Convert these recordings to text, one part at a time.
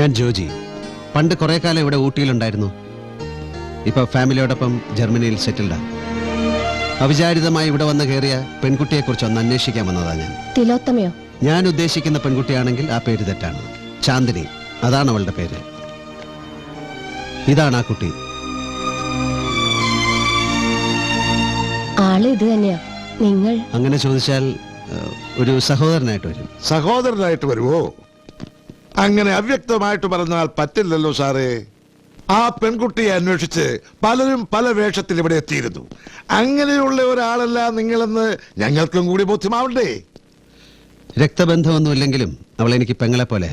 ഞാൻ ജോജി. പണ്ട് കുറെ കാലം ഇവിടെ ഊട്ടിയിലുണ്ടായിരുന്നു. ഇപ്പൊ ഫാമിലിയോടൊപ്പം ജർമ്മനിയിൽ സെറ്റിൽഡാണ്. അവിചാരിതമായി ഇവിടെ വന്ന് കയറിയ പെൺകുട്ടിയെക്കുറിച്ച് ഒന്ന് അന്വേഷിക്കാൻ വന്നതാ ഞാൻ. തിലോത്തമയോ? ഞാൻ ഉദ്ദേശിക്കുന്ന പെൺകുട്ടിയാണെങ്കിൽ ആ പേര് തെറ്റാണ്. ചാന്ദിനി, അതാണ് അവളുടെ പേര്. ഇതാണ് ആ കുട്ടി. ആള് ഇത് തന്നെയാ. നിങ്ങൾ അങ്ങനെ ചോദിച്ചാൽ ഒരു സഹോദരനായിട്ട് വരും. സഹോദരനായിട്ട് വരുമോ? അങ്ങനെ അവ്യക്തമായിട്ട് പറഞ്ഞാൽ പറ്റില്ലല്ലോ സാറേ. ആ പെൺകുട്ടിയെ അന്വേഷിച്ച് പലരും പല വേഷത്തിൽ ഇവിടെ എത്തിയിരുന്നു. അങ്ങനെയുള്ള ഒരാളല്ല നിങ്ങളെന്ന് ഞങ്ങൾക്കും കൂടി ബോധ്യമാവണ്ടേ? രക്തബന്ധമൊന്നുമില്ലെങ്കിലും അവൾ എനിക്ക് പെങ്ങളെ പോലെ.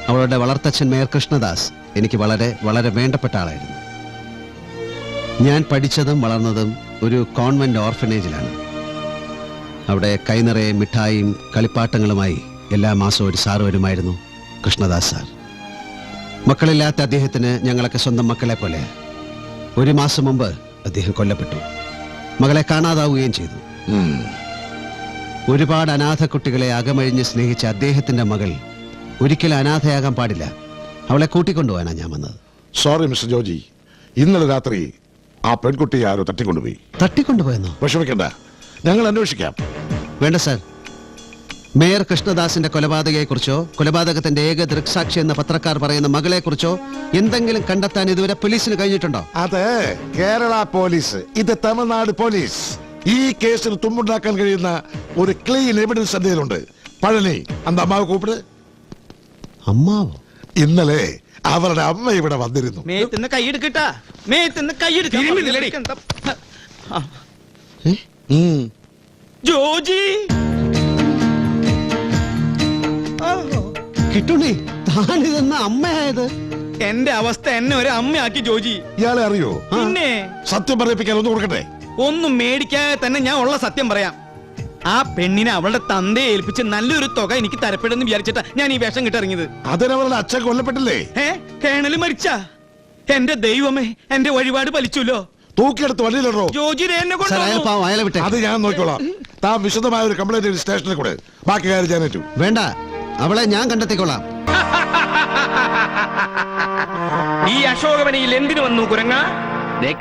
അവളുടെ വളർത്തച്ഛൻ മേയർ കൃഷ്ണദാസ് എനിക്ക് വളരെ വളരെ വേണ്ടപ്പെട്ട ആളായിരുന്നു. ഞാൻ പഠിച്ചതും വളർന്നതും ഒരു കോൺവെന്റ് ഓർഫനേജിലാണ്. അവിടെ കൈനിറയെ മിഠായിയും കളിപ്പാട്ടങ്ങളുമായി എല്ലാ മാസവും ഒരു സാറ് വരുമായിരുന്നു, കൃഷ്ണദാസ് സാർ. മക്കളില്ലാത്ത അദ്ദേഹത്തിന് ഞങ്ങളൊക്കെ സ്വന്തം മക്കളെ പോലെ. ഒരു മാസം മുമ്പ് അദ്ദേഹം കൊല്ലപ്പെട്ടു. മകളെ കാണാതാവുകയും ചെയ്തു. ഒരുപാട് അനാഥ കുട്ടികളെ അകമഴിഞ്ഞ് സ്നേഹിച്ച അദ്ദേഹത്തിന്റെ മകൾ ഒരിക്കലും അനാഥയാകാൻ പാടില്ല. അവളെ കൂട്ടിക്കൊണ്ടുപോകാനാണ് ഞാൻ വന്നത്. സോറി മിസ്റ്റർ ജോജി, ഇന്നലെ രാത്രി ആ പെൺകുട്ടിയെ ആരോ തട്ടിക്കൊണ്ടുപോയി. തട്ടിക്കൊണ്ടുപോയെന്നോ? വിഷമിക്കണ്ട, ഞങ്ങൾ അന്വേഷിക്കാം. വേണ്ട സാർ. മേയർ കൃഷ്ണദാസിന്റെ കൊലപാതകയെക്കുറിച്ചോ കൊലപാതകത്തിന്റെ ഏക ദൃക്സാക്ഷി എന്ന പത്രക്കാർ പറയുന്ന മകളെക്കുറിച്ചോ എന്തെങ്കിലും കണ്ടെത്താൻ ഇതുവരെ പോലീസിന് കഴിഞ്ഞിട്ടുണ്ടോ? അതെ, കേരള പോലീസ്, ഇത് തമിഴ്നാട് പോലീസ്. ഈ കേസിൽ തുമ്പുണ്ടാക്കാൻ കഴിയുന്ന ഒരു ക്ലീൻ എവിഡൻസ് എന്തെങ്കിലുണ്ട്. പഴനി, അന്ത അമ്മാവ് കൂപ്പിട്. അമ്മാവോ? ഇന്നലെ അവരുടെ അമ്മ ഇവിടെ വന്നിരുന്നു. ജോജി കിട്ടുണ്ണി, താനിതെന്ന അമ്മയായത്? എന്റെ അവസ്ഥ എന്നെ ഒരു അമ്മയാക്കി ജോജി. ഇയാളെ അറിയോ? പിന്നെ സത്യം പറയിപ്പിക്കാൻ ഒന്ന് കൊടുക്കട്ടെ. ഒന്നും മേടിക്കാതെ തന്നെ ഞാൻ ഉള്ള സത്യം പറയാം. ആ പെണ്ണിനെ അവളുടെ തന്തയെ ഏൽപ്പിച്ച് നല്ലൊരു തുക എനിക്ക് തരപ്പെടുമെന്ന് വിചാരിച്ചിട്ടാ ഞാൻ ഈ വേഷം കിട്ടിറങ്ങിയത്. അതിനവരുടെ അച്ഛൻ കൊല്ലപ്പെട്ടില്ലേ? കേണല് മരിച്ച? എന്റെ ദൈവമേ, എന്റെ വഴിപാട് പലിച്ചല്ലോ. തൂക്കിയെടുത്ത് വഴിയിലോ ജോജി എന്നെ കൊണ്ട്. അത് ഞാൻ നോക്കിക്കോളാം. താൻ വിശദമായ ഒരു കംപ്ലൈന്റ് സ്റ്റേഷനിൽ കൂടെ. ബാക്കി കാര്യം ഞാൻ ഏറ്റു. വേണ്ട, അവളെ ഞാൻ കണ്ടെത്തിക്കൊള്ളാം. ഈ അശോകവനിയിൽ എന്തിനു വന്നു കുരങ്ങ?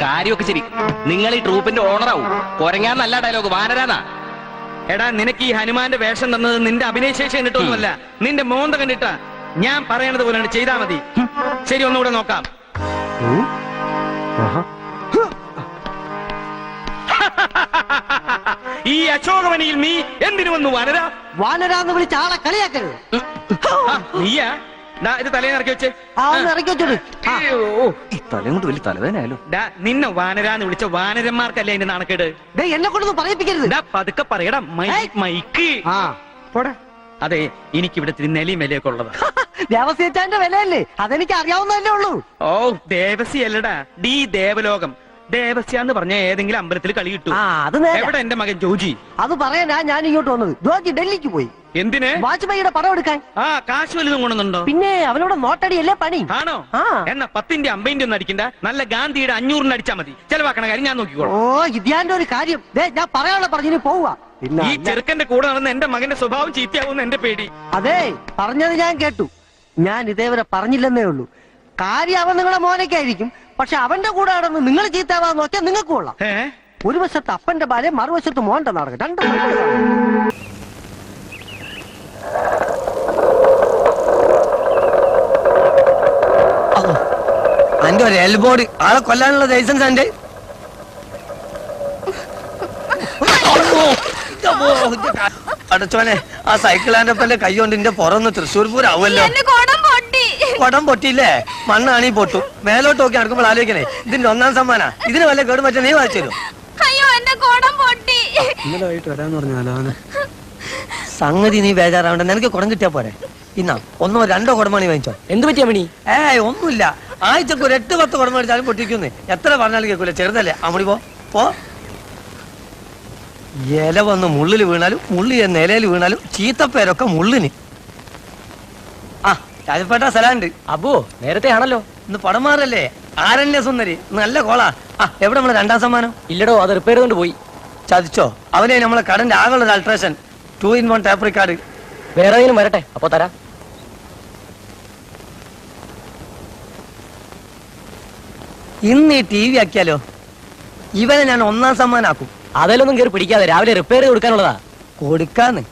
കാര്യമൊക്കെ ശരി. നിങ്ങൾ ഈ ട്രൂപ്പിന്റെ ഓണറാവും. കുരങ്ങാന്നല്ല ഡയലോഗ്, വാനരാന്നാ. എടാ, നിനക്ക് ഈ ഹനുമാന്റെ വേഷം തന്നത് നിന്റെ അഭിനയശേഷി കണ്ടിട്ടൊന്നുമല്ല, നിന്റെ മോന്ത കണ്ടിട്ടാ. ഞാൻ പറയണത് പോലെ ചെയ്താ മതി. ശരി, ഒന്നുകൂടെ നോക്കാം. ഈ അശോകവനിയിൽ നീ എന്തിനു വന്നു വാനര? വാനരാന്ന് വിളിച്ച ആളെ കളിയാക്കരുത്. നീയാ? ഇത് തലേന്ന് ഇറക്കി വെച്ച് തലമുണ്ട് വലിയ തലവേനായാലും. നിന്നെ വാനരാന്ന് വിളിച്ച വാനരന്മാർക്കല്ലേ എന്റെ നാണക്കേട്? എന്നെ കൊണ്ടൊന്നും പറയിപ്പിക്കരുത്. പതുക്കെ പറയടാ, മൈക്ക് പോടാ. അതെ, എനിക്കിവിടെ ഇത്തിരി നെലിയും വിലയൊക്കെ ഉള്ളത്. ദേവസ്യച്ചാന്റെ വിലയല്ലേ, അതെനിക്ക് അറിയാവുന്നതല്ലേ ഉള്ളൂ. ഓ, ദേവസി അല്ലടാ, ഡി ദേവലോകം. ദേവസ്യ എന്ന് പറഞ്ഞ ഏതെങ്കിലും അമ്പലത്തിൽ കളി കിട്ടും. എവിടെ എന്റെ മകൻ ജോജി? അത് പറയാനാ ഞാൻ ഇങ്ങോട്ട് വന്നത്. ജോജി ഡൽഹിക്ക് പോയി. എന്തിന്? വാജ്പേയിയുടെ പടം എടുക്കാൻ. കാശ് വലുതും കൊണ്ടുണ്ടോ? പിന്നെ അവനോട് നോട്ടടിയല്ലേ പണി. ആണോ? എന്നാ 10ന്റെ 50ന്റെ ഒന്നും അടിക്കണ്ട, നല്ല ഗാന്ധിയുടെ 500 അടിച്ചാ മതി. ചെലവാക്കണ കാര്യം ഞാൻ നോക്കിക്കോളാം. ഓ, ഇതിന്റെ ഒരു കാര്യം ഞാൻ പറയാനുള്ള പറഞ്ഞു പോവുക. ഈ ചെറുക്കന്റെ കൂടെ നടന്ന് എന്റെ മകന്റെ സ്വഭാവം ചീത്തയാവുന്ന എന്റെ പേടി. അതെ, പറഞ്ഞത് ഞാൻ കേട്ടു. ഞാൻ ഇതേവരെ പറഞ്ഞില്ലെന്നേ ഉള്ളൂ. കാര്യം അവൻ നിങ്ങളെ മോനൊക്കെയായിരിക്കും. പക്ഷെ അവന്റെ കൂടെ നടന്ന് നിങ്ങൾ ചീത്താവാൻ നോക്കിയാൽ നിങ്ങൾക്ക് കൊള്ളാം. ഒരു വശത്ത് അപ്പന്റെ ബാലെ, മറുവശത്ത് മോന്റെ നാടകം. രണ്ടും എന്റെ ഒരു എൽബോഡി ആളെ കൊല്ലാനുള്ള ലൈസൻസ് എന്റെ. അടച്ചോനെ, ആ സൈക്കിളാന്റെ കൈ കൊണ്ട് എന്റെ പുറന്ന് തൃശ്ശൂർ പൂരാവുമല്ലോ. കൊടം പൊട്ടിയില്ലേ? മണ്ണാണീ പൊട്ടു. മേലോട്ട് നോക്കി നടക്കുമ്പോൾ ആലോചിക്കണേ, ഇതിന്റെ 1ാം സമ്മാനാ. ഇതിന് വല്ല കേട് പറ്റാ നീ വായിച്ചു തരും. ഇന്നലെ വൈകിട്ട് വരാന്ന് പറഞ്ഞാലോ. സംഗതി നീ ബേജാറാവണ്ട, നിനക്ക് കുടം കിട്ടിയാ പോരെ. ഇന്നാ 1 or 2 കുടമണി വാങ്ങിച്ചോ. എന്ത് പറ്റിയ മണി? ഒന്നുമില്ല, ആഴ്ചക്ക് ഒരു 8-10 കുടം മേടിച്ചാലും പൊട്ടിക്കുന്നേ. എത്ര പറഞ്ഞാലും കേൾക്കൂല, ചെറുതല്ലേ. അമ്മടി പോ. ഇല വന്ന് മുള്ളിൽ വീണാലും മുള്ളി നിലയിൽ വീണാലും ചീത്തപ്പേരൊക്കെ മുള്ളിന്. രാജപ്പേട്ട സ്ഥലമുണ്ട്. അബോ, നേരത്തെ ആണല്ലോ. ഇന്ന് പടം മാറല്ലേ? ആരണ്യ സുന്ദരി, നല്ല കോളാ. എവിടെ നമ്മളെ 2ാം സമ്മാനം? ഇല്ലടോ, അത് റിപ്പയർ കൊണ്ട് പോയി. ചതിച്ചോ? അവനെ നമ്മളെ കടന്റെ ആകെയുള്ള ഒരു അൾട്രേഷൻ 2-in-1 ടാപ്പ് റിക്കാർഡ്. വേറെ ഏതെങ്കിലും വരട്ടെ, അപ്പൊ തരാം. ഇന്ന് ഈ ടി വി ആക്കിയാലോ? ഇവനെ ഞാൻ 1ാം സമ്മാനാക്കും. അതിലൊന്നും കയറി പിടിക്കാതെ രാവിലെ റിപ്പയർ കൊടുക്കാനുള്ളതാ. കൊടുക്കാന്ന്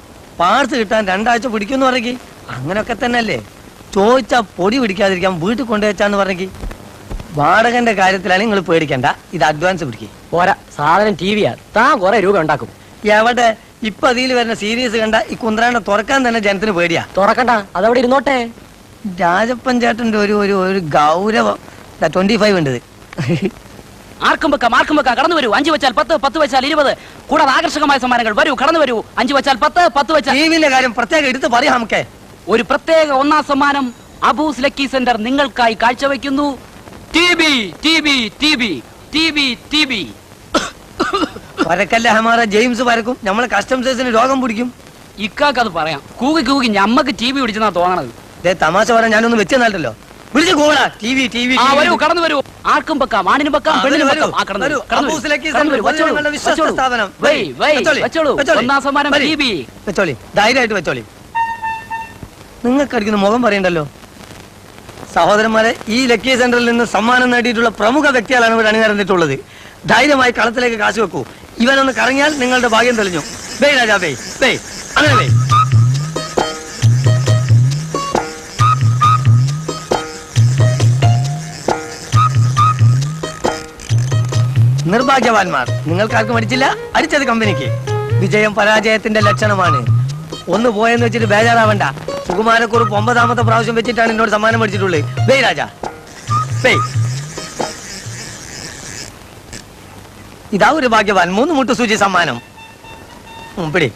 പാർട്സ് കിട്ടാൻ 2 ആഴ്ച പിടിക്കുമെന്ന് പറഞ്ഞി. അങ്ങനൊക്കെ തന്നെയല്ലേ. ചോദിച്ചാ പൊടി പിടിക്കാതിരിക്കാൻ വീട്ടിൽ കൊണ്ടുവച്ചാന്ന് പറഞ്ഞി. വാടകന്റെ കാര്യത്തിലാണ് നിങ്ങൾ പേടിക്കണ്ട. ഇത് അഡ്വാൻസ് പിടിക്കും. പോരാ, സാധനം ടിവിയാ. താൻ കുറെ രൂപ ഉണ്ടാക്കും. എവിടെ ഇപ്പൊ അതിൽ വരുന്ന സീരീസ് കണ്ട ഈ കുന്ത്രാണ്ട തുറക്കാൻ തന്നെ ജനത്തിന് പേടിയാ. തുറക്കണ്ട, അതവിടെ ഇരുന്നോട്ടെ. രാജപ്പൻ ചേട്ടന്റെ ഒരു ഗൗരവം 25 ഉണ്ട്. ആർക്കും വെക്കാം കടന്നു വരൂ. 5 വെച്ചാൽ 10, 10 വെച്ചാൽ 20. കൂടാതെ ആകർഷകമായ സമ്മാനങ്ങൾ. വരൂ, കടന്നു വരൂ. 5 വെച്ചാൽ 10, 10 വെച്ചാൽ. ടിവിന്റെ കാര്യം പ്രത്യേകം എടുത്ത് പറയാം. നമുക്ക് ഒരു പ്രത്യേക 1ാം സമ്മാനം അബൂസ് ലക്കി സെന്റർ നിങ്ങൾക്കായി കാഴ്ചവെക്കുന്നു. ടിബി. വരക്കല്ല ഹമാറ ജെയിംസ് വരക്കും. നമ്മളെ കസ്റ്റംസേഴ്സിന് രോഗം പിടിക്കും. ഇക്കാക്ക് അത് പറയാം. കൂകി ഞമ്മക്ക് ടിബി പിടിച്ചെന്നാ തോന്നണത്. തമാശ പറയാൻ ഞാനൊന്ന് വെച്ചെന്നല്ലോ. വിളിച്ചു കൂടാ. ടിവി വരൂ, കടന്നു വരൂ. ആർക്കും വെക്കാം, ആണിനും വെക്കാം, പെണ്ണിനും വെക്കാം. അബൂസ് ലക്കി സെന്റർ പൊതുജനങ്ങളുടെ വിശ്വസ്ത സ്ഥാപനം. വെച്ചോളൂ. 1ാം സമ്മാനം ടിബി. വെച്ചോളി, ധൈര്യമായിട്ട് വെച്ചോളി. നിങ്ങൾക്ക് അടിക്കുന്ന മുഖം പറയണ്ടല്ലോ. സഹോദരന്മാരെ, ഈ ലക്കി സെന്ററിൽ നിന്ന് സമ്മാനം നേടിയിട്ടുള്ള പ്രമുഖ വ്യക്തികളാണ് ഇവിടെ അണിനിരന്നിട്ടുള്ളത്. ധൈര്യമായി കളത്തിലേക്ക് കാശ് വെക്കൂ. ഇവനൊന്ന് കറങ്ങിയാൽ നിങ്ങളുടെ ഭാഗ്യം തെളിഞ്ഞു. ബേ രാജാ, ബേ അങ്ങനെ ബേ. നിർഭാഗ്യവാന്മാർ, നിങ്ങൾക്കാർക്കും അടിച്ചില്ല. അടിച്ചത് കമ്പനിക്ക്. വിജയം പരാജയത്തിന്റെ ലക്ഷണമാണ്. ഒന്ന് പോയെന്ന് വെച്ചിട്ട് ബേജാറാവണ്ട. സുകുമാരക്കുറുപ്പ് 9ാമത്തെ പ്രാവശ്യം വെച്ചിട്ടാണ് എന്നോട് സമ്മാനം മേടിച്ചിട്ടുള്ളത്. Bay Raja, bay. ഇതാ ഒരു ഭാഗ്യവാൻ. 3 മുട്ടുസൂചി സമ്മാനം. പിടി.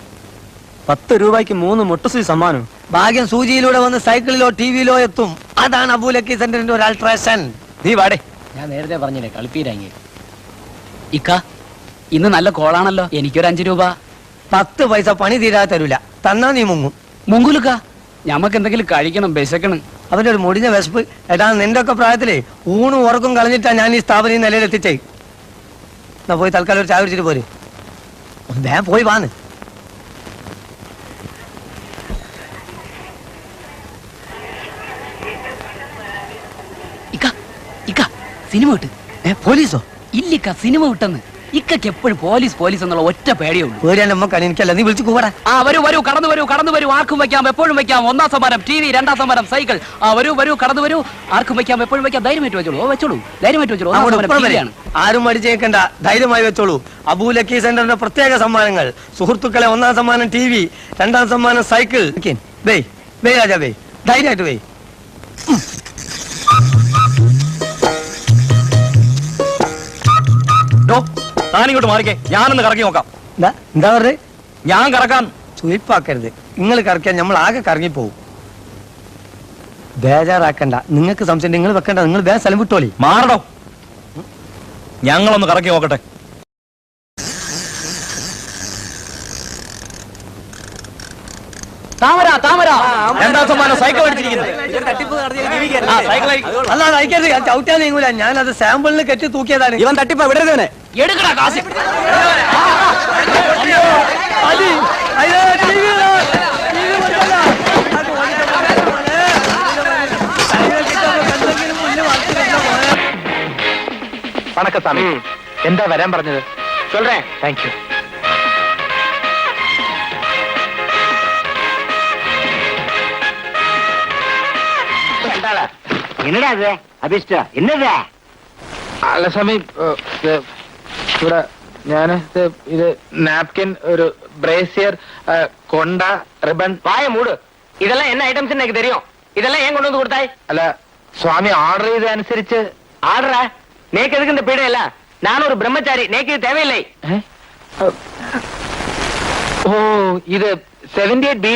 10 രൂപയ്ക്ക് 3 മുട്ടുസൂചി സമ്മാനം. ഭാഗ്യം സൂചിയിലൂടെ വന്ന് സൈക്കിളിലോ ടിവിയിലോ എത്തും. അതാണ് അബൂ ലക്കി സെന്ററിന്റെ ഒരു അൾട്രേഷൻ. നീ വാടേ, ഞാൻ നേരത്തെ പറഞ്ഞില്ലേ കളിപ്പീരാങ്ങി. ഇക്ക, ഇന്ന് നല്ല കോളാണല്ലോ. എനിക്കൊരു 5 രൂപ. 10 പൈസ പണി തീരാതെ തരൂല. തന്നാ നീ മുങ്ങൂലുക്ക. ഞമ്മക്ക് എന്തെങ്കിലും കഴിക്കണം, വിശക്കണം. അവന്റെ ഒരു മുടിഞ്ഞ വിശപ്പ്. എടാ, നിന്റെ ഒക്കെ പ്രായത്തില് ഊണും ഉറക്കും കളഞ്ഞിട്ടാ ഞാൻ ഈ സ്ഥാപനം ഈ നിലയിൽ എത്തിച്ചേ. എന്നാ പോയി തൽക്കാലം ഒരു ചായ കുടിച്ചിട്ട് പോര്. വേഗം പോയി വാന്ന്. ഇക്ക സിനിമ വിട്ട്. പോലീസോ? ഇല്ലിക്ക, സിനിമ വിട്ടെന്ന്. ഇക്കക്ക് എപ്പോഴും പോലീസ് എന്നുള്ള ഒറ്റ പേടിയേ ഉള്ളൂ. പേടിയാൻ നമ്മക്കാണ്. എനിക്കല്ല, നീ വിളിച്ചു കൂടാ. വരൂ, കടന്നു വരൂ. ആർക്കും വെക്കാം, എപ്പോഴും വെക്കാം. 1ാം സമ്മാനം ടിവി, 2ാം സമ്മാനം സൈക്കിൾ. വരൂ, കടന്നു വരൂ. ആർക്കും വെക്കാം, എപ്പോഴും വെക്കാം. ധൈര്യമായിട്ട് വെച്ചോളൂ. ആരും അടിച്ചേക്കണ്ട, ധൈര്യമായി വെച്ചോളൂ. അബൂ ലക്കി സെന്ററിന്റെ പ്രത്യേക സമ്മാനങ്ങൾ. സുഹൃത്തുക്കളെ, 1ാം സമ്മാനം ടിവി, 2ാം സമ്മാനം സൈക്കിൾ. Bay Raja, bay. ധൈര്യമായിട്ട് ബേ. താനിങ്ങോട്ട് മാറിക്കേ, ഞാനൊന്ന് കറക്കി നോക്കാം. എന്താ പറഞ്ഞേ? ഞാൻ കറക്കാൻ. സുയിപ്പാക്കരുത്. നിങ്ങൾ കറക്കിയാൽ നമ്മൾ ആകെ കറങ്ങിപ്പോവും. ബേജാറാക്കണ്ട. നിങ്ങൾക്ക് സംശയം നിങ്ങൾ വെക്കണ്ട. നിങ്ങൾ വേഗം സ്ഥലം വിട്ടോളി. മാറണോ? ഞങ്ങളൊന്ന് കറക്കി നോക്കട്ടെ. താമര 2ാം സമ്മാനം സൈക്കിൾ അടിച്ചിരിക്കുന്നത്. അല്ല, അയക്കരുത്. ഞാൻ ചവിട്ടാൻ നീങ്ങൂല. ഞാനത് സാമ്പിളിന് കെട്ടി തൂക്കിയതാണ്. ഇവൻ തട്ടിപ്പ വിടരുതവനെ. എടുക്കടാ കാശ്. വണക്കസ്വാമി, എന്താ വരാൻ പറഞ്ഞത്? சொல்றேன். Thank you. என்னடா அது அபிஷ்டா? என்னதா? അല്ല സ്വാമി, ഇവിടെ ഞാന് ഇത് നാപ്കിൻ, ഒരു ബ്രേസിയർ, കൊണ്ട, റിബൺ. வாய மூடு. இதெல்லாம் என்ன ஐட்டம்ஸ் எனக்கு தெரியும். இதெல்லாம் ஏன் கொண்டு வந்து கொடுத்தாய்? അല്ല സ്വാമി, ഓർഡർ ചെയ്തനുസരിച്ച്. ஆடுற நேக்கு எதுக்கு இந்த பீடை இல்ல? நான் ஒரு பிரம்மச்சாரி, நேக்கு இது தேவையில்லை. ഓ, ഇത് 78B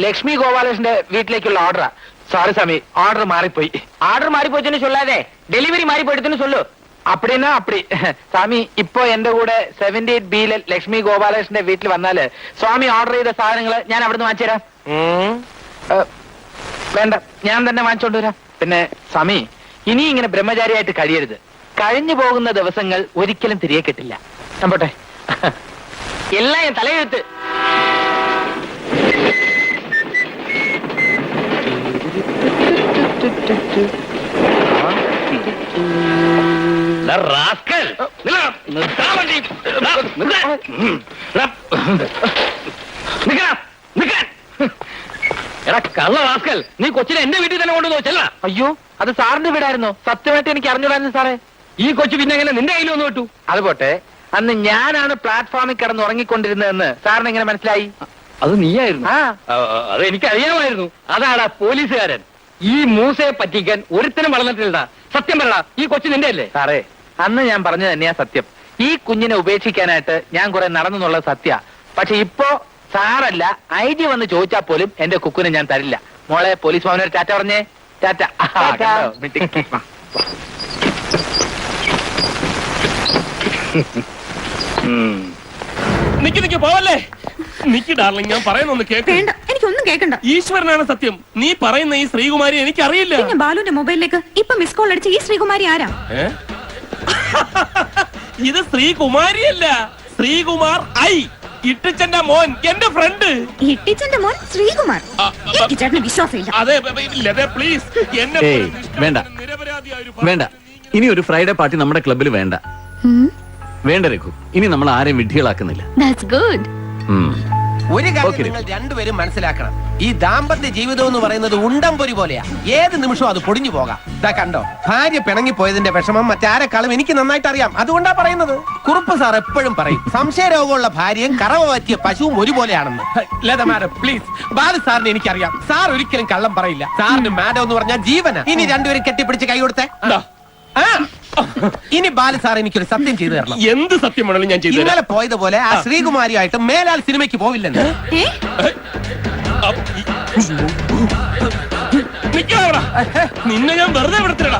ലക്ഷ്മി ഗോപാലകൃഷ്ണന്റെ വീട്ടിലേക്കുള്ള ഓർഡറാ. സോറി സ്വാമി, ഓർഡർ മാറിപ്പോയി. ஆர்டர் மாறி போச்சுன்னு சொல்லாதே, டெலிவரி மாறி போயிடுதுன்னு சொல்லு. അപ്പടിന്നാ അപ്പടി. സ്വാമി, ഇപ്പൊ എന്റെ കൂടെ 78B ലക്ഷ്മി ഗോപാലകൃഷ്ണന്റെ വീട്ടിൽ വന്നാല് സ്വാമി ഓർഡർ ചെയ്ത സാധനങ്ങൾ ഞാൻ അവിടുന്ന് വാങ്ങിച്ചു തരാം. വേണ്ട, ഞാൻ തന്നെ വാങ്ങിച്ചോണ്ട് വരാം. പിന്നെ സ്വാമി, ഇനി ഇങ്ങനെ ബ്രഹ്മചാരിയായിട്ട് കഴിയരുത്. കഴിഞ്ഞു പോകുന്ന ദിവസങ്ങൾ ഒരിക്കലും തിരികെ കിട്ടില്ല. ഞാൻ പോട്ടെ. எல்லாம் என் தலையெழுத்து. റാസ്കൽ. നിർത്താൻ വണ്ടി. നിൽക്കാൻ. എടാ കള്ള റാസ്കൽ, നീ കൊച്ചിനെ എന്റെ വീട്ടിൽ തന്നെ കൊണ്ടുവന്നു ചെല്ല. അയ്യോ അത് സാറിന്റെ വീടായിരുന്നോ? സത്യമായിട്ട് എനിക്ക് അറിഞ്ഞൂടായിരുന്നു സാറേ. ഈ കൊച്ചു പിന്നെ എങ്ങനെ നിന്റെ കയ്യിൽ വന്നു വിട്ടു? അത് പോട്ടെ, അന്ന് ഞാനാണ് പ്ലാറ്റ്ഫോമിൽ കിടന്ന് ഉറങ്ങിക്കൊണ്ടിരുന്നതെന്ന് സാറിന് എങ്ങനെ മനസ്സിലായി? അത് നീയായിരുന്നു. ആ അത് എനിക്ക് അറിയാമായിരുന്നു. അതാടാ പോലീസുകാരൻ. ഈ മൂസയെ പറ്റിക്കാൻ ഒരുത്തനും വളർന്നിട്ടില്ല. സത്യം പറ, ഈ കൊച്ചു നിന്റെ അല്ലേ? സാറേ, അന്ന് ഞാൻ പറഞ്ഞത് തന്നെയാ സത്യം. ഈ കുഞ്ഞിനെ ഉപേക്ഷിക്കാനായിട്ട് ഞാൻ കുറെ നടന്നെന്നുള്ളത് സത്യ. പക്ഷെ ഇപ്പോ സാറല്ല IG വന്ന് ചോദിച്ചാൽ പോലും എന്റെ കുക്കുനെ ഞാൻ തരില്ല. മോളെ പോലീസ് ഭവനൊരു ടാറ്റ പറഞ്ഞേ. ടാറ്റ. കണ്ടോ? മിടുക്കി. നിക്ക് പോവല്ലേ. നിക്ക് ഡാർലിംഗ്, ഞാൻ പറയുന്നൊന്ന് കേക്ക്. വേണ്ട, എനിക്കൊന്നും കേൾക്കണ്ട. ഈശ്വരനാണ് സത്യം. നീ പറയുന്ന ഈ ശ്രീകുമാരി എനിക്കറിയില്ല. പിന്നെ ബാലുവിന്റെ മൊബൈലിലേക്ക് ഇപ്പൊ മിസ് കോൾ അടിച്ച ഈ ശ്രീകുമാരി ആരാ? ഇത് ശ്രീകുമാരിയല്ല, ശ്രീകുമാർ ഐ. ഇട്ടിച്ചന്റെ മോൻ, എന്റെ ഫ്രണ്ട്. ഇട്ടിച്ചന്റെ മോൻ ശ്രീകുമാർ. എനിക്ക് ചേട്ടന് വിശ്വാസമില്ല. അതെ പ്ലീസ് എന്നെ വേണ്ട വേണ്ട, ഇനി ഒരു ഫ്രൈഡേ പാർട്ടി നമ്മുടെ ക്ലബിൽ വേണ്ട. വേണ്ട രഘു, ഇനി നമ്മൾ ആരെയും വിഡ്ഢികളാക്കുന്നില്ല. That's good. ഒരു കാര്യം നിങ്ങൾ രണ്ടുപേരും മനസ്സിലാക്കണം, ഈ ദാമ്പത്യ ജീവിതം എന്ന് പറയുന്നത് ഉണ്ടംപൊരി പോലെയാ. ഏത് നിമിഷവും അത് പൊടിഞ്ഞു പോകാം. ഇതാ കണ്ടോ, ഭാര്യ പിണങ്ങിപ്പോയതിന്റെ വിഷമം മറ്റാരെക്കാളും എനിക്ക് നന്നായിട്ട് അറിയാം. അതുകൊണ്ടാ പറയുന്നത്. കുറുപ്പ് സാർ എപ്പോഴും പറയും, സംശയരോഗമുള്ള ഭാര്യയും കറവ പറ്റിയ പശുവും ഒരുപോലെയാണെന്ന്. ലത മാഡം പ്ലീസ്, ബാലു സാറിന് എനിക്കറിയാം. സാർ ഒരിക്കലും കള്ളം പറയില്ല. സാറിന് മാഡം എന്ന് പറഞ്ഞാൽ ജീവന. ഇനി രണ്ടുപേരും കെട്ടിപ്പിടിച്ച് കൈ കൊടുത്തേ. ഇനി ബാലു സാർ എനിക്കൊരു സത്യം ചെയ്തു തരണം. എന്ത് സത്യമാണെങ്കിലും ഞാൻ ചെയ്തു. ഇന്നലെ പോയതുപോലെ ആ ശ്രീകുമാരിയായിട്ട് മേലാൽ സിനിമയ്ക്ക് പോവില്ലെന്ന്. നിന്നെ ഞാൻ വെറുതെ വിടത്തില്ലടാ.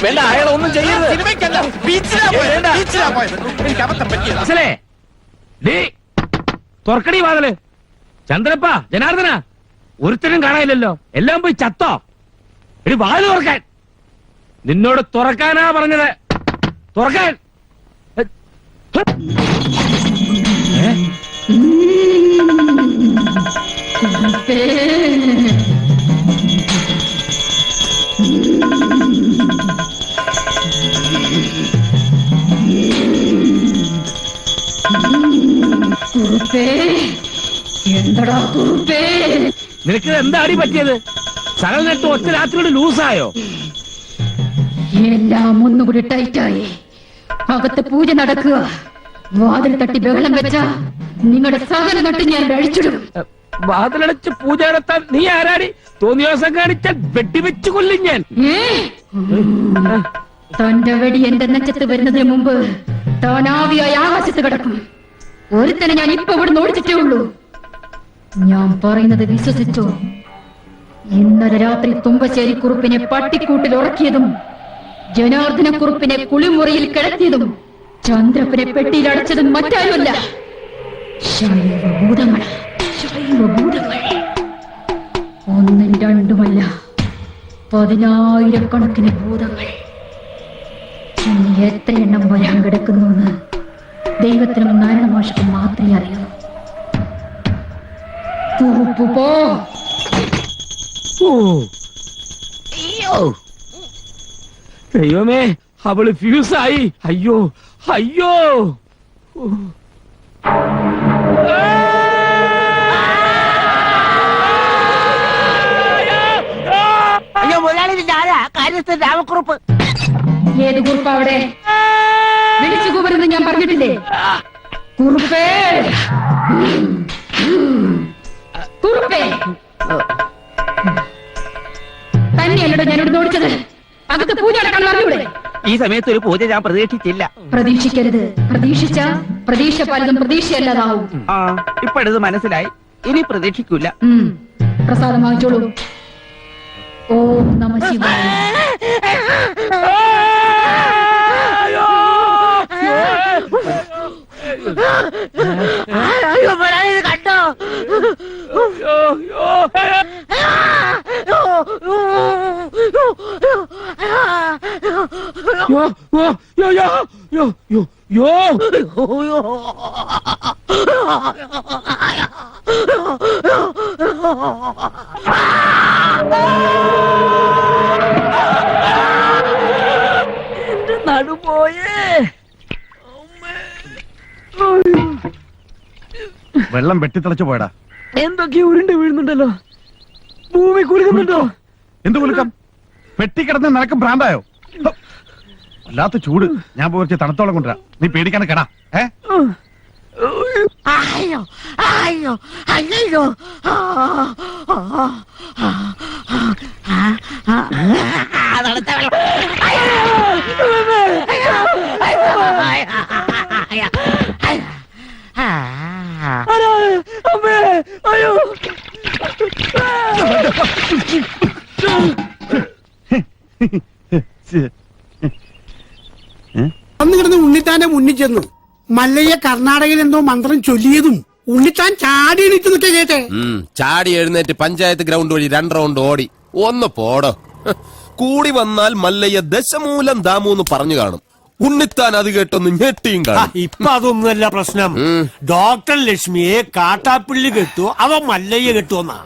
വേണ്ട, അയാളെ ഒന്നും ചെയ്യരുത്. സിനിമയ്ക്കല്ല, ബീച്ചിലാ പോയത്. എനിക്ക് അബദ്ധം പറ്റിയതാ. തുറക്കടി വാതില്. ചന്ദ്രപ്പ, ജനാർദ്ദന, ഒരുത്തരും കാണാനില്ലല്ലോ. എല്ലാം പോയി ചത്തോ? ഇനി വാതിൽ തുറക്കാൻ. നിന്നോട് തുറക്കാനാ പറഞ്ഞത്. തുറക്കാൻ. എന്തടാ കുറുപ്പേ, നിനക്ക് എന്താടി പറ്റിയത്? സകൽ നെട്ട് ഒറ്റ രാത്രിയോട് ലൂസായോ? എല്ലാം ഒന്നുകൂടി ടൈറ്റായി. അകത്ത് പൂജ നടക്കുക. വാതിൽ തട്ടി ബഹളം വെച്ച നിങ്ങളുടെ സകല നട്ട് ഞാൻ അഴിച്ചിടും. വാതിലടച്ച് പൂജ നടത്താൻ നീ ആരാടി? തോന്നിയ ദിവസം കാണിച്ചാൽ വെട്ടിവെച്ചു കൊല്ലും ഞാൻ. തന്റെ വെടി എന്റെ നെഞ്ചത്ത് വരുന്നതിന് മുമ്പ് താനാവിയായി ആകാശത്ത് കിടക്കും. ഒരുത്തനെ ഞാൻ ഇപ്പൊ ഇവിടെ ഓടിച്ചിട്ടേ ഉള്ളൂ. ഞാൻ പറയുന്നത് വിശ്വസിച്ചോ? ഇന്നലെ രാത്രി തുമ്പശ്ശേരി കുറുപ്പിനെ പട്ടിക്കൂട്ടിൽ ഉറക്കിയതും ജനാർദ്ദന കുറുപ്പിനെ കുളിമുറിയിൽ കിടത്തിയതും ചന്ദ്രപ്പനെ പെട്ടിയിൽ അടച്ചതും മറ്റാരുമല്ല, ശൈവഭൂതങ്ങൾ. ശൈവഭൂതങ്ങൾ ഒന്നും രണ്ടുമല്ല, 10,000 ഭൂതങ്ങൾ. ഇനി എത്ര എണ്ണം വരാൻ കിടക്കുന്നു എന്ന് ദൈവത്തിനും നാരായണമാഷക്കും മാത്രമേ അറിയൂ. പോ. ദൈവമേ, അവള് ഫ്യൂസായി. അയ്യോ അയ്യോ. അയ്യോ മുതലാളി, കാര്യസ്ഥൻ രാമക്കുറുപ്പ്. ഏത് കുറുപ്പ് അവിടെ? വിളിച്ചു കൂവരുന്ന് ഞാൻ പറഞ്ഞിട്ടില്ലേ? കുറുപ്പേ, കുറുപ്പേ. തന്നെയല്ലോ ഞാനിവിടെ ഓടിച്ചത്. അകത്ത് പൂജ നടക്കാൻ പറഞ്ഞൂടെ? ഈ സമയത്ത് ഒരു പൂജ ഞാൻ പ്രതീക്ഷിച്ചില്ല. പ്രതീക്ഷിക്കരുത്. പ്രതീക്ഷിച്ച പ്രതീക്ഷ പലതും പ്രതീക്ഷയല്ലാതാവും. ഇപ്പോഴത് മനസ്സിലായി. ഇനി പ്രതീക്ഷിക്കൂല. പ്രസാദം വാങ്ങിച്ചോളൂ. ഓം നമ ശിവായ. കണ്ടോ? യോ അത് പോയേ. വെള്ളം വെട്ടിത്തിളച്ചു പോയടാ. എന്തൊക്കെയോ ഉരുണ്ട് വീഴുന്നുണ്ടല്ലോ. ഭൂമി കുലുക്കുന്നുണ്ടോ? എന്ത് കുലുക്കം? വെട്ടിക്കിടന്ന് നിനക്ക് ഭ്രാന്തായോ? വല്ലാത്ത ചൂട്. ഞാൻ പോയി തണുത്തോളം കൊണ്ടുവരാം. നീ പേടിക്കാണ് കേടാ. അയ്യോ അയ്യോ അയ്യോ. അയ്യോ അന്ന് കിടന്ന് ഉണ്ണിത്താന്റെ മുന്നിൽ ചെന്നു മല്ലയ്യ കർണാടകയിൽ എന്തോ മന്ത്രം ചൊല്ലിയതും ഉണ്ണിത്താൻ ചാടി എണീറ്റ് നിൽക്കെ കേട്ടെ. ചാടി എഴുന്നേറ്റ് പഞ്ചായത്ത് ഗ്രൗണ്ട് വഴി 2 റൗണ്ട് ഓടി. ഒന്ന് പോടോ. കൂടി വന്നാൽ മല്ലയ്യ ദശമൂലം ദാമൂന്ന് പറഞ്ഞു കാണും. ഉണ്ണിത്താൻ അത് കേട്ടൊന്ന് ഞെട്ടിയും കാണും. ഇപ്പൊ അതൊന്നുമല്ല പ്രശ്നം. ഡോക്ടർ ലക്ഷ്മിയെ കാട്ടാപ്പിള്ളി കെട്ടു, അവ മല്ലയ്യ കെട്ടുവന്നാ.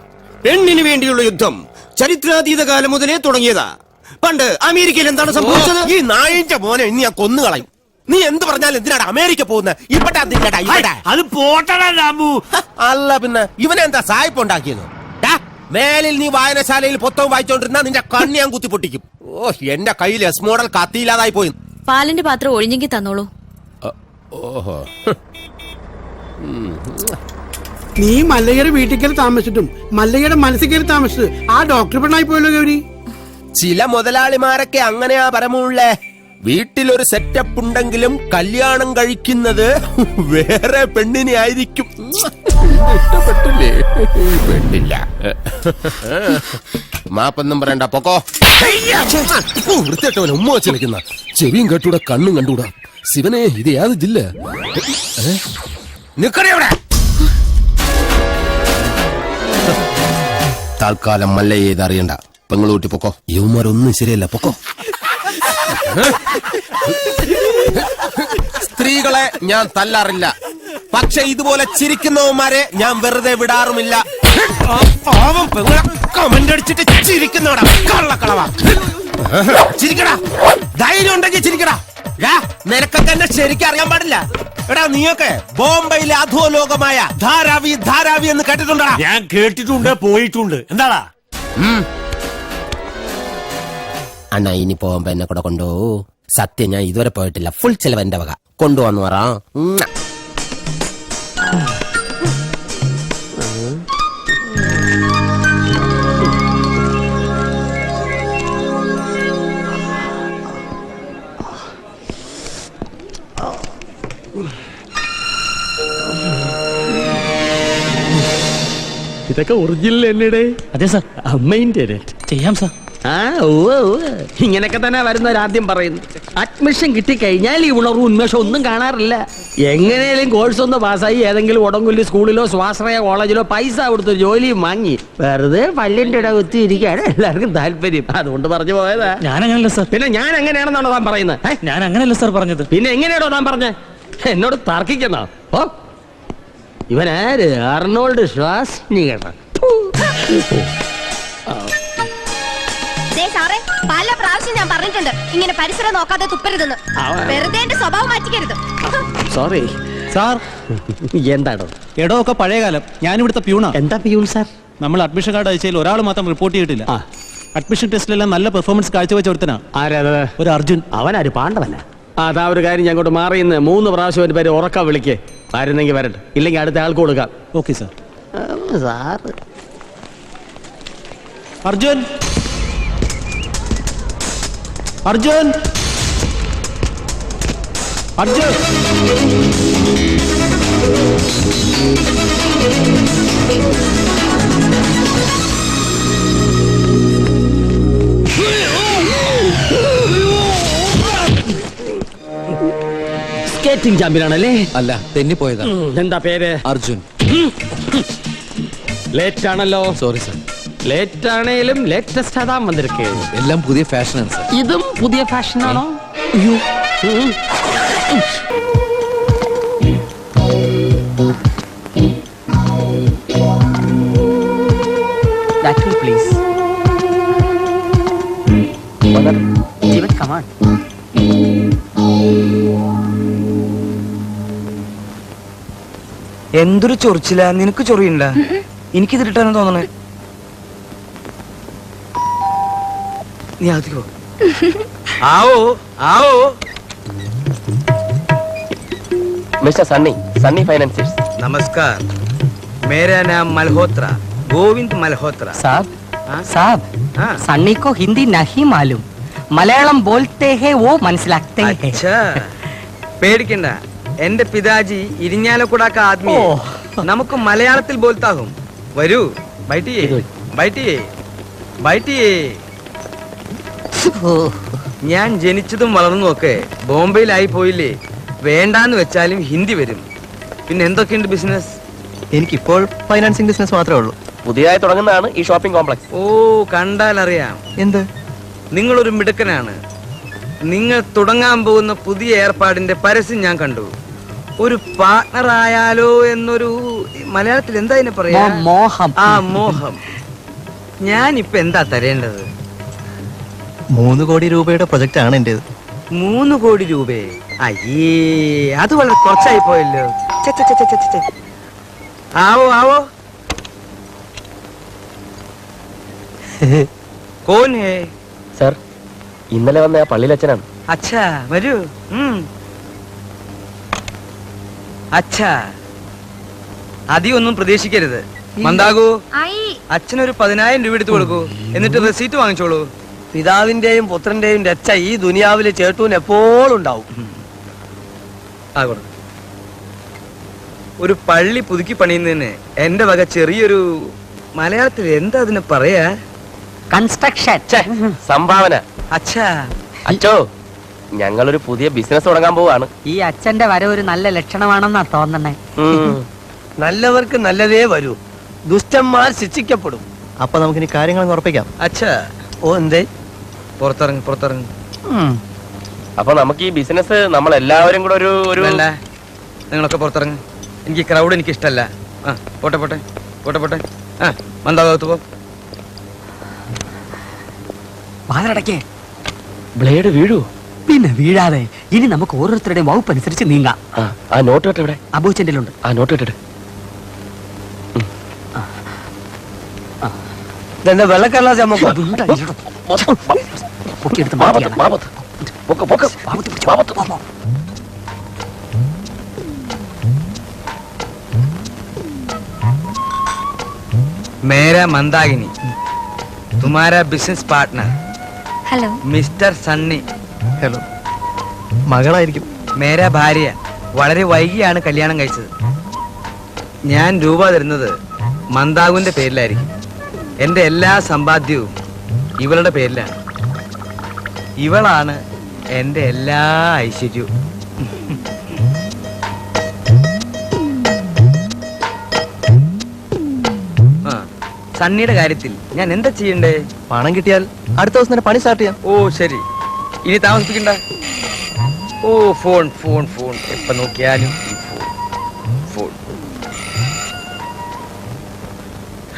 പെണ്ണിന് വേണ്ടിയുള്ള യുദ്ധം ചരിത്രാതീത കാലം മുതലേ തുടങ്ങിയതാ. പണ്ട് അമേരിക്കയിൽ എന്താണ് സംഭവിച്ചത്? ഈ നായിന്റെ മോനെ ഇനി ഞാൻ കൊന്നു കളയും. നീ എന്ത് പറഞ്ഞാലും എന്തിനാണ് അമേരിക്ക പോകുന്നത്? അത് പോട്ടടാ രാമു. അല്ല പിന്നെ ഇവനെന്താ സായിപ്പ് ഉണ്ടാക്കിയത്? മേലിൽ നീ വായനശാലയിൽ പുസ്തകം വായിച്ചോണ്ടിരുന്ന നിന്റെ കണ്ണി ഞാൻ കുത്തിപ്പൊട്ടിക്കും. ഓ, എന്റെ കയ്യിൽ എസ് മോഡൽ കത്തിയില്ലാതായി പോയി. പാലിന്റെ പാത്രം ഒഴിഞ്ഞെങ്കിൽ തന്നോളൂ. ഓഹോ, നീ മല്ലയ്യയുടെ വീട്ടിൽ കയറി താമസിച്ചിട്ടും മല്ലയ്യയുടെ മനസ്സിൽ കയറി താമസിച്ചത് ആ ഡോക്ടർ പെണ്ണായി പോയല്ലോ ഗൗരി. ചില മുതലാളിമാരൊക്കെ അങ്ങനെയാ പരമുള്ളേ. വീട്ടിലൊരു സെറ്റപ്പ് ഉണ്ടെങ്കിലും കല്യാണം കഴിക്കുന്നത് വേറെ പെണ്ണിനെ ആയിരിക്കും. ഇഷ്ടപ്പെട്ടില്ലേ? പെട്ടില്ല. മാപ്പൊന്നും പറയണ്ട, പൊക്കോ. വൃത്തിയായിട്ടവൻ ഉമ്മ വെച്ച് നിൽക്കുന്ന ചെവിയും കേട്ടൂടാ കണ്ണും കണ്ടൂടാ. ശിവനെ, ഇത് ഏത് ജില്ല? നിക്കണേ അവിടെ. തൽക്കാലം മല്ലയെ ഇത് അറിയണ്ട. പെങ്ങളൂട്ടി പൊക്കോ. യുവമാരൊന്നും ശരിയല്ല, പൊക്കോ. സ്ത്രീകളെ ഞാൻ തല്ലാറില്ല, പക്ഷെ ഇതുപോലെ ചിരിക്കുന്നവന്മാരെ ഞാൻ വെറുതെ വിടാറുമില്ല. കമന്റ് അടിച്ചിട്ട് ചിരിക്കുന്നവടാ കള്ളക്കളവാ. ചിരിക്കടാ, ധൈര്യം ഉണ്ടെങ്കിൽ ചിരിക്കടാ. നിനക്കൊക്കെ എന്നെ ശരിക്കും അറിയാൻ പാടില്ല. എടാ, നീയൊക്കെ ബോംബെയിലെ അധോലോകമായ ധാരാവി ധാരാവി എന്ന് കേട്ടിട്ടുണ്ടാ? ഞാൻ കേട്ടിട്ടുണ്ട്, പോയിട്ടുണ്ട്. എന്താടാ അണ്ണാ, ഇനി പോകുമ്പോ എന്നെ കൂടെ കൊണ്ടുപോകൂ. സത്യം, ഞാൻ ഇതുവരെ പോയിട്ടില്ല. ഫുൾ ചെലവ് എന്റെ വക. കൊണ്ടുവന്നു പറ. ഇതൊക്കെ ഒറിജിനൽ എന്നടേ? അതെ സാർ. അമ്മേന്റെ ചെയ്യാം സാർ. ഇങ്ങനെയൊക്കെ തന്നെ വരുന്നവരാദ്യം പറയുന്നു. അഡ്മിഷൻ കിട്ടിക്കഴിഞ്ഞാൽ ഈ ഉണർവും ഉന്മേഷം ഒന്നും കാണാറില്ല. എങ്ങനെയും കോഴ്സ് ഒന്ന് പാസ്സായി ഏതെങ്കിലും ഉടങ്കുല്ലി സ്കൂളിലോ സ്വാശ്രയ കോളേജിലോ പൈസ കൊടുത്തൊരു ജോലിയും വാങ്ങി വെറുതെ പല്ലിന്റെ ഇട കുത്തി ഇരിക്കാണ് എല്ലാവർക്കും താല്പര്യം. അതുകൊണ്ട് പറഞ്ഞു പോയതാ. ഞാൻ അങ്ങനല്ല സാർ. പിന്നെ ഞാൻ എങ്ങനെയാണെന്നാണോ താൻ പറയുന്നത്? ഞാൻ അങ്ങനല്ല സാർ പറഞ്ഞത്. പിന്നെ എങ്ങനെയാണോ താൻ പറഞ്ഞ? എന്നോട് തർക്കിക്കുന്നോ? ഓ, ഇവനാര്? അർണോൾഡ് ശ്വാസ്നികർ. പല പ്രാവശ്യം ഞാൻ പറഞ്ഞിട്ടുണ്ട് ഇങ്ങനെ പരിസരം നോക്കാതെ തുപ്പരുതെന്ന്. വെറുതെ എന്റെ സ്വഭാവം മാറ്റിക്കരുത്. Sorry sir. എന്താണോ? എടോ ഒക്കെ പഴയ കാലം. ഞാനിവിടുത്തെ പ്യൂണാ. എന്താ പ്യൂൺ സാർ? നമ്മൾ അഡ്മിഷൻ കാർഡ് അയച്ചതിൽ ഒരാൾ മാത്രം റിപ്പോർട്ട് ചെയ്തിട്ടില്ല. അഡ്മിഷൻ ടെസ്റ്റിലെല്ലാം നല്ല പെർഫോമൻസ് കാഴ്ചവെച്ച ഒരുത്തനാ. ആരാ? ഒരു അർജുൻ. അവനാര്? പാണ്ഡവനാ? അതാ ഒരു കാര്യം, ഞാൻ കൊണ്ട് മാറിയെന്ന് 3 പ്രാവശ്യം എന്റെ പേര് ഉറക്ക വിളിക്കേ. ആരുന്നെങ്കിൽ വരട്ടെ, ഇല്ലെങ്കിൽ അടുത്ത ആൾക്ക് കൊടുക്കാം. Okay sir. Sir Arjun, Arjun, Arjun. Skating ചാമ്പ്യനാണല്ലേ? അല്ല, തെന്നിപ്പോയതാ. എന്താ പേര്? അർജുൻ. ലേറ്റ് ആണല്ലോ. Sorry sir. ലേറ്റ് ആണേലും ലേറ്റസ്റ്റ് അതാ വന്നിരിക്കേ. എല്ലാം പുതിയ ഫാഷനാണ് സാർ. ഇതും പുതിയ ഫാഷനാണോ? That way, please. Come on. എന്തൊരു ചൊറിച്ചില്ല, നിനക്ക് ചൊറിയണ്ട? എനിക്കിത് ഇട്ടാണ് തോന്നണേ. നീ ആദ്യോ ആവോ ആവോ. Mister Sunny, Sunny financiers. नमस्कार, मेरा नाम मल्होत्रा, गोविंद मल्होत्रा. साहब हाँ? साहब हाँ. सन्नी को हिंदी नहीं मालूम, मलयालम बोलते हैं वो മനസ്സിലാते हैं. अच्छा, പേടിക്കണ്ട. എന്റെ പിതാജി ഇരിഞ്ഞാലക്കുടാക്ക ആദ്മി, നമുക്ക് മലയാളത്തിൽ ബോൽത്താകും. വരൂ, ബൈഠിയേ ബൈഠിയേ ബൈഠിയേ. ഞാൻ ജനിച്ചതും വളർന്നും ഒക്കെ ബോംബെയിലായി പോയില്ലേ. വേണ്ടാന്ന് വെച്ചാലും ഹിന്ദി വരും. പിന്നെ എന്തൊക്കെയുണ്ട് ബിസിനസ്? എനിക്കിപ്പോൾ ഫൈനാൻസിംഗ് ബിസിനസ് മാത്രമേ ഉള്ളൂ. പുതിയതായി തുടങ്ങുന്നതാണ് ഈ ഷോപ്പിംഗ് കോംപ്ലക്സ്. ഓ, കണ്ടാൽ അറിയാം. എന്ത്? നിങ്ങളൊരു മിടുക്കനാണ്. നിങ്ങൾ തുടങ്ങാൻ പോകുന്ന പുതിയ ഏർപ്പാടിന്റെ പരസ്യം ഞാൻ കണ്ടു. ഒരു പാർട്ണർ ആയാലോ എന്നൊരു, മലയാളത്തിൽ എന്താ ഇതിനെ പറയാ? മോഹം. ആ, മോഹം. ഞാനിപ്പോ എന്താ തരേണ്ടത്? 3 കോടി രൂപയുടെ പ്രൊജക്റ്റ് ആണ് എന്റേത്. 3 കോടി രൂപയെ? അയ്യേ, അത് വളരെ കുറച്ചായി പോയല്ലോ. ഛെ, ഛെ, ഛെ, ഛെ, ഛെ, ഛെ. ആവോ ആവോ. കോൻ ഹേ? സർ, ഇന്നലെ വന്ന ആ പള്ളിയിലച്ഛനാണ്. അച്ഛാ, വരൂ. അച്ഛാ, അധികമൊന്നും പ്രതീക്ഷിക്കരുത്. മന്ദാകൂ, അച്ഛനൊരു 10,000 രൂപ എടുത്തു കൊടുക്കൂ. എന്നിട്ട് റെസീറ്റ് വാങ്ങിച്ചോളൂ. പിതാവിന്റെയും പുത്രന്റെയും രക്ഷ ഈ ദുനിയാവിലെ ചേട്ടൂന് എപ്പോഴും ഉണ്ടാവും. ഒരു പള്ളി പുതുക്കി പണിയുന്നതിന് എന്റെ വക ചെറിയൊരു, മലയാളത്തിൽ എന്താ അതിന് പറയാ? കൺസ്ട്രക്ഷൻ. സംഭാവന. അച്ഛാ. അച്ഛോ, ഞങ്ങളൊരു പുതിയ ബിസിനസ് തുടങ്ങാൻ പോവാണ്. ഈ അച്ഛന്റെ വരവ് ഒരു നല്ല ലക്ഷണമാണെന്നാ തോന്നണേ. നല്ലവർക്ക് നല്ലതേ വരൂ, ദുഷ്ടന്മാർ ശിക്ഷിക്കപ്പെടും. അപ്പൊ നമുക്കിനി കാര്യങ്ങൾ ഉറപ്പിക്കാം. അച്ഛാ. ഓ, എന്തേ? പുറത്തിറങ്ങി പുറത്തിറങ്ങി. അപ്പൊ നമുക്ക് ഈ ബിസിനസ് നമ്മൾ എല്ലാവരും കൂടെ ഒരു വേണ്ട, നിങ്ങളൊക്കെ പുറത്തിറങ്ങി. എനിക്ക് ക്രൗഡ് എനിക്ക് ഇഷ്ടല്ല. ആ, പോട്ടെ പോട്ടെ പോട്ടെ പോട്ടെ. ആ, മന്ദാകത്ത് പോ. വാതിലടക്കേ. ബ്ലേഡ് വീഴൂ. പിന്നെ വീഴാതെ. ഇനി നമുക്ക് ഓരോരുത്തരുടെയും വകുപ്പ് അനുസരിച്ച് നീങ്ങാം. ആ നോട്ട് കെട്ട് ഇവിടെ. അബൂച്ചന്റെ ഉണ്ട്. ആ നോട്ട് കെട്ടിട്ട്. വെള്ളക്കടലാസ് അമ്മക്കോ? മേരാ മന്ദാകിനി, തുമാരാ business partner. Hello mister Sunny. Hello. മകളായിരിക്കും. മേരാ ഭാര്യ. വളരെ വൈകിയാണ് കല്യാണം കഴിച്ചത്. ഞാൻ രൂപ തരുന്നത് മന്ദാകുവിന്റെ പേരിലായിരിക്കും. എന്റെ എല്ലാ സമ്പാദ്യവും ഇവളുടെ പേരിലാണ്. ഇവളാണ് എന്റെ എല്ലാ ഐശ്വര്യവും. സണ്ണിയുടെ കാര്യത്തിൽ ഞാൻ എന്താ ചെയ്യണ്ടേ? പണം കിട്ടിയാൽ അടുത്ത ദിവസം തന്നെ പണി സ്റ്റാർട്ട് ചെയ്യാം. ഓ ശരി, ഇനി താമസിപ്പിക്കണ്ട. ഓ, ഫോൺ ഫോൺ ഫോൺ, എപ്പ നോക്കിയാലും ഫോൺ.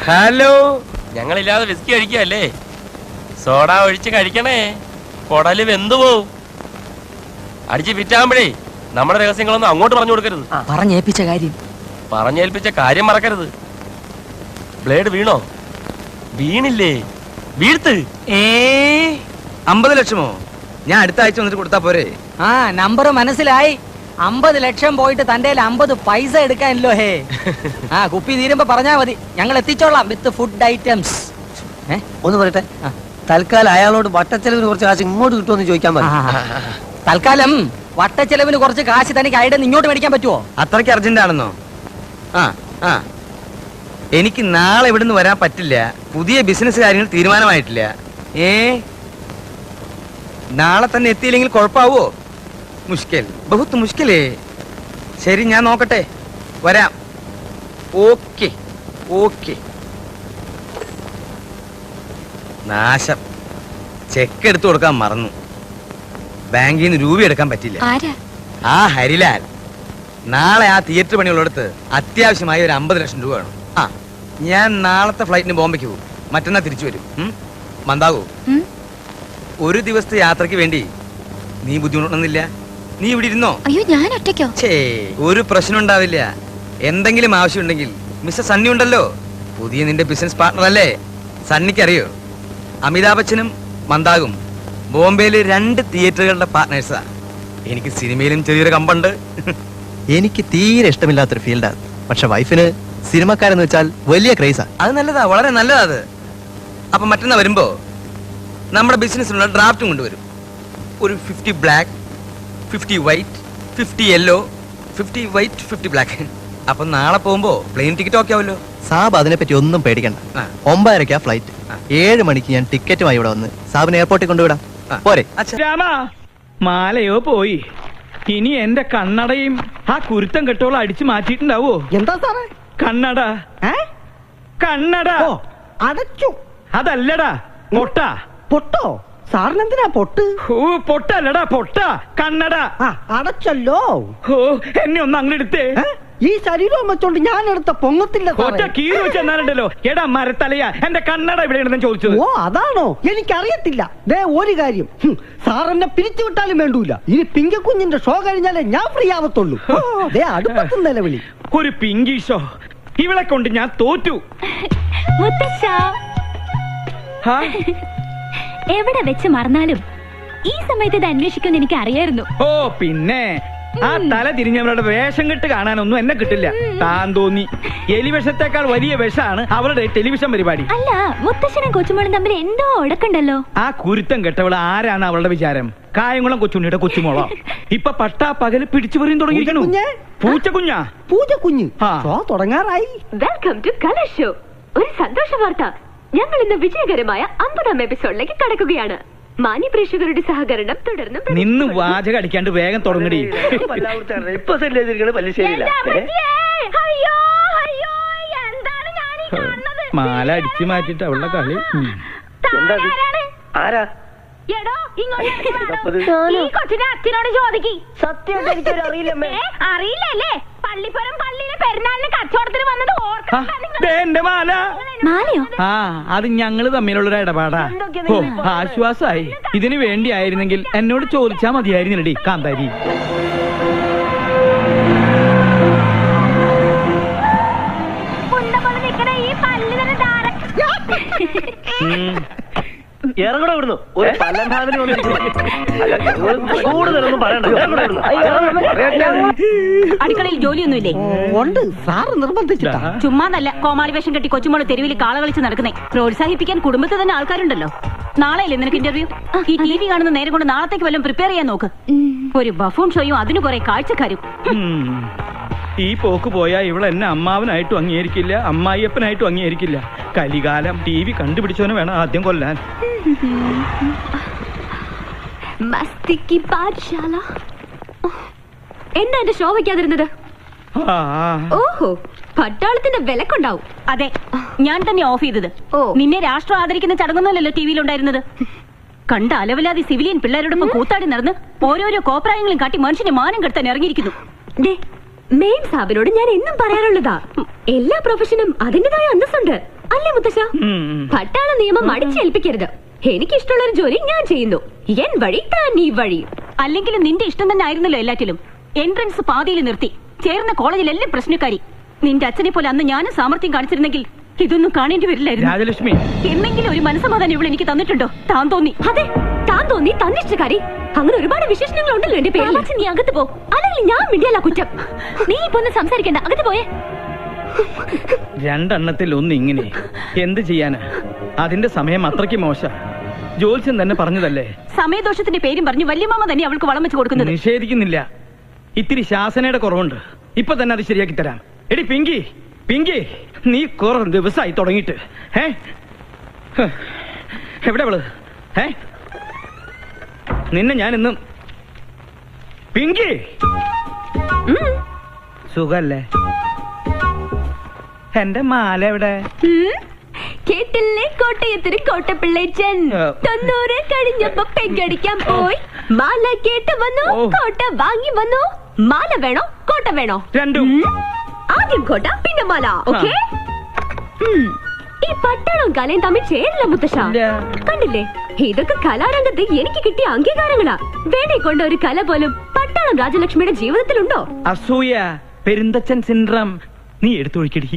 ഹലോ. ഞങ്ങളില്ലാതെ വിസ്കി കഴിക്കല്ലേ? സോഡ ഒഴിച്ച് കഴിക്കണേ, കുടല് വെന്തു പോവും. അടിച്ച് വിറ്റാകുമ്പോഴേ നമ്മുടെ രഹസ്യങ്ങളൊന്നും അങ്ങോട്ട് പറഞ്ഞു കൊടുക്കരുത്. പറഞ്ഞേൽപ്പിച്ച കാര്യം പറഞ്ഞേൽപ്പിച്ച കാര്യം മറക്കരുത്. ബ്ലേഡ് വീണോ? വീണില്ലേ? വീഴ്ത്ത്. 50 ലക്ഷമോ? ഞാൻ അടുത്ത ആഴ്ച വന്നിട്ട് കൊടുത്താ പോരെ? ആ നമ്പർ മനസ്സിലായി. 50 ലക്ഷം പോയിട്ട് തന്റെ 50 പൈസ എടുക്കാനല്ലോ. ഹേ, ആ കുപ്പി തീരുമ്പോ പറഞ്ഞാ മതി, ഞങ്ങൾ എത്തിച്ചോളാം വിത്ത് ഫുഡ് ഐറ്റംസ്. ഒന്ന് പറയട്ടെ, തൽക്കാലം അയാളോട് വട്ടച്ചെലവിന് കുറച്ച് കാശ് ഇങ്ങോട്ട് കിട്ടുമെന്ന് ചോദിക്കാൻ പറ്റും. തൽക്കാലം വട്ടച്ചെലവിന് കുറച്ച് കാശ് തനിക്ക് അവിടെ നിന്ന് ഇങ്ങോട്ട് മേടിക്കാൻ പറ്റുമോ? അത്രയ്ക്ക് അർജന്റ് ആണെന്നോ? ആ ആ, എനിക്ക് നാളെ ഇവിടുന്ന് വരാൻ പറ്റില്ല. പുതിയ ബിസിനസ് കാര്യങ്ങൾ തീരുമാനമായിട്ടില്ല. നാളെ തന്നെ എത്തിയില്ലെങ്കിൽ കുഴപ്പമാവോ? മുഷ്കിൽ, ബഹുത്ത് മുഷ്കിലേ. ശരി, ഞാൻ നോക്കട്ടെ, വരാം. Okay okay. നാശം, ചെക്ക് എടുത്തു കൊടുക്കാൻ മറന്നു. ബാങ്കിൽ നിന്ന് രൂപ എടുക്കാൻ പറ്റില്ല. ആ ഹരിലാൽ. നാളെ ആ തിയേറ്റർ പണിയുള്ളടുത്ത് അത്യാവശ്യമായി ഒരു 50 ലക്ഷം രൂപ വേണം. ആ, ഞാൻ നാളത്തെ ഫ്ലൈറ്റിന് ബോംബെക്ക് പോകും. മറ്റന്നാൾ തിരിച്ചു വരും. മന്ദാകൂ, ഒരു ദിവസത്തെ യാത്രയ്ക്ക് വേണ്ടി നീ ബുദ്ധിമുട്ടൊന്നുമില്ല. നീ ഇവിടെ ഇരുന്നോ? അയ്യോ, ഞാൻ ഒറ്റയ്ക്കോ? ഛേ, ഒരു പ്രശ്നം ഉണ്ടാവില്ല. എന്തെങ്കിലും ആവശ്യമുണ്ടെങ്കിൽ മിസ്റ്റർ സണ്ണി ഉണ്ടല്ലോ, പുതിയ നിന്റെ ബിസിനസ് പാർട്ണർ അല്ലേ? സണ്ണിക്ക് അറിയോ, അമിതാഭ് ബച്ചനും മന്ദാഗും ബോംബെയില് 2 തിയേറ്ററുകളുടെ പാർട്ട്നേഴ്സാ. എനിക്ക് സിനിമയിലും ചെറിയൊരു കമ്പുണ്ട്. എനിക്ക് തീരെ ഇഷ്ടമില്ലാത്തൊരു ഫീൽഡാണ്. പക്ഷെ വൈഫിന് സിനിമക്കാരെന്ന് വെച്ചാൽ വലിയ ക്രൈസാ. അത് നല്ലതാ, വളരെ നല്ലതാ അത്. അപ്പൊ മറ്റന്നാ വരുമ്പോ നമ്മുടെ ബിസിനസ്സിനുള്ള ഡ്രാഫ്റ്റും കൊണ്ടുവരും. ഒരു 50 black, 50 white, 50 yellow, 50 white, 50 black. അപ്പൊ നാളെ പോകുമ്പോ പ്ലെയിൻ ടിക്കറ്റ് ഓക്കെ ആവല്ലോ. സാബ് അതിനെപ്പറ്റി ഒന്നും പേടിക്കണ്ട. 9:30 ഫ്ലൈറ്റ്. 7 മണിക്ക് ഞാൻ ടിക്കറ്റുമായി ഇവിടെ വന്ന് സാബിനെ എയർപോർട്ടിൽ കൊണ്ടുവിടാം. പോരെ? രാമാ, മാലയോ പോയി. ഇനി എന്റെ കണ്ണടയും ആ കുരുത്തം കെട്ടോളം അടിച്ചു മാറ്റിയിട്ടുണ്ടാവോ? എന്താ സാറേ? കണ്ണട. കണ്ണട അടച്ചു. അതല്ലടാ, പൊട്ട. പൊട്ടോ? സാറിനെന്തിനാ പൊട്ട്? ഓ, പൊട്ടല്ലടാ, പൊട്ട. കണ്ണട അടച്ചല്ലോ. ഓ, എന്നെ ഒന്ന് അങ്ങനെ എടുത്തേ. ഈ ശരീരം വെച്ചോണ്ട് ഞാൻ എടുത്ത പൊങ്ങത്തില്ല. ഒറ്റ കീറി വെച്ചെന്നാലുണ്ടല്ലോ. എടാ മരത്തലയാ, എന്റെ കണ്ണട എവിടെയാണെന്ന് ചോദിച്ചത്. ഓ, അതാണോ? എനിക്കറിയത്തില്ല. ദേ ഒരു കാര്യം, സാർ എന്നെ പിരിച്ചുവിട്ടാലും വേണ്ടൂല. ഇനി പിങ്കക്കുഞ്ഞിന്റെ ഷോ കഴിഞ്ഞാലേ ഞാൻ ഫ്രീ ആവത്തുള്ളൂ. ദേ അടുപ്പത്തും നിലവിളി. ഒരു പിങ്കി ഷോ. ഇവളെ കൊണ്ട് ഞാൻ തോറ്റു. എവിടെ വെച്ച് മറന്നാലും ഈ സമയത്ത് ഇത് അന്വേഷിക്കുമെന്ന് എനിക്ക് അറിയായിരുന്നു. ഓ പിന്നെ, ആ തല തിരിഞ്ഞവരുടെ വേഷം കെട്ട് കാണാനൊന്നും എന്നെ കിട്ടില്ല. താൻ തോന്നി. എലിവിഷത്തേക്കാൾ വലിയ വിഷമാണ് അവരുടെ ടെലിവിഷൻ പരിപാടി. അല്ല, മുത്തശ്ശനും കൊച്ചുമോളും തമ്മിൽ എന്തോ ഉടക്കുണ്ടല്ലോ. ആ കുരുത്തം കെട്ടവൾ ആരാണ് അവളുടെ വിചാരം? കായംകുളം കൊച്ചുണ്ണിയുടെ കൊച്ചുമോളോ? ഇപ്പൊ പട്ടാ പകല് പിടിച്ചു പറിയും തുടങ്ങിയിരിക്കണു. പൂച്ചക്കുഞ്ഞാ? പൂച്ചക്കുഞ്ഞ് ഷോ തുടങ്ങാറായി. Welcome to colour show. ഒരു സന്തോഷ വാർത്ത, ഞങ്ങൾ ഇന്ന് വിജയകരമായ 50ാം എപ്പിസോഡിലേക്ക് കടക്കുകയാണ്. മാന്യ പ്രേക്ഷകരുടെ സഹകരണം തുടർന്നും നിന്ന് വാചകം അടിക്കാണ്ട് വേഗം തുടങ്ങടി. മാല അടിച്ചു മാറ്റിട്ട് അവളുടെ കളി. അച്ഛനോട് ചോദിക്കി. സത്യം അറിയില്ലല്ലേ? പള്ളിപ്പുറം പള്ളിയിലെ പെരുന്നാളിന് കച്ചവടത്തിന് വന്നത് എന്റെ മാല. മാലയോ? ആ, അത് ഞങ്ങള് തമ്മിലുള്ളൊരു ഇടപാടാ. ഓ, ആശ്വാസായി. ഇതിനു വേണ്ടി ആയിരുന്നെങ്കിൽ എന്നോട് ചോദിച്ചാ മതിയായിരുന്നടി കാന്താരി. ഇറങ്ങണോ ഇവിടുന്ന്? ഒരു കൂടുതലൊന്നും പറയണ്ട. അടുക്കളയിൽ ജോലിയൊന്നുമില്ലേ? ഉണ്ട്, സാറ് നിർബന്ധിച്ചിട്ടാ. ചുമ്മാന്നല്ല, കോമാളി വേഷം കെട്ടി കൊച്ചുമോള് തെരുവിൽ കാള കളിച്ച് നടക്കുന്നേ. പ്രോത്സാഹിപ്പിക്കാൻ കുടുംബത്തിൽ തന്നെ ആൾക്കാരുണ്ടല്ലോ. നാളെയല്ലേ നിനക്ക് ഇന്റർവ്യൂ? ഈ TV കാണുന്ന നേരം കൊണ്ട് നാളത്തേക്ക് വല്ലതും പ്രിപ്പയർ ചെയ്യാൻ നോക്ക്. ഒരു ബഫൂൺ ഷോയും അതിന് കുറെ കാഴ്ചക്കാരും. ഈ പോക്ക് പോയാ ഇവിടെ എന്നെ അമ്മാവനായിട്ടും അംഗീകരിക്കില്ല, അമ്മായിയപ്പനായിട്ടും അംഗീകരിക്കില്ല. കലികാലം. TV കണ്ടുപിടിച്ചവനെ വേണം ആദ്യം കൊല്ലാൻ. എന്താ എന്റെ ഷോ വയ്ക്കാതിരുന്നത്? ഓഹോ, പട്ടാളത്തിന്റെ വിലക്കുണ്ടാവും. അതെ, ഞാൻ തന്നെ ഓഫ് ചെയ്തത്. നിന്നെ രാഷ്ട്രം ആദരിക്കുന്ന ചടങ്ങൊന്നുമല്ലല്ലോ TV ഉണ്ടായിരുന്നത്. കണ്ട അലവലാതി സിവിലിയൻ പിള്ളേരോടൊപ്പം കൂത്താടി നടന്ന് ഓരോരോ കോപ്രായങ്ങളും കാട്ടി മനുഷ്യനെ മാനം കെടുത്താൻ ഇറങ്ങിയിരിക്കുന്നു. മെയിൻ സാബിനോട് ഞാൻ എന്നും പറയാനുള്ളതാ, എല്ലാ പ്രൊഫഷനും അതിന്റേതായ അന്തസ്സുണ്ട്. അല്ലേ മുത്തശ്ശ? പട്ടാള നിയമം അടിച്ചേൽപ്പിക്കരുത്. എനിക്കിഷ്ടമുള്ള ഒരു ജോലി ഞാൻ ചെയ്യുന്നു. എൻ വഴി താൻ ഈ വഴി. അല്ലെങ്കിൽ നിന്റെ ഇഷ്ടം തന്നെ ആയിരുന്നല്ലോ എല്ലാറ്റിലും. എൻട്രൻസ് പാതിയിൽ നിർത്തി ചേർന്ന കോളേജിലെല്ലാം പ്രശ്നക്കാരി. നിന്റെ അച്ഛനെ പോലെ അന്ന് ഞാനും സാമർത്ഥ്യം കാണിച്ചിരുന്നെങ്കിൽ ഇതൊന്നും കാണേണ്ടി വരില്ലായിരുന്നു. രാജലക്ഷ്മി, എന്നെങ്കിലും ഒരു മനസ്സമാധാനം ഇവിടെ എനിക്ക് തന്നിട്ടുണ്ടോ? താൻ തോന്നി. അതെ, താൻ തോന്നി, തന്നിഷ്ടക്കാരി. അങ്ങനെ ഒരുപാട് വിശേഷണങ്ങൾ ഉണ്ടല്ലോ എന്റെ പേരിൽ. നീ അകത്ത് പോ, അല്ലെങ്കിൽ ഞാൻ മിണ്ടിയല്ല കുറ്റം. നീ ഇപ്പൊ ഒന്ന് സംസാരിക്കണ്ട, അകത്ത് പോയേ. രണ്ടെണ്ണത്തിൽ ഒന്ന് ഇങ്ങനെ എന്ത് ചെയ്യാനാ? അതിന്റെ സമയം അത്രയ്ക്ക് മോശ. ജോത്സ്യൻ തന്നെ പറഞ്ഞതല്ലേ. സമയദോഷത്തിന്റെ പേരും പറഞ്ഞു വല്യമാമ തന്നെ അവൾക്ക് വളം വെച്ച് കൊടുക്കുന്നത്. നിഷേധിക്കുന്നില്ല, ഇത്തിരി ശാസനയുടെ കുറവുണ്ട്. ഇപ്പൊ തന്നെ അത് ശരിയാക്കി തരാം. എടി പിങ്കി, പിങ്കി, നീ കുറെ ദിവസമായി തുടങ്ങിയിട്ട്. എവിടെ അവള്? നിന്നെ ഞാൻ ഇന്നും. പിങ്കി, സുഖല്ലേ? എന്റെ മാല എവിടെ? കേട്ടില്ലേ കോട്ടയത്തിന് കോട്ടപ്പിള്ളേച്ചൻ 90 കഴിഞ്ഞപ്പോ പെങ്കടിക്കാൻ പോയി. മാല കേട്ട് വന്നു, കോട്ട വാങ്ങി വന്നു. മാല വേണോ കോട്ട വേണോ? രണ്ടും. ആദ്യം കോട്ട പിന്നെ മാല. ഓക്കേ? ഈ പട്ടാളവും കലയും തമ്മിൽ ചേരില്ല മുത്തശ്ശ. കണ്ടില്ലേ, ഇതൊക്കെ കലാരംഗത്ത് എനിക്ക് കിട്ടിയ അംഗീകാരങ്ങളാ. വേണേ കൊണ്ട് ഒരു കല പോലും പട്ടാളം രാജലക്ഷ്മിയുടെ ജീവിതത്തിലുണ്ടോ? അസൂയ, പെരുന്തച്ചൻ സിൻഡ്രം, നീ എടുത്തൊഴിക്കടി.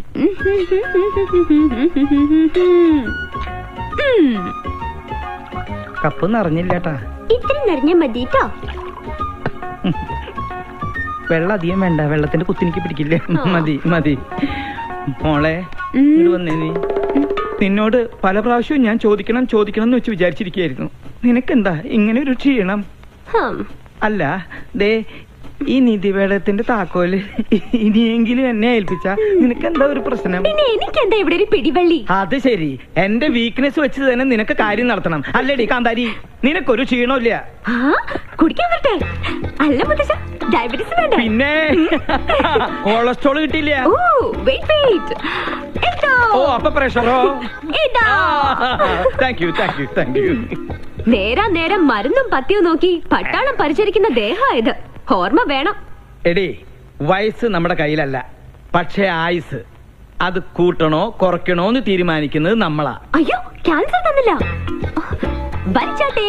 കപ്പ് നിറഞ്ഞില്ലേട്ടാ. ഇത്തിരി നിറഞ്ഞ മതിട്ടോ. വെള്ളം അധികം വേണ്ട, വെള്ളത്തിന്റെ കുത്തിനിക്ക് പിടിക്കില്ലേ. മതി മതി. മോളെ ഇങ്ങട് വന്നേ നീ. നിന്നോട് പല പ്രാവശ്യവും ഞാൻ ചോദിക്കണം ചോദിക്കണം എന്ന് വെച്ച് വിചാരിച്ചിരിക്കുകയായിരുന്നു. നിനക്കെന്താ ഇങ്ങനെ ഒരു ക്ഷീണം? അല്ല ദേ ഈ നിധിവേടത്തിന്റെ താക്കോല് ഇനിയെങ്കിലും എന്നെ ഏൽപ്പിച്ച നിനക്കെന്താ ഒരു പ്രശ്നം? എനിക്കെന്താ ഇവിടെ ഒരു പിടിവള്ളി? അത് ശരി, എന്റെ വീക്ക്നെസ് വെച്ച് തന്നെ നിനക്ക് കാര്യം നടത്തണം അല്ലേടി കാന്താരി? നിനക്കൊരു ക്ഷീണമില്ല. കുടിക്കാൻ വരട്ടെ? അല്ല മുത്തശ്ശ, ഡയബറ്റീസ് വേണ്ട. പിന്നെ കൊളസ്ട്രോൾ കിട്ടിയില്ല. ഓ അപ്പൊ പ്രഷറോ? Thank you thank you thank you. നേരാ നേരം മരുന്നും പത്തിയും നോക്കി പട്ടാളം പരിചരിക്കുന്ന ദേഹമായത്. ഓർമ്മ വേണം. എടി, വയസ്സ് നമ്മുടെ കയ്യിലല്ല, പക്ഷെ ആയുസ് അത് കൂട്ടണോ കുറയ്ക്കണോ എന്ന് തീരുമാനിക്കുന്നത് നമ്മളാ. അയ്യോ, ക്യാൻസർ തന്നില്ല. വലിച്ചാട്ടേ.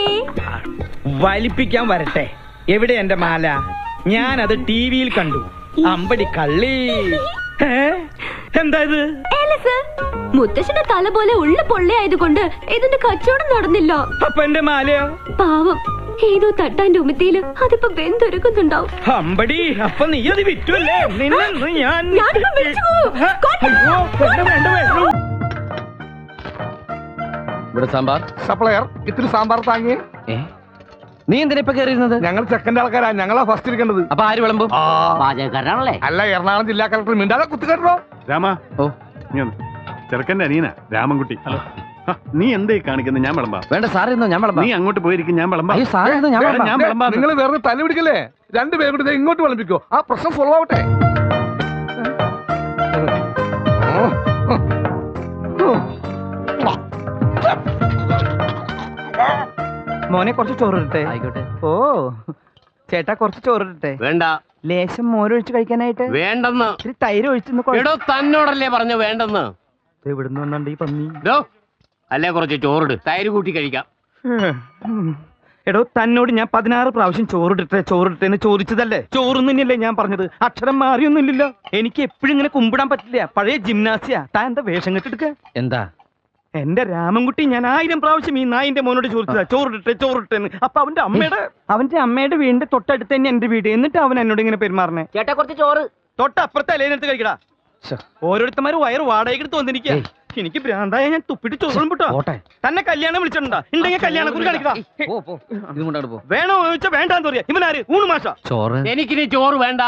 വലിപ്പിക്കാൻ വരട്ടെ. എവിടെ എന്റെ മാല? ഞാനത് ടിവിയിൽ കണ്ടു. അമ്പടി കള്ളി. എന്താ ഇത്? മുത്തശ്ശന്റെ തല പോലെ ഉള്ള പൊള്ളയായതുകൊണ്ട് ഇതിന്റെ കച്ചവടം നടന്നില്ല. അപ്പൊ എന്റെ മാലയോ? പാവം, ഏതോ തട്ടാന്റെ ഉമിത്തിയില് അതിപ്പോ വെന്തൊരുക്കുന്നുണ്ടാവും. അമ്പടി, അപ്പൊ നീ അത് വിറ്റുവല്ലേ? ഞാൻ ഇവിടെ സാമ്പാർ സപ്ലയർ ഇത്തിരി സാമ്പാർ താങ്ങി. നീ എന്തിനാ ഇപ്പൊ കയറിയിരുന്നത്? ഞങ്ങൾ സെക്കൻഡ് ആൾക്കാരാ, ഞങ്ങളാ ഫസ്റ്റ് ഇരിക്കേണ്ടത്. അപ്പൊ ആര് വിളമ്പും? പാചകക്കാരനാണല്ലേ? അല്ല, എറണാകുളം ജില്ലാ കളക്ടർ മിണ്ടാതെ കുത്തുകെട്ടോ. രാമ, ഓ ചെറുക്കന്റെ അനിയനാ രാമൻകുട്ടി. നീ എന്തേ കാണിക്കുന്നത്? ഞാൻ വിളമ്പാ. വേണ്ട സാറിന്നോ, ഞാൻ വിളമ്പാം. നീ അങ്ങോട്ട് പോയിരിക്കും, ഞാൻ വിളമ്പാ. ഞാൻ വിളമ്പാം. നിങ്ങൾ വേറെ തല പിടിക്കല്ലേ? രണ്ടുപേരും കൂടി ഇങ്ങോട്ട് വിളമ്പിക്കോ, ആ പ്രശ്നം സോൾവ് ആവട്ടെ. മോനെ കുറച്ച് ചോറിട്ടെ. ആയിക്കോട്ടെ. ഓ ചേട്ടാ, കുറച്ച് ചോറിട്ടെ. വേണ്ട. ലേശം മോരൊഴിച്ച് കഴിക്കാനായിട്ട്. വേണ്ടെന്ന്. ഇത്തിരി തൈര് ഒഴിച്ച്. എടോ, തന്നോടല്ലേ പറഞ്ഞു വേണ്ടെന്ന്. എവിടുന്ന് വന്നുണ്ട് ഈ പന്നി? അല്ലേ കുറച്ച് ചോറിട്, തൈര് കൂട്ടി കഴിക്കാം. എടോ, തന്നോട് ഞാൻ 16 പ്രാവശ്യം ചോറിട്ടെ എന്ന് ചോദിച്ചതല്ലേ? ചോറും തന്നെയല്ലേ ഞാൻ പറഞ്ഞത്? അക്ഷരം മാറിയൊന്നുമില്ലല്ലോ. എനിക്ക് എപ്പോഴും ഇങ്ങനെ കുമ്പിടാൻ പറ്റില്ല. പഴയ ജിംനാസിയാ. താൻ എന്താ വേഷം കെട്ടെടുക്ക? എന്താ? എന്റെ രാമൻകുട്ടി ഞാൻ 1000 പ്രാവശ്യം ഈ നായിന്റെ മോനോട് ചോദിച്ചതാ ചോറിട്ടെ എന്ന്. അപ്പൊ അവന്റെ അമ്മയുടെ വീടിന്റെ തൊട്ടടുത്ത് തന്നെ എന്റെ വീട്. എന്നിട്ട് അവൻ എന്നോട് ഇങ്ങനെ പെരുമാറണേ. ചേട്ടാ കുറച്ച് ചോറ്. തൊട്ടപ്പുറത്തെ അലേനെടുത്ത് കഴിക്കടാ. ഓരോരുത്തന്മാര് വയറ് വാടകയ്ക്ക് തോന്നിരിക്കുക. എനിക്ക് ഭ്രാന്തായ ഞാൻ തുപ്പിട്ട് ചോറും പൊട്ടോ. തന്നെ കല്യാണം വിളിച്ചിട്ടുണ്ടാ? ഉണ്ടെങ്കിൽ കല്യാണം കുറി കാണിക്കടാ. വേണോ ചോദിച്ചാ വേണ്ടാന്ന് പറയാ. ഇവനാര്? ഊണ് മാഷ. എനിക്കിനി ചോറ് വേണ്ട.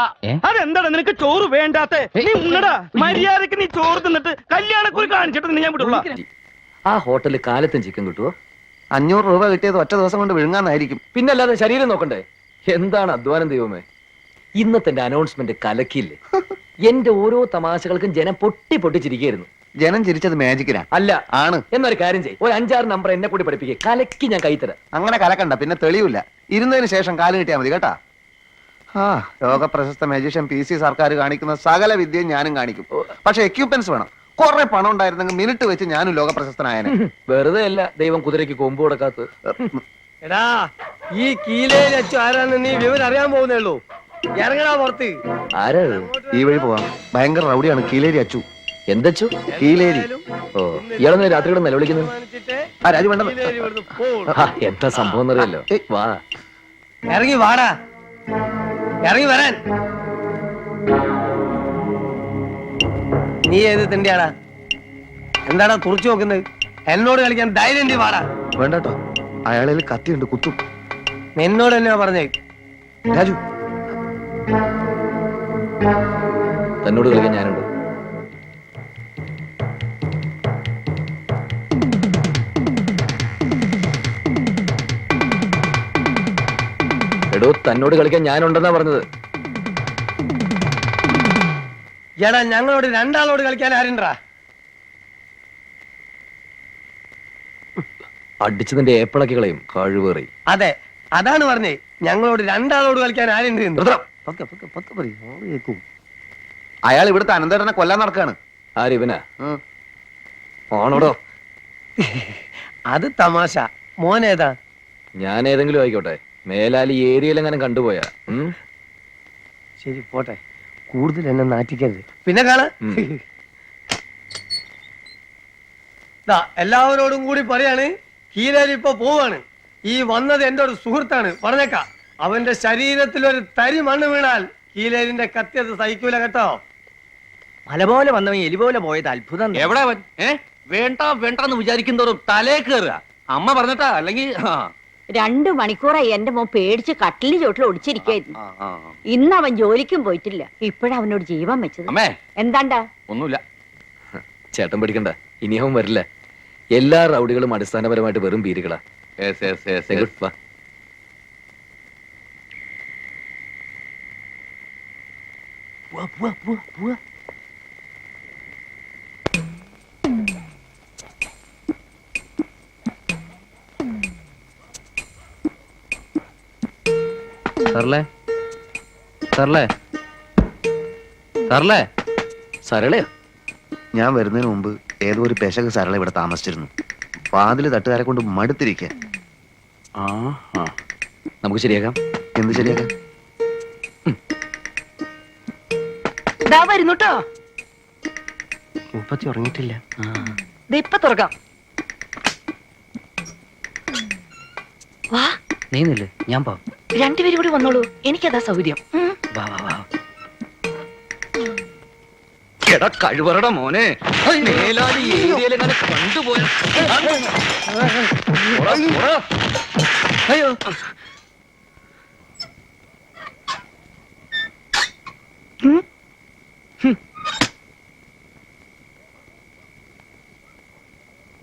അതെന്താണ് നിനക്ക് ചോറ് വേണ്ടാത്തെ? നീ ഉണ്ണടാ. മര്യാദക്ക് നീ ചോറ് തിന്നിട്ട് കല്യാണം കുറി കാണിച്ചിട്ട് ഞാൻ വിടുള്ള. ആ ഹോട്ടലിൽ കാലത്തും ചിക്കൻ കിട്ടുവോ? 500 രൂപ കിട്ടിയത് ഒറ്റ ദിവസം കൊണ്ട് വിഴുങ്ങാന്നായിരിക്കും. പിന്നല്ലാതെ ശരീരം നോക്കണ്ടേ? എന്താണ് അധ്വാനം ദൈവമേ. ഇന്നത്തെ അനൗൺസ്മെന്റ് കലക്കില്ലേ? എന്റെ ഓരോ തമാശകൾക്കും ജനം പൊട്ടി പൊട്ടിച്ചിരിക്കുന്നു. ജനം ചിരിച്ചത് മാജിക്കിനാ. അല്ല ആണ്. എന്നൊരു കാര്യം ചെയ്യും, ഒരു 5-6 നമ്പർ എന്നെ കൂടി പഠിപ്പിക്കുക. കലക്കി ഞാൻ കൈത്തരാം. അങ്ങനെ കലക്കണ്ട, പിന്നെ തെളിയില്ല. ഇരുന്നതിന് ശേഷം കാല് കിട്ടിയാൽ മതി കേട്ടാ. ലോക പ്രശസ്ത മാജിഷ്യൻ PC സർക്കാർ കാണിക്കുന്ന സകല വിദ്യയും ഞാനും കാണിക്കും. പക്ഷെ എക്യുപ്മെന്റ്സ് വേണം. കുറെ പണം ഉണ്ടായിരുന്നെങ്കിൽ മിനിറ്റ് വെച്ച് ഞാനും ലോക പ്രശസ്തനായനെ. വെറുതെ അല്ല ദൈവം കുതിരയ്ക്ക് കൊമ്പ് കൊടുക്കാത്ത. എടാ, ഈ കീലേരി അച്ചു ആരാന്ന് നീ വിവരം അറിയാൻ പോകുന്നേ ഉള്ളൂ. ഇറങ്ങടാ പുറത്ത്. ആരാ? ഈ വഴി പോവാം. ഭയങ്കര റൗഡിയാണ് കീലേരി അച്ചു. എന്തച്ചു? കീലേരി. ഓ, ഇയാളെന്ന് രാത്രിയുടെ നിലവിളിക്കുന്നത്? രാജു വേണ്ട. എന്താ സംഭവം എന്നറിയല്ലോ. വാ, ഇറങ്ങി വാടാ. ഇറങ്ങി വരാൻ. നീ ഏത് തിണ്ടിയാടാ? എന്താടാ തുറച്ചു നോക്കുന്നത്? എന്നോട് കളിക്കാൻ ധൈര്യം വാടാ. വേണ്ടട്ടോ, അയാളിൽ കത്തിയുണ്ട്, കുത്തും. എന്നോട് തന്നെയാ പറഞ്ഞേ. രാജു, തന്നോട് കളിക്കാൻ ഞാനുണ്ട്. എടോ, തന്നോട് കളിക്കാൻ ഞാനുണ്ടെന്നാ പറഞ്ഞത്. എടാ, ഞങ്ങളോട് 2 ആളോട് കളിക്കാൻ ആരുണ്ടാ? അടിച്ചതിന്റെ ഏപ്പിളക്കി കളയും കഴിവേറി. അതെ, അതാണ് പറഞ്ഞേ. ഞങ്ങളോട് 2 ആളോട് കളിക്കാൻ ആരുണ്ട്? അയാൾ ഇവിടുത്തെ അനന്തേട്ടനെ കൊല്ലാൻ നടക്കാണ്. ആരിവനാ? ആണോടോ? അത് തമാശ. മോനേതാ? ഞാൻ ഏതെങ്കിലും ആയിക്കോട്ടെ, മേലാലി ഏരിയയിലെങ്ങനെ കണ്ടുപോയാ. ശരി, പോട്ടെ. കൂടുതൽ എന്നെ നാറ്റിക്കരുത്. പിന്നെ കാണാ എല്ലാവരോടും കൂടി പറയാണ്, കീലേരി ഇപ്പൊ പോവാണ്. ഈ വന്നത് എന്റെ ഒരു സുഹൃത്താണ്, പറഞ്ഞേക്കാം. അവന്റെ ശരീരത്തിൽ ഒരു തരി മണ്ണ് വീണാൽ കീലേരിന്റെ കത്തിയത് സഹിക്കൂല കേട്ടോ. മല പോലെ വന്നവൻ എലി പോലെ പോയത് അത്ഭുതം. എവിടെ അവൻ? വേണ്ട വേണ്ടെന്ന് വിചാരിക്കുന്നവരും തലേ കയറുക. അമ്മ പറഞ്ഞിട്ടാ അല്ലെങ്കിൽ 2 മണിക്കൂറായി എന്റെ മോൻ പേടിച്ച് കട്ടിലിന് ചോട്ടിൽ ഒടിച്ചിരിക്കായിരുന്നു. ഇന്ന് അവൻ ജോലിക്കും പോയിട്ടില്ല. ഇപ്പഴവനോട് ജീവൻ വെച്ചത്. അമ്മേ എന്താണ്ടാ? ഒന്നുമില്ല. ചേട്ടൻ പഠിക്കണ്ട, ഇനി അവൻ വരില്ല. എല്ലാ റൗഡികളും അടിസ്ഥാനപരമായിട്ട് വെറും പീരുകളാ. വാ. സരളയോ? ഞാൻ വരുന്നതിന് മുമ്പ് ഏതോ ഒരു പെശക സരള ഇവിടെ താമസിച്ചിരുന്നു. വാതില് തട്ടുകാരെ കൊണ്ട് മടുത്തിരിക്കുക. നമുക്ക് ശരിയാക്കാം. എന്ത് ശരിയാക്കാം? വരുന്നുട്ടോ. മുപ്പത്തി ഉറങ്ങിയിട്ടില്ല. ഇപ്പൊ തുറക്കാം. വാ. നീന്നില്ലേ, ഞാൻ പോവാം. 2 പേരും കൂടി വന്നോളൂ, എനിക്കതാ സൗകര്യം. വാ വാ വാ. എടാ കഴിവറട മോനെ, മേലാലി ഏരിയയിലെങ്ങനെ കണ്ടുപോയ. അയ്യോ,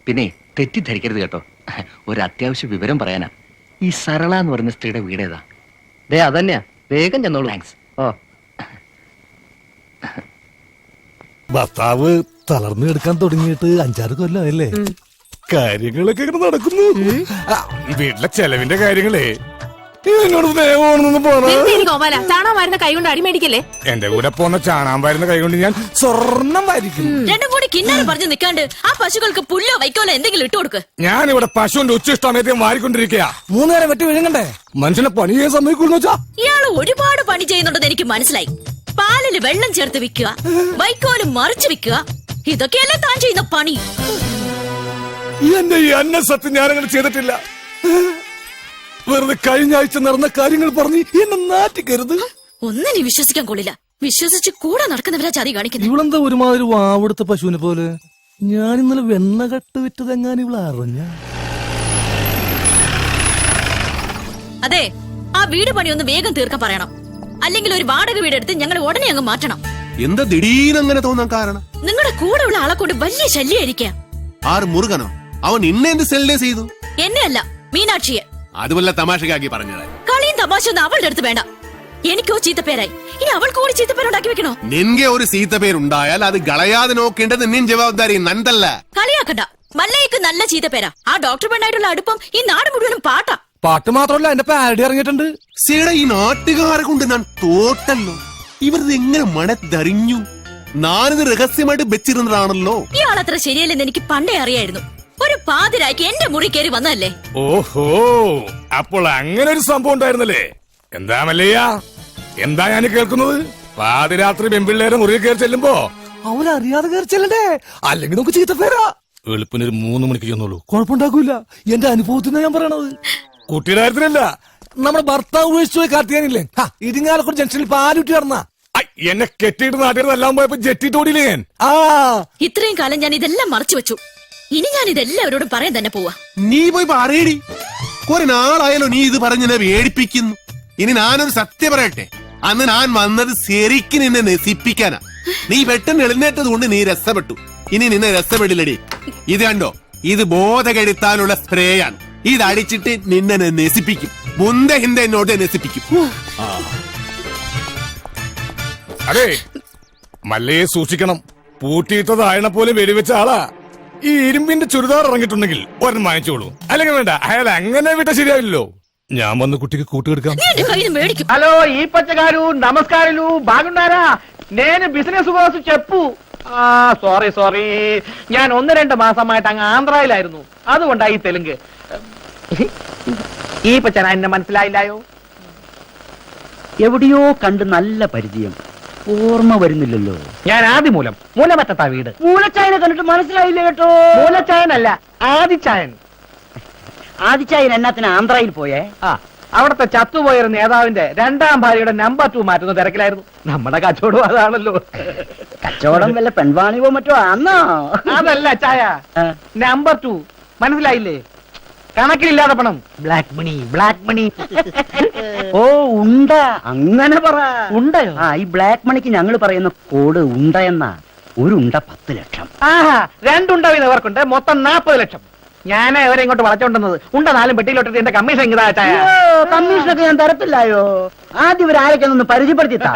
പിന്നെ തെറ്റിദ്ധരിക്കരുത് കേട്ടോ, ഒരു അത്യാവശ്യ വിവരം പറയാനാ. ഈ സരള എന്ന് പറയുന്ന സ്ത്രീയുടെ വീടേതാ? അതന്നെയാ, വേഗം ചെന്നോളൂ. താങ്ക്സ്. ഓ, ഭർത്താവ് തളർന്നു കിടക്കാൻ തുടങ്ങിയിട്ട് 5-6 കൊല്ലമല്ലേ? കാര്യങ്ങളൊക്കെ ഇങ്ങനെ നടക്കുന്നു. വീട്ടിലെ ചെലവിന്റെ കാര്യങ്ങളേ ചാണാൻ വരുന്ന കൈ കൊണ്ട് അടിമേടിക്കല്ലേ. എന്റെ കൂടെ പോന്ന ചാണാൻ വരുന്ന കൈ കൊണ്ട് ഞാൻ സ്വർണം വാരിക്കും. 2 കൂടി കിന്നാരം പറഞ്ഞു നിൽക്കാണ്ട് ആ പശുക്കൾക്ക് പുല്ലോ വൈക്കോലോ എന്തെങ്കിലും ഇട്ടു കൊടുക്ക്. ഞാനിവിടെ പശുവിന്റെ ഉച്ചിഷ്ടമേദ്യം വാരിക്കൊണ്ടിരിക്കുക. 3 നേരം വെട്ടി വിഴുങ്ങണ്ടേ? മനുഷ്യനെ പണി ചെയ്യാൻ സമ്മതിക്കുള്ളൂ വെച്ചാ. ഇയാള് ഒരുപാട് പണി ചെയ്യുന്നുണ്ടെന്ന് എനിക്ക് മനസ്സിലായി. പാലില് വെള്ളം ചേർത്ത് വിൽക്കുക, വൈക്കോലും മറിച്ച് വിൽക്കുക, ഇതൊക്കെയല്ലേ താൻ ചെയ്യുന്ന പണി. എന്റെ ഈ അന്ന സത്യം ഞാനങ്ങനെ ചെയ്തിട്ടില്ല. വെറുതെ കഴിഞ്ഞ ആഴ്ച നടന്ന കാര്യങ്ങൾ പറഞ്ഞ് എന്നെ നാറ്റിക്കരുത്. ഒന്നിനെ വിശ്വസിക്കാൻ കൊള്ളില്ല. വിശ്വസിച്ച് കൂടെ നടക്കുന്നവരാ ചതി കാണിക്കുന്നത്. ഇവളെന്താ ഒരുമാതിരി വാവെടുത്ത പശുവിനെ പോലെ? ഞാൻ ഇന്നലെ വെണ്ണ കട്ട് വിറ്റതെങ്ങാൻ ഇവളെ അറിഞ്ഞ. അതെ, ആ വീട് പണിയൊന്ന് വേഗം തീർക്കാൻ പറയണം. അല്ലെങ്കിൽ ഒരു വാടക വീടെടുത്ത് ഞങ്ങൾ ഉടനെ അങ്ങ് മാറ്റണം. എന്താ ദിടീരങ്ങനെ തോന്നാൻ കാരണം? നിങ്ങളുടെ കൂടെ ഉള്ള ആളെ കൊണ്ട് വലിയ ശല്യായിരിക്കാം. ആറ് മുറുകനോ? അവൻ ഇന്നെന്ത് സെൽഡേ ചെയ്തു? എന്നെ അല്ല, മീനാക്ഷിയെ. അതുമല്ല തമാശക്കാക്കി പറഞ്ഞത്. കളിയും തമാശ ഒന്നും അവളുടെ അടുത്ത് വേണ്ട. എനിക്കോ ചീത്തപ്പേരായി, ഇനി അവൾക്ക് കൂടി ചീത്തപ്പേരുണ്ടാക്കി വെക്കണോ? നിൻകെ ഒരു ചീത്തപ്പേരുണ്ടായാൽ അത് കളയാതെ നോക്കേണ്ടത് നിൻ ജവാബ്ദാരി നന്തല്ല. കളിയാക്കണ്ട. മല്ലയ്ക്ക് നല്ല ചീത്തപ്പേരാ. ആ ഡോക്ടർ പെണ്ണായിട്ടുള്ള അടുപ്പം ഈ നാട് മുഴുവനും പാട്ടാ. പാട്ട് മാത്രമല്ല, എന്റെ പാരഡി ഇറങ്ങിയിട്ടുണ്ട്. സീട ഈ നാട്ടുകാരെ കൊണ്ട് ഞാൻ തോട്ടല്ലോ. ഇവരത് എങ്ങനെ മണത്തറിഞ്ഞു? ഞാനിത് രഹസ്യമായിട്ട് വെച്ചിരുന്നതാണല്ലോ. ഇയാളത്ര ശരിയല്ലെന്ന് എനിക്ക് പണ്ടേ അറിയായിരുന്നു. ഒരു പാതിരായ്ക്ക് എന്റെ മുറി കയറി വന്നതല്ലേ. ഓഹോ, അപ്പോൾ അങ്ങനെ ഒരു സംഭവം ഉണ്ടായിരുന്നല്ലേ? എന്താ മല്ലയ്യ, എന്താ ഞാൻ കേൾക്കുന്നത്? പാതിരാത്രി പെൺപിള്ളേരെ മുറിയിൽ കയറി ചെല്ലുമ്പോ അവരറിയാതെ കയറി ചെല്ലണ്ടേ? അല്ലെങ്കിൽ നമുക്ക് ചീത്തപ്പേരാ. വെളുപ്പിന് ഒരു 3 മണിക്ക് ചെന്നോളൂ, കുഴപ്പമുണ്ടാക്കൂല. എന്റെ അനുഭവത്തിന് ഞാൻ പറയണത്. കുട്ടിയുടെ കാര്യത്തിലല്ല, നമ്മുടെ ഭർത്താവ് ഉപേക്ഷിച്ചു പോയി കാർത്തിയാനില്ലേ, ഇരിങ്ങാലക്കുട ജംഗ്ഷനിൽ പാലുറ്റി നടന്ന എന്നെ കെട്ടിയിട്ട് നാട്ടിലെല്ലാം പോയപ്പോ ജെറ്റിട്ട് ഓടിയില്ലേ ഞാൻ. ഇത്രയും കാലം ഞാൻ ഇതെല്ലാം മറച്ചു വെച്ചു. ഇനി ഞാൻ ഇതെല്ലാവരോടും പറയാൻ തന്നെ പോവാ. നീ പോയി പറയടി. കുറെ നാളായാലോ നീ ഇത് പറഞ്ഞെന്നെ വേടിപ്പിക്കുന്നു. ഇനി ഞാനൊരു സത്യം പറയട്ടെ, അന്ന് ഞാൻ വന്നത് ശരിക്കും നിന്നെ നശിപ്പിക്കാനാ. നീ പെട്ടെന്ന് എഴുന്നേറ്റത് കൊണ്ട് നീ രസപ്പെട്ടു. ഇനി നിന്നെ രസപ്പെടില്ലടി. ഇത് കണ്ടോ, ഇത് ബോധകെടുത്താനുള്ള സ്പ്രേയാണ്. ഇത് അടിച്ചിട്ട് നിന്നെ നശിപ്പിക്കും. മുന്ത ഹിന്ദ എന്നോട്ട് നശിപ്പിക്കും. അതെ, മല്ലയെ സൂക്ഷിക്കണം. പൂട്ടിയിട്ടതായണ പോലെ വെടിവെച്ച ആളാ. ഈ ഇരുമ്പിന്റെ ചുരിദാർ ഇറങ്ങിയിട്ടുണ്ടെങ്കിൽ ഒരെണ്ണം വാങ്ങിച്ചോളൂ. അല്ലെങ്കിൽ വേണ്ട, അയാൾ അങ്ങനെ വിട്ട ശരിയാവില്ലല്ലോ. ഞാൻ വന്ന് കുട്ടിക്ക് കൂട്ടുകെടുക്കാം. హలో ఈ పచ్చగారు నమస్కారాలు బాగున్నారా? నేను బిజినెస్ కోసం చెప్పు. സോറി ഞാൻ 1-2 മാസമായിട്ട് അങ്ങ് ആന്ധ്രയിലായിരുന്നു, അതുകൊണ്ടായി തെലുങ്ക്. ഈ പച്ചന എന്നെ മനസ്സിലായില്ലായോ? എവിടെയോ കണ്ട് നല്ല പരിചയം. ഓർമ്മ വരുന്നില്ലല്ലോ. ഞാൻ ആദിമൂലം, മൂലമറ്റത്താ വീട്. മൂലച്ചായനെ കണ്ടിട്ട് മനസ്സിലായില്ല കേട്ടോ. മൂലച്ചായനല്ല, ആദിച്ചായൻ. ആദിച്ചായൻ എന്നാത്തിന് ആന്ധ്രയിൽ പോയേ? ആ, അവിടുത്തെ ചത്തുപോയൊരു നേതാവിന്റെ 2ാം ഭാര്യയുടെ നമ്പർ 2 മാറ്റുന്ന തിരക്കിലായിരുന്നു. നമ്മുടെ കച്ചവടം അതാണല്ലോ. കച്ചവടം വല്ല പെൺവാണിവോ മറ്റോ ആന്നോ? അതല്ല ചായ, നമ്പർ 2 മനസ്സിലായില്ലേ? കണക്കിലില്ലാതെ പണം, ബ്ലാക്ക് മണി, ബ്ലാക്ക് മണി. ഓ ഉണ്ട, അങ്ങനെ പറ. ഉണ്ടയോ? ആ, ഈ ബ്ലാക്ക് മണിക്ക് ഞങ്ങൾ പറയുന്ന കോഡ് ഉണ്ട എന്നാ. ഒരു ഉണ്ട 10 ലക്ഷം. ആഹാ, 2 ഉണ്ട വീതവർക്കുണ്ട്, മൊത്തം 40 ലക്ഷം. ഞാൻ അവരെ ഇങ്ങോട്ട് വളച്ചോണ്ടുന്നത് ഉണ്ട 4 പെട്ടിയിലോട്ടിട്ട് എന്റെ കമ്മീഷൻ ഇങ്ങതാ ചായ. കമ്മീഷനൊക്കെ ഞാൻ തരത്തില്ലായോ. ആദ്യം ഇവർ ആരൊക്കെയൊന്ന് പരിചയപ്പെടുത്തിത്താ.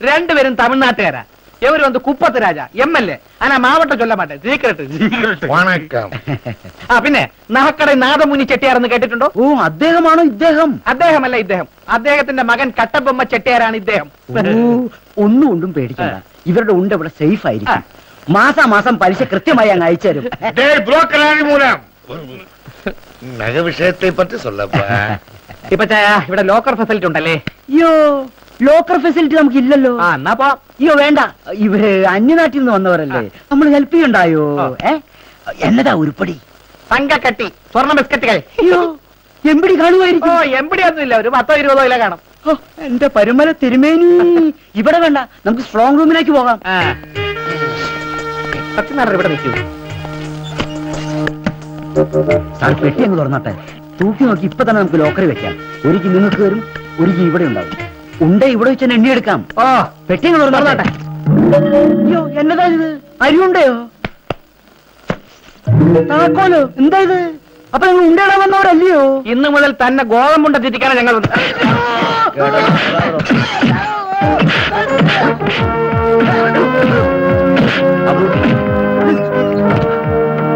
2 പേരും തമിഴ്നാട്ടുകാരാ. ഇവര് വന്ന് കുപ്പത്ത് രാജ MLA. ആനാ മാവട്ടം ചൊല്ല മാട്ടെ, സീക്രട്ട്. ആ, പിന്നെ നഹക്കട നാദമുനി ചെട്ടിയാരെന്ന് കേട്ടിട്ടുണ്ടോ? ഓ, അദ്ദേഹമാണോ ഇദ്ദേഹം? അദ്ദേഹമല്ല ഇദ്ദേഹം, അദ്ദേഹത്തിന്റെ മകൻ കട്ടബൊമ്മ ചെട്ടിയാരാണ് ഇദ്ദേഹം. ഒന്നും കൊണ്ടും പേടിക്കണ്ട, ഇവരുടെ ഉണ്ട് ഇവിടെ സേഫ് ആയിരിക്കും. മാസാമാസം പലിശ കൃത്യമായി അങ്ങ് അയച്ചു തരും. വിഷയത്തെ പറ്റി ഇപ്പൊ ചായ ഇവിടെ ലോക്കർ ഫെസിലിറ്റി ഉണ്ടല്ലേ? അയ്യോ, ലോക്കർ ഫെസിലിറ്റി നമുക്ക് ഇല്ലല്ലോ. എന്നാ പോ. അയ്യോ വേണ്ട, ഇവര് അന്യനാട്ടിൽ നിന്ന് വന്നവരല്ലേ, നമ്മൾ ഹെൽപ്പ് ചെയ്യണ്ടായോ? എന്നതാ ഉരുപ്പടി? തങ്കക്കട്ടി, സ്വർണ്ണ ബിസ്ക്കറ്റുകൾ. അയ്യോ, എമ്പിടി കാണുമായിരിക്കും. ഓ, എമ്പിടി ഒന്നുമില്ല, ഒരു 10-20 കിലോ കാണും. എന്റെ പരുമല തിരുമേനി, ഇവിടെ വേണ്ട, നമുക്ക് സ്ട്രോങ് റൂമിലേക്ക് പോകാം. ഇവിടെ നിൽക്കൂ. സാർ പെട്ടി അങ്ങ് തുറന്നട്ടെ, തൂക്കി നോക്കി ഇപ്പൊ തന്നെ നമുക്ക് ലോക്കറി വെക്കാം. ഒരിക്കൽ നിങ്ങൾക്ക് വരും, ഒരിക്കൽ ഇവിടെ ഉണ്ടാവും. ഉണ്ട ഇവിടെ വെച്ച് തന്നെ എണ്ണിയെടുക്കാം. ഓ, പെട്ടി അങ്ങ് തുറന്നട്ടെ. അയ്യോ, എന്നതാ ഇത്? അരിയുണ്ടയോ? താക്കോലോ? എന്താ ഇത്? അപ്പൊ നിങ്ങൾ ഉണ്ടയിടാൻ വന്നവരല്ലയോ? ഇന്ന് മുതൽ തന്നെ ഗോതമ്പുണ്ട തിരിക്കാനാണ് ഞങ്ങൾ.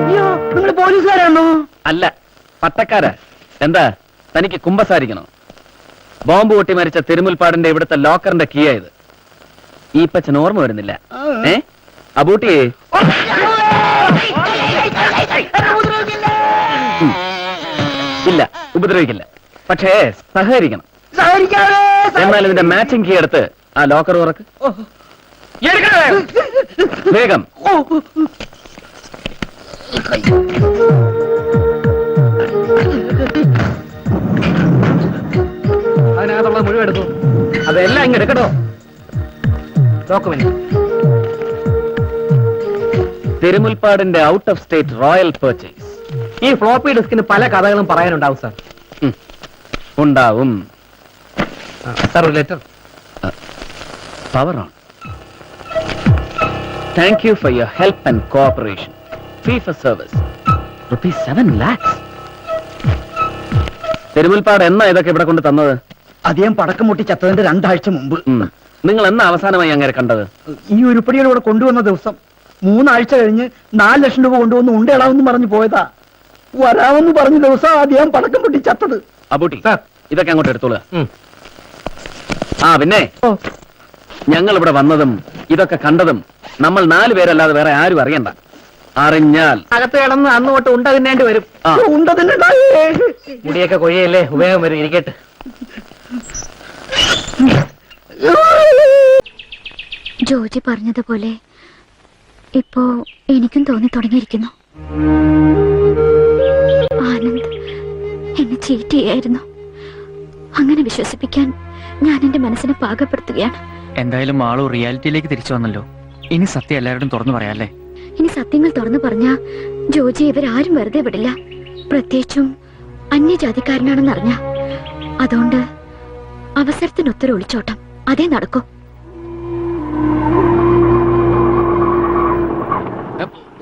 അയ്യോ, നിങ്ങൾ പോലീസുകാരാണോ? അല്ല, പട്ടക്കാരാ. എന്താ, തനിക്ക് കുമ്പസാരിക്കണോ? ബോംബ് പൊട്ടി മരിച്ച തിരുമുൽപ്പാടിന്റെ ഇവിടുത്തെ ലോക്കറിന്റെ കീ ആയത്. ഈ പച്ചൻ ഓർമ്മ വരുന്നില്ല? അബൂട്ടിയെ ഇല്ല, ഉപദ്രവിക്കില്ല. പക്ഷേ സഹകരിക്കണം. എന്നാൽ ഇതിന്റെ മാച്ചിങ് കീ എടുത്ത് ആ ലോക്കർ തുറക്ക്. വേഗം. അതിനകത്തുള്ളത് മുഴുവൻ എടുത്തു. അതെല്ലാം ഇങ്ങ് എടുക്കട്ടോ. ഡോക്യുമെന്റ്. തിരുമുൽപ്പാടിന്റെ out of state royal purchase. ഈ ഫ്ലോപ്പി ഡിസ്കിന് പല കഥകളും പറയാനുണ്ടാവും സാർ. ഉണ്ടാവും. സാർ, ഒരു letter. Power on. Thank you for your help and cooperation. Fee for service ₹7 lakhs. Thirumulpad എന്നാ ഇതൊക്കെ ഇവിടെ കൊണ്ട് തന്നത്? അദ്ദേഹം പടക്കം പൊട്ടി ചത്തതിന്റെ 2 ആഴ്ച മുമ്പ്. നിങ്ങൾ എന്നാ അവസാനമായി അങ്ങനെ കണ്ടത്? ഈ ഉരുപ്പടികൾ ഇവിടെ കൊണ്ടുവന്ന ദിവസം 3 ആഴ്ച കഴിഞ്ഞ് 4 ലക്ഷം രൂപ കൊണ്ടുവന്ന് ഉണ്ടയിടാമെന്ന് പറഞ്ഞു പോയതാ. വരാമെന്ന് പറഞ്ഞ ദിവസം അദ്ദേഹം പടക്കം പൊട്ടി ചത്തത്. അബൂട്ടി, ഇതൊക്കെ അങ്ങോട്ട് എടുത്തോളുക. ആ, പിന്നെ ഞങ്ങൾ ഇവിടെ വന്നതും ഇതൊക്കെ കണ്ടതും നമ്മൾ 4 പേരല്ലാതെ വേറെ ആരും അറിയണ്ട. അറിഞ്ഞാൽ അകത്ത് കിടന്ന് അന്ന് തൊട്ട് ഉണ്ട തിന്നേണ്ടി വരും. ഉണ്ട തന്നെ മുടിയൊക്കെ കൊയ്യല്ലേ, ഉപയോഗം വരും. ഇരിക്കട്ടെ. ജോജി പറഞ്ഞതുപോലെ ഇപ്പോ എനിക്കും തോന്നി തുടങ്ങിയിരിക്കുന്നു. ആനന്ദ് എന്നെ ചീറ്റ് ചെയ്യായിരുന്നു. അങ്ങനെ വിശ്വസിപ്പിക്കാൻ ഞാൻ എന്റെ മനസ്സിനെ പാകപ്പെടുത്തുകയാണ്. എന്തായാലും ആളു റിയാലിറ്റിയിലേക്ക് തിരിച്ചു വന്നല്ലോ. ഇനി സത്യം എല്ലാവരോടും തുറന്നു പറയാല്ലേ? ഇനി സത്യങ്ങൾ തുറന്നു പറഞ്ഞാ ജോജി ഇവരാരും വെറുതെ വിടില്ല. പ്രത്യേകിച്ചും അന്യജാതിക്കാരനാണെന്ന് അറിഞ്ഞ. അതുകൊണ്ട് അവസരത്തിനൊത്തൊരു ഒളിച്ചോട്ടം അതേ നടക്കൂ.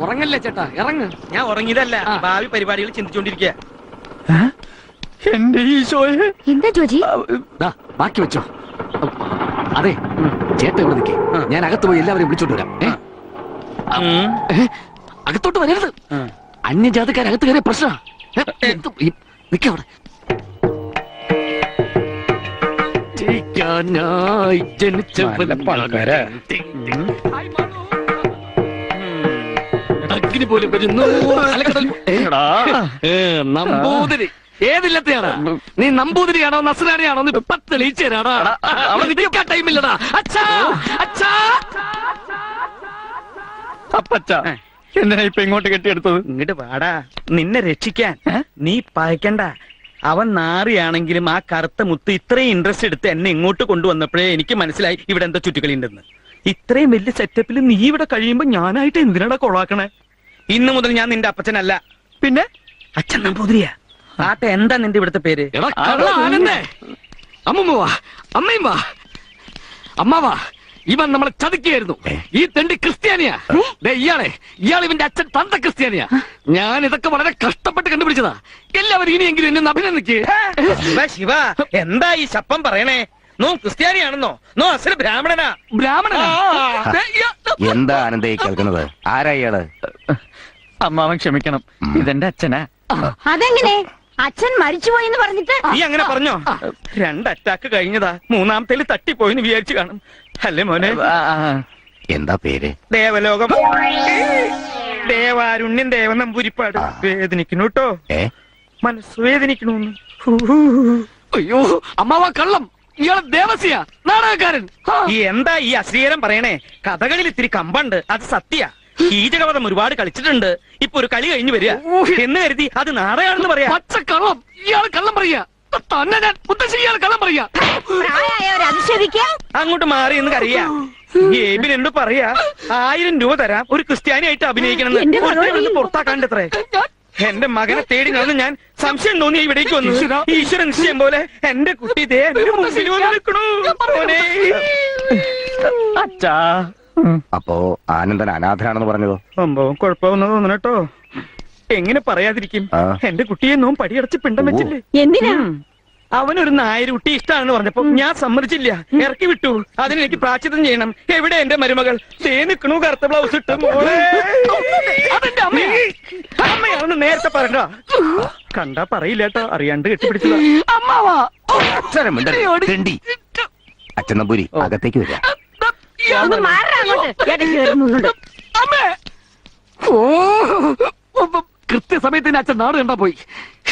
ഉറങ്ങല്ലേ ചേട്ടാ, ഇറങ്ങ്. ഞാൻ ഉറങ്ങിയതല്ല, ഭാവി പരിപാടികൾ ചിന്തിച്ചോണ്ടിരിക്കുക. എന്റെ ഈശോയെ. എന്താ ജോജി? ബാക്കി വെച്ചോ. അതെ, ചേട്ടൻ ഇവിടെ നിൽക്കേ, ഞാൻ അകത്ത് പോയി എല്ലാവരെയും വിളിച്ചോണ്ട് വരാം. അകത്തോട്ട് വരരുത്. അന്യജാതിക്കാരകത്ത് കയറിയ പ്രശ്ന. നിക്കവിടെ. അഗ്നി പോലും വരുന്നു. നമ്പൂതിരി ഏതില്ലത്തെയാണോ നീ? നമ്പൂതിരിയാണോ നസ്രാണിയാണോ? 10 തെളിയിച്ചേരാടാ. ടൈമില്ലടാ. അച്ഛാ, അച്ഛാ. അച്ഛാ എന്തിനാ ഇപ്പൊ ഇങ്ങോട്ട് കെട്ടിയെടുത്തത്? ഇങ്ങോട്ട് വാടാ, നിന്നെ രക്ഷിക്കാൻ. നീ പായ്ക്കണ്ട. അവൻ നാറിയാണെങ്കിലും ആ കറുത്ത മുത്ത് ഇത്രയും ഇൻട്രസ്റ്റ് എടുത്ത് എന്നെ ഇങ്ങോട്ട് കൊണ്ടുവന്നപ്പോഴേ എനിക്ക് മനസ്സിലായി ഇവിടെ എന്താ ചുറ്റുകളി ഉണ്ടെന്ന്. ഇത്രയും വലിയ സെറ്റപ്പിൽ നീ ഇവിടെ കഴിയുമ്പോ ഞാനായിട്ട് എന്തിനാടാ കൊളാക്കണേ? ഇന്നു മുതൽ ഞാൻ നിന്റെ അപ്പച്ചനല്ല, പിന്നെ അച്ഛൻ നമ്പൂതിരിയാ. ആട്ടെ, എന്താ നിന്റെ ഇവിടുത്തെ പേര്? അമ്മൂമ്മ അമ്മയും വാ, അമ്മാവാ, ഇവൻ നമ്മളെ ചതിക്കുകയായിരുന്നു. ഈ തെണ്ടി ക്രിസ്ത്യാനിയാ. ഇയാളെ ഇവന്റെ അച്ഛൻ തന്ത ക്രിസ്ത്യാനിയാ. ഞാൻ ഇതൊക്കെ വളരെ കഷ്ടപ്പെട്ട് കണ്ടുപിടിച്ചതാ. എല്ലാവരും ഇനിയെങ്കിലും എന്നെ അഭിനന്ദിക്കേ. ശിവ, എന്താ ഈ ശപ്പം പറയണേ? നോ ക്രിസ്ത്യാനിയാണെന്നോ? നോ അസല് ബ്രാഹ്മണനാ. ബ്രാഹ്മണനാ? എന്താ ആനന്ദയെ കേൾക്കുന്നത്? ആരാ ഇയാള്? അമ്മാവൻ ക്ഷമിക്കണം, ഇതെന്റെ അച്ഛനാ. അതെങ്ങനെ? അച്ഛൻ മരിച്ചുപോയെന്ന് പറഞ്ഞിട്ട് നീ അങ്ങനെ പറഞ്ഞോ? 2 അറ്റാക്ക് കഴിഞ്ഞതാ, 3ാമത്തേല് തട്ടിപ്പോയിന്ന് വിചാരിച്ചു കാണും. അല്ലേ മോനെ? എന്താ പേര്? ദേവലോകം. ദേവാരുണ്യം ദേവനമ്പൂരിപ്പാട്. വേദനിക്കണു കേട്ടോ, മനസ്സ് വേദനിക്കണു. അയ്യോ അമ്മാവാ, കള്ളം. ഇയാള് ദേവസ്യ നാടകക്കാരൻ. എന്താ ഈ അശ്ലീലം പറയണേ? കഥകളിൽ ഇത്തിരി കമ്പുണ്ട്, അത് സത്യ. കീചകവധം ഒരുപാട് കളിച്ചിട്ടുണ്ട്. ഇപ്പൊ ഒരു കളി കഴിഞ്ഞു വരിക എന്ന് കരുതി അത് നാടകമാണെന്ന് പറയാ. പച്ചക്കള്ളം. ഇയാൾ കള്ളം പറയാ. തന്നെ ഞാൻ മുത്തശ്ശി ഇയാൾ കള്ളം പറയാ. അങ്ങോട്ട് മാറി എന്ന് കറിയാ. ഗേബിനെന്ത് പറയാ? 1000 രൂപ തരാം, ഒരു ക്രിസ്ത്യാനിയായിട്ട് അഭിനയിക്കണമെന്ന്. പുറത്താക്കാണ്ടത്രേ. എന്റെ മകനെ തേടി നടന്ന് ഞാൻ സംശയം തോന്നി ഇവിടേക്ക് വന്നു. ഈശ്വര നിശ്ചയം പോലെ എന്റെ കുട്ടി ദേ എന്റെ മുമ്പിൽ വന്ന് നിൽക്കണു. അച്ഛാ, അപ്പോ ആനന്ദൻ അനാഥനാണെന്ന് പറഞ്ഞതോ? സംഭവം കുഴപ്പമൊന്നും തോന്നണട്ടോ. എങ്ങനെ പറയാതിരിക്കും? എന്റെ കുട്ടിയെ നോം പടിയടച്ച് പിണ്ടം വെച്ചില്ലേ? എന്തിനാ? അവനൊരു നായരുട്ടി ഇഷ്ടാണെന്ന് പറഞ്ഞപ്പോ ഞാൻ സമ്മതിച്ചില്ല, ഇറക്കി വിട്ടു. അതിനെനിക്ക് പ്രാശ്ചിത്തം ചെയ്യണം. എവിടെ എന്റെ മരുമകൾ? തേ നിക്കണു, കറുത്ത ബ്ലൗസ് ഇട്ട്. മോളെ, അതെന്റെ അമ്മയാണെന്ന് നേരത്തെ പറഞ്ഞ. കണ്ടാ പറയില്ലേട്ടോ, അറിയാണ്ട് കെട്ടിപ്പിടിച്ചതാ. അച്ഛൻ നമ്പൂരി അകത്തേക്ക് വരിക. കൃത്യസമയത്തിന് അച്ഛൻ നാട് കണ്ടാ പോയി.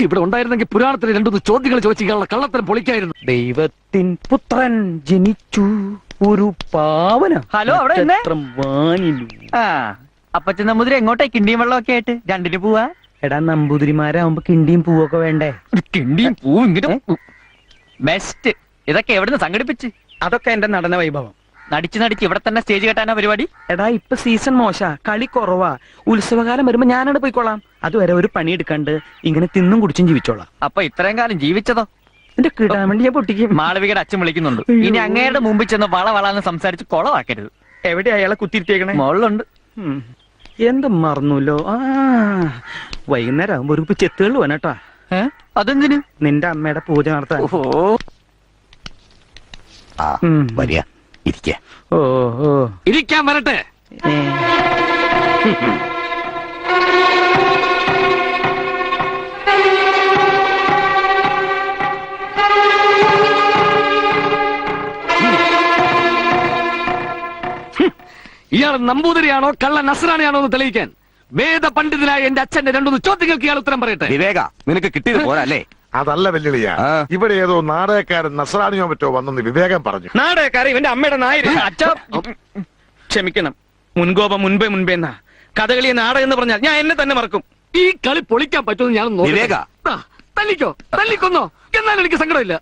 ഇവിടെ ഉണ്ടായിരുന്നെങ്കിൽ പുരാണത്തിന് 2 ചോദ്യങ്ങൾ ചോദിച്ചിട്ടുള്ള കള്ളത്തരം പൊളിക്കായിരുന്നു. ദൈവത്തിൻ പുത്രൻ ജനിച്ചു ഒരു പാവന. ഹലോ, അവിടെ അപ്പച്ചൻ നമ്പൂതിരി എങ്ങോട്ടേ? കിണ്ടിയും വെള്ളമൊക്കെ ആയിട്ട് 2 പോവാ? എടാ, നമ്പൂതിരിമാരാവുമ്പോ കിണ്ടിയും പൂവൊക്കെ വേണ്ടേ? കിണ്ടിയും പൂവും ഇങ്ങനെ ബെസ്റ്റ്. ഇതൊക്കെ എവിടുന്ന് സംഘടിപ്പിച്ച്? അതൊക്കെ എന്റെ നടന വൈഭവം. നടിച്ച് ഇവിടെ തന്നെ സ്റ്റേജ് കെട്ടാനാ പരിപാടി? എടാ, ഇപ്പൊ സീസൺ മോശ, കളി കുറവാ. ഉത്സവകാലം വരുമ്പോ ഞാനവിടെ പോയിക്കോളാം. അതുവരെ ഒരു പണിയെടുക്കാണ്ട് ഇങ്ങനെ തിന്നും കുടിച്ചും ജീവിച്ചോളാം. അപ്പൊ ഇത്രയും കാലം ജീവിച്ചതോ? എന്റെ കിടാൻ വേണ്ടി ഞാൻ പൊട്ടിക്കും. മാളവികയുടെ അച്ഛൻ വിളിക്കുന്നുണ്ട്. ഇനി അങ്ങയുടെ മുമ്പിൽ ചെന്ന് വളവളാന്ന് സംസാരിച്ച് കൊളവാക്കരുത്. എവിടെ അയാളെ കുത്തിരിത്തേക്കണേ? മുകളിലുണ്ട്. എന്ത് മറന്നല്ലോ. വൈകുന്നേരം ആകുമ്പോ ഒരു ചെത്തുകൾ വേണട്ടോ. അതെന്തിന്? നിന്റെ അമ്മയുടെ പൂജ നടത്താൻ. വരിക, ഇരിക്ക. ഇരിക്കാൻ വരട്ടെ. ഇയാൾ നമ്പൂതിരിയാണോ കള്ള നസ്രാണിയാണോ എന്ന് തെളിയിക്കാൻ വേദ പണ്ഡിതനായ എന്റെ അച്ഛന്റെ 2 ചോദ്യങ്ങൾക്ക് ഇയാൾ ഉത്തരം പറയട്ടെ. വിവേക, നിനക്ക് കിട്ടിയത് പോരല്ലേ? അതല്ല വെല്ലുവിളിയ. ഇവിടെ ഏതോ നാടകക്കാരൻ നസ്രാണിയോ മറ്റോ വന്നെന്ന് വിവേകം പറഞ്ഞു. നാടകക്കാരൻ ഇവന്റെ അമ്മയുടെ നായര്. ക്ഷമിക്കണം, മുൻകോപം മുൻപേ എന്നാ. കഥകളി നാടകം എന്ന് പറഞ്ഞാൽ ഞാൻ എന്നെ തന്നെ മറക്കും. ഈ കളി പൊളിക്കാൻ പറ്റുമെന്ന് ഞാൻ തല്ലിക്കൊന്നോ എന്നാലും എനിക്ക് സങ്കടമില്ല.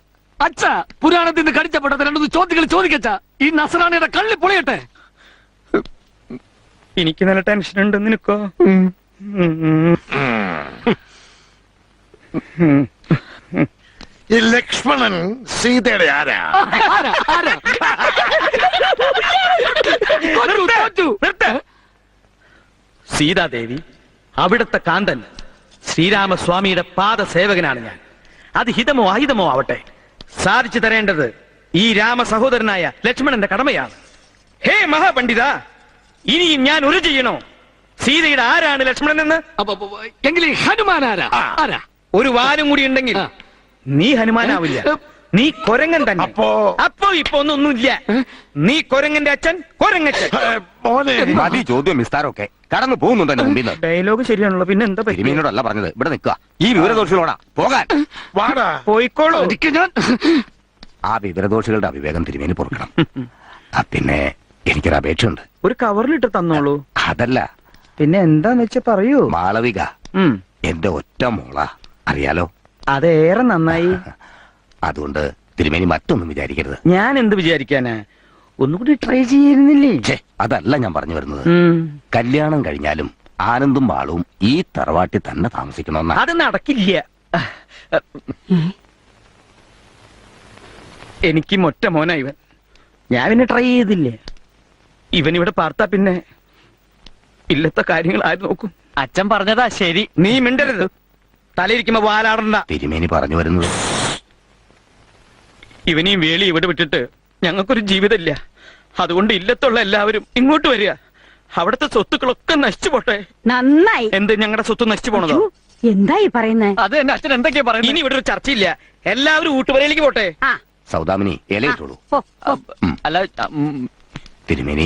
അച്ഛ, പുരാണത്തിൽ നിന്ന് കടിച്ചപ്പെട്ടത് 2 ചോദ്യങ്ങൾ ചോദിക്കച്ച. ഈ നസ്രാണിയുടെ കള്ളി പൊളിയട്ടെ. എനിക്ക് നല്ല ടെൻഷൻ ഉണ്ട്. നിനക്കോ? ഈ ലക്ഷ്മണൻ സീതയുടെ ആരാ? സീതാദേവി അവിടുത്തെ കാന്തൻ ശ്രീരാമസ്വാമിയുടെ പാദസേവകനാണ് ഞാൻ. അത് ഹിതമോ അഹിതമോ ആവട്ടെ, സാധിച്ചു തരേണ്ടത് ഈ രാമ സഹോദരനായ ലക്ഷ്മണന്റെ കടമയാണ്. ഹേ മഹാപണ്ഡിത, ഇനിയും ഞാൻ ഒരു ചെയ്യണോ? സീതയുടെ ആരാണ് ലക്ഷ്മണൻ എന്ന്? എങ്കിൽ ഹനുമാൻ ആരാ? ഒരു വാലും കൂടി ഉണ്ടെങ്കിൽ നീ ഹനുമാനാവില്ല, നീ കൊരങ്ങൻ തന്നെ. അപ്പോ ഇപ്പൊ ഒന്നുമില്ല. നീ കൊരങ്ങന്റെ അച്ഛൻ, കൊരങ്ങച്ചൻ. ചോദ്യം വിസ്താരമൊക്കെ കടന്നു പോകുന്നുണ്ട് മുമ്പിൽ. ഡയലോഗ് ശരിയാണല്ലോ, പിന്നെ എന്താ തിരുമേനിയോടല്ല പറഞ്ഞത്. ഇവിടെ നിൽക്കുക. ഈ വിവരദോഷികളോടാ പോകാൻ. പോയിക്കോളൂ. ആ വിവരദോഷികളുടെ അവിവേകം തിരുമേനി പൊറുക്കണം. പിന്നെ എനിക്കൊരു അപേക്ഷയുണ്ട്. ഒരു കവറിലിട്ട് തന്നോളൂ. അതല്ല, പിന്നെ എന്താന്ന് വെച്ചാ പറയൂ. മാളവിക എന്റെ ഒറ്റ മോള അറിയാലോ. അതേറെ നന്നായി. അതുകൊണ്ട് തിരുമേനി മറ്റൊന്നും വിചാരിക്കരുത്. ഞാൻ എന്ത് വിചാരിക്കാനാ, ഒന്നുകൂടി ട്രൈ ചെയ്യുന്നില്ലേ? അതല്ല ഞാൻ പറഞ്ഞു വരുന്നത്. കല്യാണം കഴിഞ്ഞാലും ആനന്ദും ബാളും ഈ തറവാട്ടിൽ തന്നെ താമസിക്കണമെന്ന. അത് നടക്കില്ല. എനിക്ക് ഒറ്റ മോനാ ഇവൻ. ഞാൻ പിന്നെ ട്രൈ ചെയ്തില്ലേ. ഇവൻ ഇവിടെ പാർത്താ പിന്നെ ഇല്ലത്തെ കാര്യങ്ങൾ ആര് നോക്കും? അച്ഛൻ പറഞ്ഞതാ ശരി. നീ മിണ്ടരുത്. തലയിരിക്കുമ്പോ വാലാടണ്ട. തിരുമേനി പറഞ്ഞു വരുന്നത് ഇവനെയും വേളി ഇവിടെ വിട്ടിട്ട് ഞങ്ങൾക്കൊരു ജീവിതമില്ല. അതുകൊണ്ട് ഇല്ലത്തുള്ള എല്ലാവരും ഇങ്ങോട്ട് വരിക. അവിടുത്തെ സ്വത്തുക്കളൊക്കെ നശിച്ചു പോട്ടെ. നന്നായി. എന്ത് ഞങ്ങളുടെ സ്വത്ത് നശിച്ചു പോണതോ? എന്തായി പറയുന്നേ? അത് എന്റെ അച്ഛൻ എന്തൊക്കെയാ പറയുന്നത്? ഇനി ഇവിടെ ഒരു ചർച്ചയില്ല. എല്ലാവരും ഊട്ടുവരയിലേക്ക് പോട്ടെ. സൗദാമിനി ഇല ഇട്ടോളൂ. അല്ല തിരുമേനി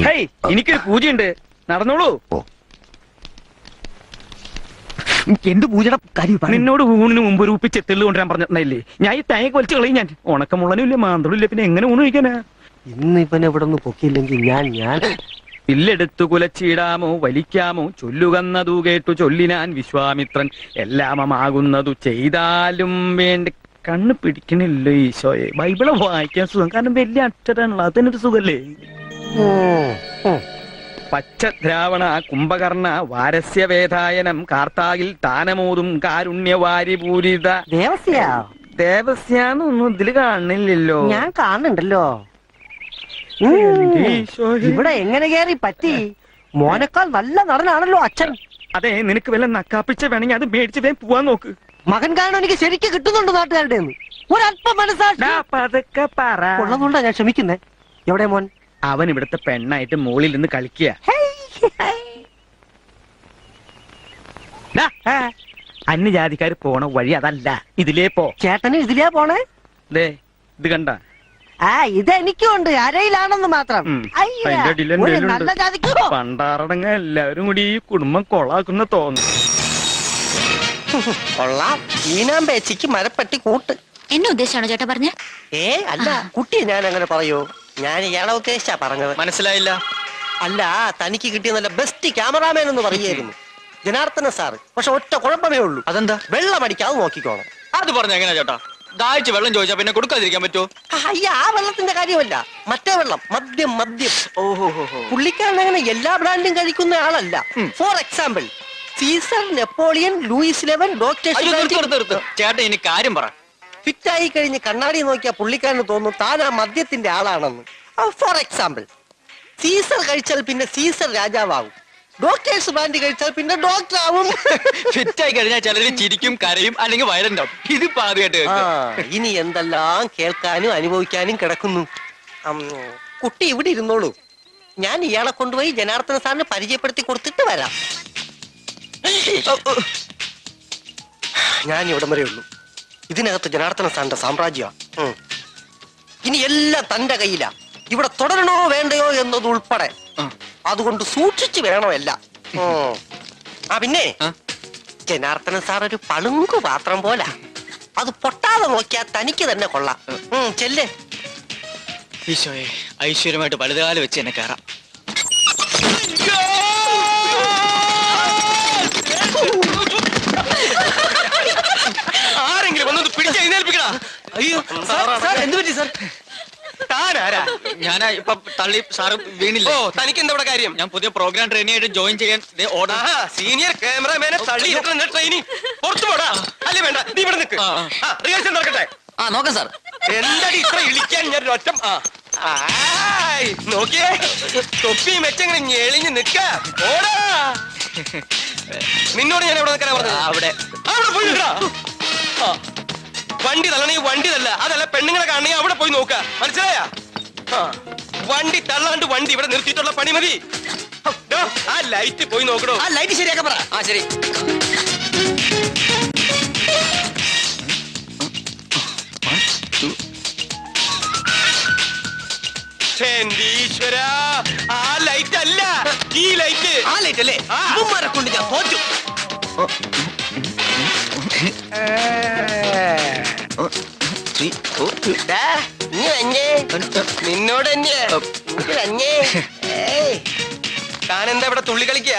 എനിക്കൊരു പൂജയുണ്ട്, നടന്നോളൂ. എന്ത് പൂജയുടെ കാര്യം? നിന്നോട് ഊണിന് മുമ്പ് ഒരു ഉപ്പിച്ച് തെള്ളു കൊണ്ടുവരാൻ പറഞ്ഞിട്ടുണ്ടായില്ലേ? ഞാൻ ഈ തേങ്ങ വലിച്ചു കളയും. ഞാൻ ഉണക്കമുള്ളനും ഇല്ല, മാന്തളും ഇല്ല, പിന്നെ എങ്ങനെ ഊണ് കഴിക്കാനാ? ഇന്ന് ഇവൻ ഇവിടെ നിന്ന് പൊക്കിയില്ലെങ്കിൽ ഞാൻ ഇല്ലെടുത്തു കുലച്ചിടാമോ വലിക്കാമോ, ചൊല്ലുകന്നതു കേട്ടു ചൊല്ലിനാൻ വിശ്വാമിത്രൻ. എല്ലാമമാകുന്നതു ചെയ്താലും വേണ്ട. കണ്ണ് പിടിക്കണില്ല ഈശോയെ. ബൈബിള് വായിക്കാൻ സുഖം, കാരണം വലിയ അക്ഷരാണല്ലോ, അതിനൊരു സുഖല്ലേ. പച്ചദ്രാവണ കുംഭകർണ വാരസ്യവേദായനം കാർത്താകിൽ താനമോതും കാരുണ്യവാരിപൂരിത. ദേവസ്യാന്നൊന്നും ഇതില് കാണുന്നില്ലല്ലോ. ഞാൻ കാണുന്നുണ്ടല്ലോ. ഇവിടെ എങ്ങനെ കയറി പറ്റി? മോനേക്കാൾ നല്ല നടനാണല്ലോ അച്ഛൻ. അതെ, നിനക്ക് വല്ല നക്കാപ്പിച്ച വേണമെങ്കിൽ അത് മേടിച്ച് വേഗം പോവാൻ നോക്ക്. മകൻ കാരണം എനിക്ക് ശരിക്കും കിട്ടുന്നുണ്ട് നാട്ടുകാരുടെ ഒരല്പം മനസ്സാക്ഷി ഉള്ളതുകൊണ്ടാ ഞാൻ ക്ഷമിക്കുന്നേ. എവിടെ മോൻ? അവൻ ഇവിടുത്തെ പെണ്ണായിട്ട് മുകളിൽ നിന്ന് കളിക്കുക. അന്യജാതിക്കാർ പോണ വഴി അതല്ല, ഇതിലേ പോ. ചേട്ടന് ഇതിലേ പോണേ? ഇത് കണ്ട. ഇതെനിക്കും ഉണ്ട്, അരയിലാണെന്ന് മാത്രം. പണ്ടാറടങ്ങ എല്ലാവരും കൂടി ഈ കുടുംബം കൊളാക്കുന്ന തോന്നുന്നു. കൊള്ളാം. ഈനാമ്പേച്ചിക്ക് മരപ്പട്ടി കൂട്ട്. എന്നെ ഉദ്ദേശിച്ചാണോ ചേട്ടാ പറഞ്ഞ? അല്ല, കുട്ടിയെ ഞാൻ അങ്ങനെ പറയൂ. ഞാൻ ഇയാളെ ഉദ്ദേശിച്ചാ പറഞ്ഞത്. മനസ്സിലായില്ല. അല്ല, തനിക്ക് കിട്ടിയ നല്ല ബെസ്റ്റ് ക്യാമറാമാൻ എന്ന് പറയായിരുന്നു ജനാർദ്ദന സാറ്. പക്ഷെ ഒറ്റ കുഴപ്പമേ ഉള്ളൂ. അതെന്താ? വെള്ളം അടിക്കാതെ നോക്കിക്കോണം. അത് പറഞ്ഞ എങ്ങനെയാ ചേട്ടാ? ദാഹിച്ച് വെള്ളം ചോദിച്ചാ പിന്നെ കൊടുക്കാതിരിക്കാൻ പറ്റുമോ? അയ്യ, ആ വെള്ളത്തിന്റെ കാര്യമല്ല, മറ്റേ വെള്ളം. മദ്യം. ഓഹോ, പുള്ളിക്കാരൻ അങ്ങനെ എല്ലാ ബ്രാൻഡും കഴിക്കുന്ന ആളല്ല. For example, Caesar, Napoleon, Louis 11, doctor. ചേട്ടാ ഇനി കാര്യം പറ. ഫിറ്റായി കഴിഞ്ഞ് കണ്ണാടി നോക്കിയാ പുള്ളിക്കാരന് തോന്നും താൻ ആ മദ്യത്തിന്റെ ആളാണെന്ന്. ഫോർ എക്സാമ്പിൾ, സീസർ കഴിച്ചാൽ പിന്നെ സീസർ രാജാവാകും. ഡോക്ടേഴ്സ് ബ്രാൻഡ് കഴിച്ചാൽ പിന്നെ ഡോക്ടർ ആവും. ഫിറ്റായി കഴിഞ്ഞാൽ ചിലര് ചിരിക്കും, കരയും, അല്ലെങ്കിൽ വയലുണ്ടാവും. ഇതിപ്പോ ആദ്യമായിട്ട്. ഇനി എന്തെല്ലാം കേൾക്കാനും അനുഭവിക്കാനും കിടക്കുന്നു. കുട്ടി ഇവിടെ ഇരുന്നോളൂ. ഞാൻ ഇയാളെ കൊണ്ടുപോയി ജനാർദ്ദന സാറിന് പരിചയപ്പെടുത്തി കൊടുത്തിട്ട് വരാം. ഞാൻ ഇവിടം വരെ ഉള്ളൂ. ഇതിനകത്ത് ജനാർദ്ദന സാറിന്റെ സാമ്രാജ്യമാണ്. ഇനി എല്ലാം തന്റെ കയ്യിലാ. ഇവിടെ തുടരണോ വേണ്ടയോ എന്നത് ഉൾപ്പെടെ. അതുകൊണ്ട് സൂക്ഷിച്ചു വേണോ എല്ലാം. പിന്നെ ജനാർദ്ദന സാർ ഒരു പളുങ്കു പാത്രം പോലാ. അത് പൊട്ടാതെ നോക്കിയാൽ തനിക്ക് തന്നെ കൊള്ളാം. ചെല്ലേ. ഈശോയെ, ഐശ്വര്യമായിട്ട് വലുതാല് വെച്ച് എന്നെ കയറാം. ആരെങ്കിലും വന്നത് പിടിച്ച് എഴുന്നേൽപ്പിക്കടാ. അയ്യോ എന്ത് പറ്റി സാർ? ഞാനാ ഇപ്പൊ തള്ളി സാറ് വീണില്ല. ഓ, തനിക്ക് എന്താ ഇവിടെ കാര്യം? ഞാൻ പുതിയ പ്രോഗ്രാം ട്രെയിനിയായിട്ട് ജോയിൻ ചെയ്യാൻ സീനിയർ ക്യാമറമാനെ തള്ളി ട്രെയിനിങ്. പുറത്തു പോടാ. അല്ലേ വേണ്ട, നീ ഇവിടെ നിൽക്ക്. റിഹേഴ്സൽ നടക്കട്ടെ. നോക്കാം സാർ. എന്താടി ഇത്ര ഇളിക്കാൻ ഞാൻ ഒറ്റ. നോക്കിയേ, തൊപ്പിയും വെച്ചങ്ങനെ ഞെളിഞ്ഞ് നിക്ക. ഓടാ. നിന്നോട് ഞാൻ എവിടെ നിൽക്കാനാ പറഞ്ഞത്? അവിടെ പോയി നിൽക്കടാ. വണ്ടി തള്ളണെങ്കിൽ വണ്ടി തല്ല, അതല്ല പെണ്ണുങ്ങളെ കാണണമെങ്കിൽ അവിടെ പോയി നോക്ക. മനസ്സിലായ? വണ്ടി തള്ളാണ്ട് വണ്ടി ഇവിടെ നിർത്തിയിട്ടുള്ള പണി മതി. ആ ലൈറ്റ് പോയി നോക്കണോ? ആ ലൈറ്റ് ശരിയാക്കാൻ പറ. ആ ശരി. ഈശ്വര, ആ ലൈറ്റ് അല്ല, ഈ ലൈറ്റ്. ആ ലൈറ്റ് അല്ലേ? അമ്മമാരെ കൊണ്ട് ഞാൻ തോറ്റു. നിന്നോട് താനെന്താ ഇവിടെ തുള്ളി കളിക്കുക?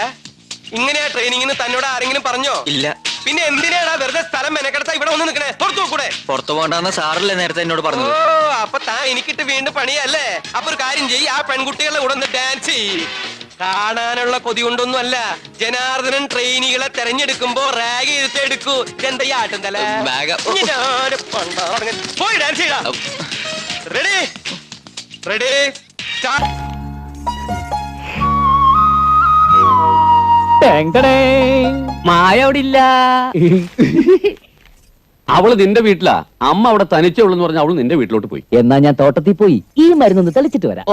ഇങ്ങനെയാ ട്രെയിനിങ്ങിന് തന്നോട് ആരെങ്കിലും പറഞ്ഞോ? ഇല്ല. പിന്നെ എന്തിനാണ് വെറുതെ സ്ഥലം മെനക്കെടുത്താ ഇവിടെ വന്ന് നിൽക്കണേ? പുറത്തു കൂടെ. പുറത്തു പോകണ്ടെന്ന് സാറല്ലേ നേരത്തെ എന്നോട് പറഞ്ഞു. ഓ, അപ്പൊ താൻ എനിക്കിട്ട് വീണ്ടും പണിയല്ലേ? അപ്പൊ ഒരു കാര്യം ചെയ്യ്, ആ പെൺകുട്ടികളെ കൂടെ ഒന്ന് ഡാൻസ് ചെയ്യ്. കാണാനുള്ള കൊതി കൊണ്ടൊന്നും അല്ല, ജനാർദ്ദനൻ ട്രെയിനികളെ തെരഞ്ഞെടുക്കുമ്പോ റാഗ് ചെയ്തെടുക്കൂ. ഇതെന്താ ഈ ആട്ടും തല? പോയി ഡാൻസ് ചെയ്താ. Ready ready start. മായ അവിടെ ഇല്ല. അവള് നിന്റെ വീട്ടിലാ. അമ്മ അവിടെ തനിച്ചേ ഉള്ളെന്ന് പറഞ്ഞ അവള് നിന്റെ വീട്ടിലോട്ട് പോയി. എന്നാ ഞാൻ തോട്ടത്തിൽ പോയി ഈ മരുന്നൊന്ന് തെളിച്ചിട്ട് വരാം.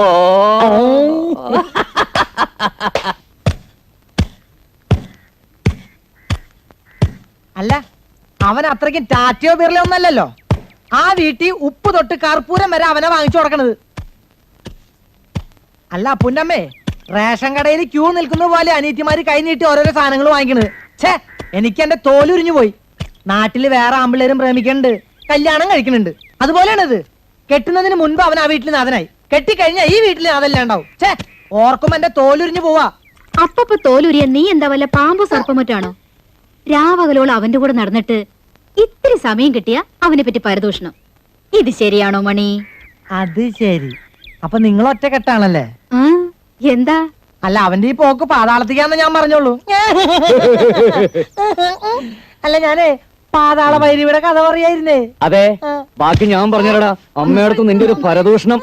അല്ല, അവൻ അത്രയ്ക്കും ടാറ്റയോ ബിർലോ ഒന്നല്ലല്ലോ. ആ വീട്ടിൽ ഉപ്പ് തൊട്ട് കർപ്പൂരം വരെ അവനെ വാങ്ങിച്ചു കൊടുക്കണത്. അല്ല പുന്നമ്മേ, റേഷൻ കടയിൽ ക്യൂ നിൽക്കുന്ന പോലെ അനീറ്റിമാര് കൈ നീട്ടി ഓരോരോ സാധനങ്ങൾ വാങ്ങിക്കണത്. ഛേ, എനിക്ക് എന്റെ തോലുരിഞ്ഞു പോയി. നാട്ടില് വേറെ ആമ്പിള്ളേരും പ്രേമിക്കുന്നുണ്ട്, കല്യാണം കഴിക്കുന്നുണ്ട്. അതുപോലെയാണിത്. കെട്ടുന്നതിന് മുൻപ് അവൻ ആ വീട്ടിൽ നാഥനായി, കെട്ടിക്കഴിഞ്ഞാൽ ഈ വീട്ടിൽ നാഥല്ല ഉണ്ടാവും. ഛേ, ഓർക്കുമ്പോ എന്റെ തോലുരിഞ്ഞു പോവാ. അപ്പൊ തോലുരിയ നീ എന്താ വല്ല പാമ്പ് സർപ്പമറ്റാണോ? രാവകലോളം അവന്റെ കൂടെ നടന്നിട്ട് ഇത്തിരി സമയം കിട്ടിയ അവനെ പറ്റി പരദൂഷണം. ഇത് ശരിയാണോ മണി? അത് ശരി. അപ്പൊ നിങ്ങൾ ഒറ്റ കെട്ടാണല്ലേ? എന്താ? അല്ല, അവന്റെ ഈ പോക്ക് പാതാളത്തിക്കാന്ന് ഞാൻ പറഞ്ഞോളൂ. അല്ല, ഞാനേ പാതാള ഭൈരവിയുടെ കഥ പറയായിരുന്നേ. അതെ, ബാക്കി ഞാൻ പറഞ്ഞടാ. അമ്മയടുത്ത് നിന്റെ ഒരു പരദൂഷണം.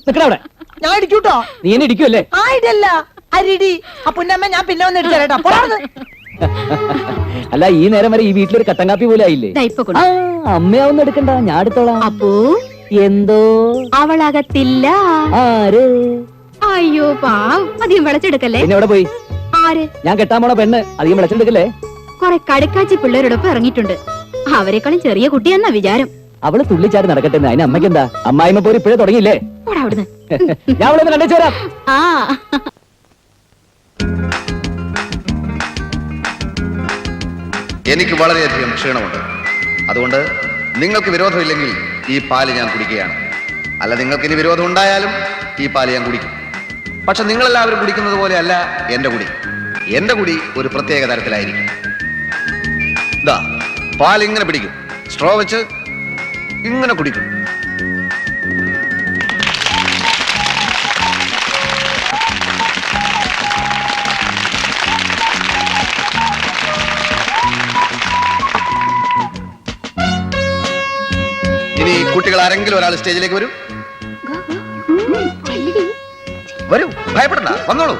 നിക്കടവിടെ. ഞാൻ ഇടിക്കൂട്ടോ. നീ എന്നെ ഇടിക്കുമല്ലേ? ആ ഇടല്ല, അരിടി. അപ്പുന്നമ്മ ഞാൻ പിന്നെ വന്ന് ഇടിച്ചേട്ടാ. അല്ല, ഈ നേരം വരെ ഈ വീട്ടിലൊരു കട്ടൻ കാപ്പി പോലെ ആയില്ലേ? അമ്മയാവൊന്നും എടുക്കണ്ട, ഞാൻ എടുത്തോളാം. അപ്പോ എന്തോ അവളകത്തില്ല. ആര്? അയ്യോ പാവം, അധികം വിളച്ചെടുക്കല്ലേ. പിന്നെ എവിടെ പോയി? ആര്? ഞാൻ കെട്ടാൻ പോണ പെണ്ണ് അധികം വിളച്ചെടുക്കല്ലേ. കൊറേ കടുക്കാച്ചി പിള്ളേരോടൊപ്പം ഇറങ്ങിയിട്ടുണ്ട്. അവരെക്കാളും ചെറിയ കുട്ടിയെന്നാ വിചാരം. അവള് തുള്ളിച്ചാടി നടക്കട്ടെ, അതിന് അമ്മയ്ക്ക് എന്താ? അമ്മായിമ്മ പോരി ഇപ്പോഴേ തുടങ്ങിയില്ലേ? അവിടുന്ന് ഞാൻ അവളെ കണ്ടേച്ചു വരാം. ആ എനിക്ക് വളരെയധികം ക്ഷീണമുണ്ട്. അതുകൊണ്ട് നിങ്ങൾക്ക് വിരോധമില്ലെങ്കിൽ ഈ പാല് ഞാൻ കുടിക്കുകയാണ്. അല്ല, നിങ്ങൾക്ക് ഇനി വിരോധം ഉണ്ടായാലും ഈ പാല് ഞാൻ കുടിക്കും. പക്ഷെ നിങ്ങളെല്ലാവരും കുടിക്കുന്നത് പോലെയല്ല എന്റെ കുടി. എന്റെ കുടി ഒരു പ്രത്യേക തരത്തിലായിരിക്കും. ഇതാ, പാൽ ഇങ്ങനെ പിടിക്കും, സ്ട്രോ വെച്ച് ഇങ്ങനെ കുടിക്കും. ഇനി കുട്ടികൾ ആരെങ്കിലും ഒരാൾ സ്റ്റേജിലേക്ക് വരൂ. വരൂ, ഭയപ്പെടണ്ട, വന്നോളൂ.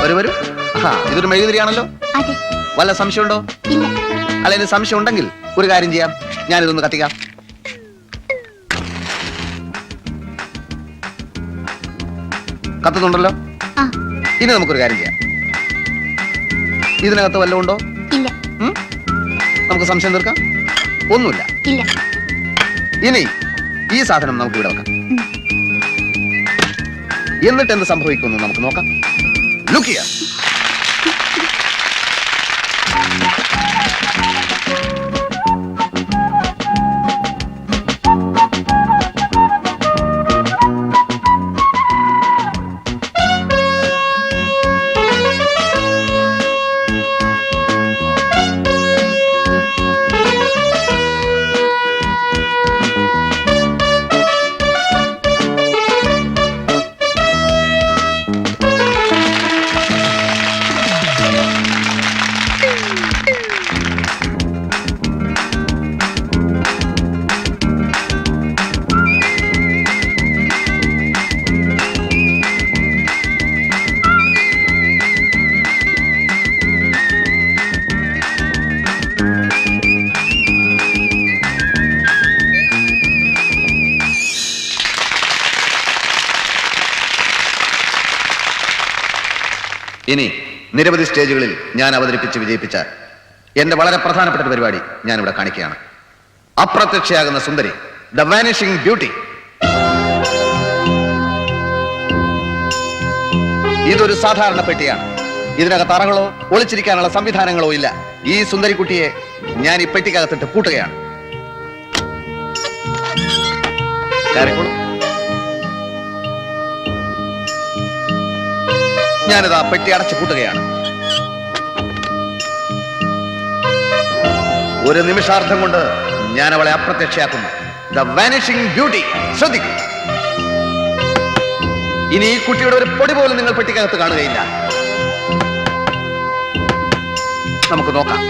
വരൂ വരൂ. ഇതൊരു മെഴുകുതിരിയാണല്ലോ. വല്ല സംശയമുണ്ടോ? അല്ല, ഇനി സംശയം ഉണ്ടെങ്കിൽ ഒരു കാര്യം ചെയ്യാം, ഞാനിതൊന്ന് കത്തിക്കാം. കത്തുന്നുണ്ടല്ലോ. ഇനി നമുക്കൊരു കാര്യം ചെയ്യാം. ഇതിനകത്ത് വല്ലതും ഉണ്ടോ? നമുക്ക് സംശയം തീർക്കാം. ഒന്നുമില്ല. ഇനി ഈ സാധനം നമുക്ക് ഇവിടെ വെക്കാം. എന്നിട്ട് എന്ത് സംഭവിക്കുമെന്ന് നമുക്ക് നോക്കാം. Look here. ഇനി നിരവധി സ്റ്റേജുകളിൽ ഞാൻ അവതരിപ്പിച്ച് വിജയിപ്പിച്ച എന്റെ വളരെ പ്രധാനപ്പെട്ട പരിപാടി ഞാൻ ഇവിടെ കാണിക്കുകയാണ്. അപ്രത്യക്ഷയാകുന്ന സുന്ദരി, ദ വാനിഷിംഗ് ബ്യൂട്ടി. ഇതൊരു സാധാരണ പെട്ടിയാണ്. ഇതിനകത്ത് അറകളോ ഒളിച്ചിരിക്കാനുള്ള സംവിധാനങ്ങളോ ഇല്ല. ഈ സുന്ദരിക്കുട്ടിയെ ഞാൻ ഈ പെട്ടിക്കകത്തിട്ട് പൂട്ടുകയാണ്. ഞാനിതാ പെട്ടി അടച്ചു പൂട്ടുകയാണ്. ഒരു നിമിഷാർത്ഥം കൊണ്ട് ഞാൻ അവളെ അപ്രത്യക്ഷയാക്കുന്നു. The vanishing beauty. ശ്രദ്ധിക്കൂ. ഇനി ഈ കുട്ടിയുടെ ഒരു പൊടി പോലും നിങ്ങൾ പെട്ടിക്കകത്ത് കാണുകയില്ല. നമുക്ക് നോക്കാം.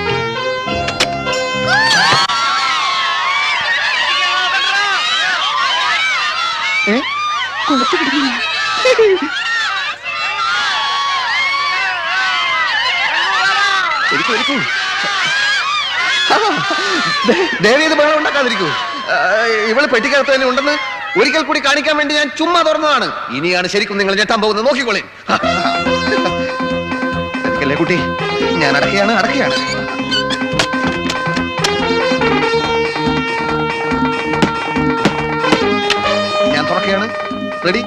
ദേവി ഇത് ബഹളം ഉണ്ടാക്കാതിരിക്കൂ. ഇവള് പെട്ടിക്കകത്ത് തന്നെ ഉണ്ടെന്ന് ഒരിക്കൽ കൂടി കാണിക്കാൻ വേണ്ടി ഞാൻ ചുമ്മാ തുറന്നതാണ്. ഇനിയാണ് ശരിക്കും നിങ്ങൾ ഞെട്ടാൻ പോകുന്നത്. നോക്കിക്കോളേ. എനിക്കല്ലേ കുട്ടി, ഞാൻ അടക്കുകയാണ്. ഞാൻ തുറക്കുകയാണ്. റെഡി?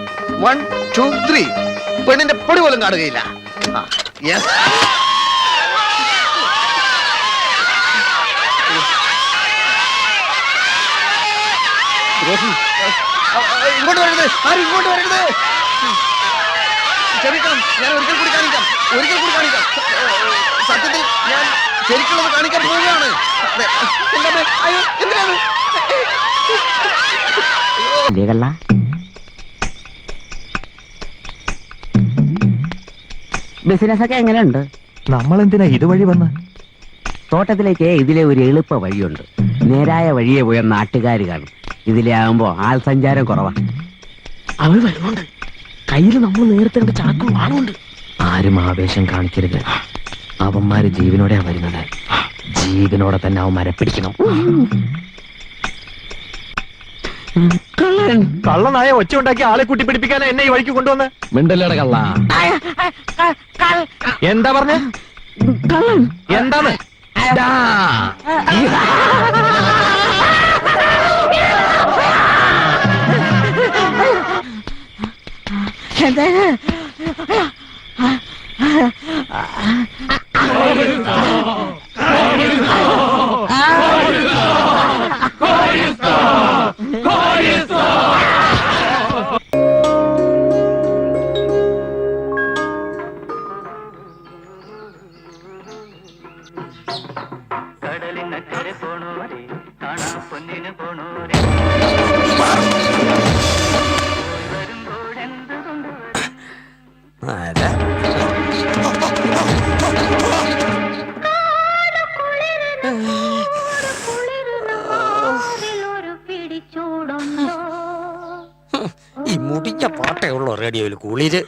1 2 3. പെണ്ണിന്റെ പൊടി പോലും കാണുകയില്ല. യെസ്. ഇങ്ങോട്ട് വരരുത്. ആരും ഇങ്ങോട്ട് വരരുത്. ക്ഷമിക്കണം, ഞാൻ ഒരിക്കൽ കൂടി കാണിക്കാം. സത്യത്തിൽ ഞാൻ ശരിക്കുള്ളത് കാണിക്കാൻ പോവുകയാണ്. അയ്യോ, എന്തിനാണ്? ബിസിനസ് ഒക്കെ എങ്ങനെയുണ്ട്? നമ്മൾ എന്തിനാ ഇതുവഴി വന്ന്? തോട്ടത്തിലേക്ക് ഇതിലെ ഒരു എളുപ്പ വഴിയുണ്ട്. നേരായ വഴിയെ പോയ നാട്ടുകാർ കാണും. ഇതിലെ ആകുമ്പോ ആൾ സഞ്ചാരം കുറവാ. അവൾ വരുന്നുണ്ട്. കയ്യിൽ നമ്മൾ നേരത്തെ കണ്ട ചാക്കും വാളുണ്ട്. ആരും ആവേശം കാണിക്കരുത്. അവന്മാര് ജീവനോടെയാ വരുന്നത്. ജീവനോടെ തന്നെ അവന്മാരെ പിടിക്കണം. കള്ളനായ ഒച്ച ഉണ്ടാക്കി ആളെ കൂട്ടി പിടിപ്പിക്കാനാ എന്നെ ഈ വഴിക്ക് കൊണ്ടുവന്ന്. മിണ്ടല്ലട കള്ള. എന്താ പറഞ്ഞ? എന്താണ്? ഈ മുടിഞ്ഞ പാട്ടേ ഉള്ളൂ റേഡിയോയിൽ കുളിര്.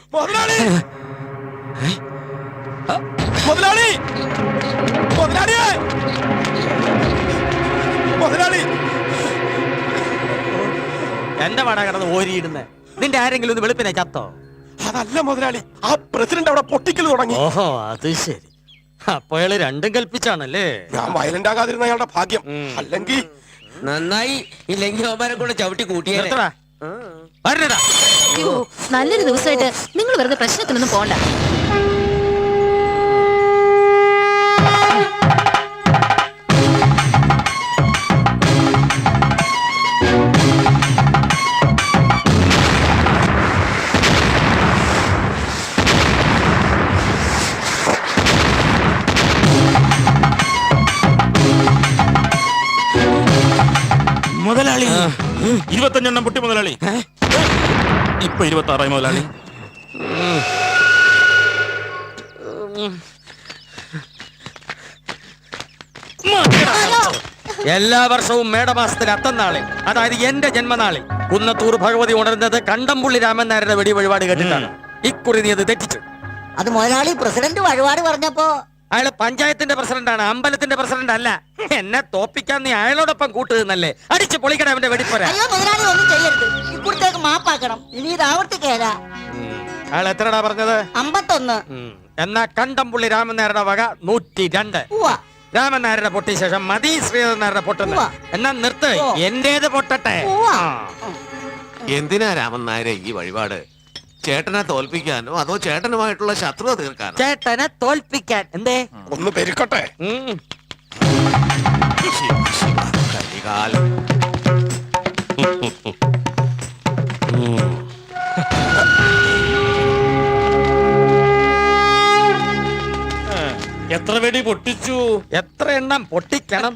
എന്റെ പാടാ കിടന്ന് ഓരിയിടുന്നേ. നിന്റെ ആരെങ്കിലും ഒന്ന് വെളുപ്പിനെ ചത്തോ? അതല്ല മുതലാളി, ആ പ്രസിഡന്റ് അവിടെ പൊട്ടിക്കൽ തുടങ്ങി. ഓഹോ, അത് ശരി. അപ്പൊ അയാള് രണ്ടും കൽപ്പിച്ചാണല്ലേ? ഞാൻ വയലന്റ് ആകാതിരുന്ന അയാളുടെ ഭാഗ്യം. അല്ലെങ്കിൽ നന്നായി. ഇല്ലെങ്കിൽ അവന്മാരെ കൂടെ ചവിട്ടി കൂട്ടിയാ. നല്ലൊരു ദിവസമായിട്ട് നിങ്ങൾ വെറുതെ പ്രശ്നത്തിനൊന്നും പോണ്ട. മുതലാളി 25 പൊട്ടി മുതലാളി. ഇപ്പൊ 26 മുതലാളി. എല്ലാ വർഷവും മേടമാസത്തിൽ അത്തന്നാളെ, അതായത് എന്റെ ജന്മനാളിൽ കുന്നത്തൂർ ഭഗവതി ഉണർന്നത് കണ്ടംപുള്ളി രാമൻ നായരുടെ വെടി വഴിപാട് കേട്ടിട്ടാണ്. ഇക്കുറി നീ അത് തെറ്റിച്ചു. അത് മുതലാളി പ്രസിഡന്റ് വഴിപാട് പറഞ്ഞപ്പോ അയാള് പഞ്ചായത്തിന്റെ പ്രസിഡന്റാണ്, അമ്പലത്തിന്റെ പ്രസിഡന്റ് അല്ല. എന്നെ തോപ്പിക്കാൻ നീ അയാളോടൊപ്പം കൂട്ടുന്നല്ലേ? അടിച്ച് പൊളിക്കണം അവന്റെ വെടിപ്പറ. അയ്യോ മുതലാളി ഒന്നും ചെയ്യരുത്. ഇക്കുറത്തേക്ക് മാപ്പാക്കണം. ഇനി ഇത് ആവർത്തിക്കേല. അയാൾ എത്രടാ പറഞ്ഞത്? 51. എന്നാ കണ്ടംപുള്ളി രാമൻ നായരുടെ വക 102. രാമൻ നായരുടെ പൊട്ടിയ ശേഷം മതി ശ്രീധരൻ നായരുടെ പൊട്ടുന്നത്. എന്നാ നിർത്ത്, എന്റേത് പൊട്ടട്ടെ. എന്തിനാ രാമൻ നായരെ ഈ വഴിപാട്? ചേട്ടനെ തോൽപ്പിക്കാനോ അതോ ചേട്ടനുമായിട്ടുള്ള ശത്രുത തീർക്കാനോ? ചേട്ടനെ തോൽപ്പിക്കാൻ. എന്തേ? ഒന്ന് പെരുക്കട്ടെ. കരികാലം. വെടി പൊട്ടിച്ചു. എത്ര എണ്ണം പൊട്ടിക്കണം?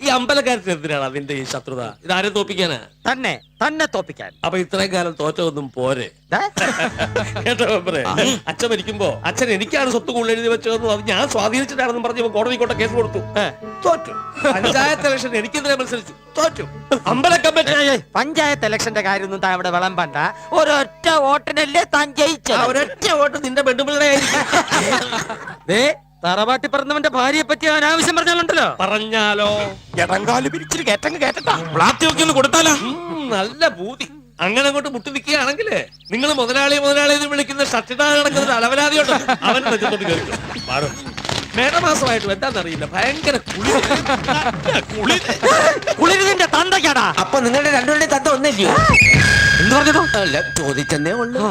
ഈ അമ്പലക്കാരത്തിന് എന്തിനാണ് അതിന്റെ ഈ ശത്രുത? ഇതാരെ തോപ്പിക്കാനാ? തന്നെ തോപ്പിക്കാൻ. അപ്പൊ ഇത്രയും കാലം തോറ്റതൊന്നും പോരെ? കേട്ടോ മെമ്പറെ, അച്ഛൻ മരിക്കുമ്പോ അച്ഛൻ എനിക്കാണ് സ്വത്ത് കൂടുതൽ എഴുതി വെച്ചതെന്നും അത് ഞാൻ സ്വാധീനിച്ചിട്ടാണെന്നും പറഞ്ഞ് കോടതി കോട്ട കേസ് കൊടുത്തു. തോറ്റു. പഞ്ചായത്ത് ഇലക്ഷൻ എനിക്കെതിരെ മത്സരിച്ചു, തോറ്റു. അമ്പല കമ്മിറ്റി പഞ്ചായത്ത് ഇലക്ഷന്റെ കാര്യമൊന്നും താൻ ഇവിടെ വിളമ്പണ്ട. ഒരൊറ്റ വോട്ടിനല്ലേ താൻ ജയിച്ചത്. ഒരൊറ്റ വോട്ട് നിന്റെ പെണ്ണുപിള്ളേ തറവാട്ടി പറഞ്ഞവന്റെ ഭാര്യയെ പറ്റി അനാവശ്യം പറഞ്ഞാലുണ്ടല്ലോ. പറഞ്ഞാലോ? എടങ്കാല് പിരിച്ചിട്ട് കേട്ടങ്ങ് കേട്ടട്ടാ. പ്ലാത്തി ഒക്കെ ഒന്ന് കൊടുത്താലോ? നല്ല ബൂതി. അങ്ങനെ അങ്ങോട്ട് മുട്ടി നിൽക്കുകയാണെങ്കിലേ നിങ്ങൾ മുതലാളി എന്ന് വിളിക്കുന്ന ഷട്ടിടാ നടക്കുന്ന അലവലാതിയോട്ട് അവൻ നെഞ്ചത്തോട്ട് കേൾക്കും. മേടമാസമായിട്ടും എന്താണെന്നറിയില്ല, ഭയങ്കര കുളിരിന്റെ തന്തയ്ക്കാടാ. അപ്പൊ നിങ്ങളുടെ രണ്ടുപേരുടെയും തത്ത ഒന്നല്ലയോ? എന്ത് പറഞ്ഞോ? അല്ല, ചോദിച്ചെന്നേ ഉള്ളൂ.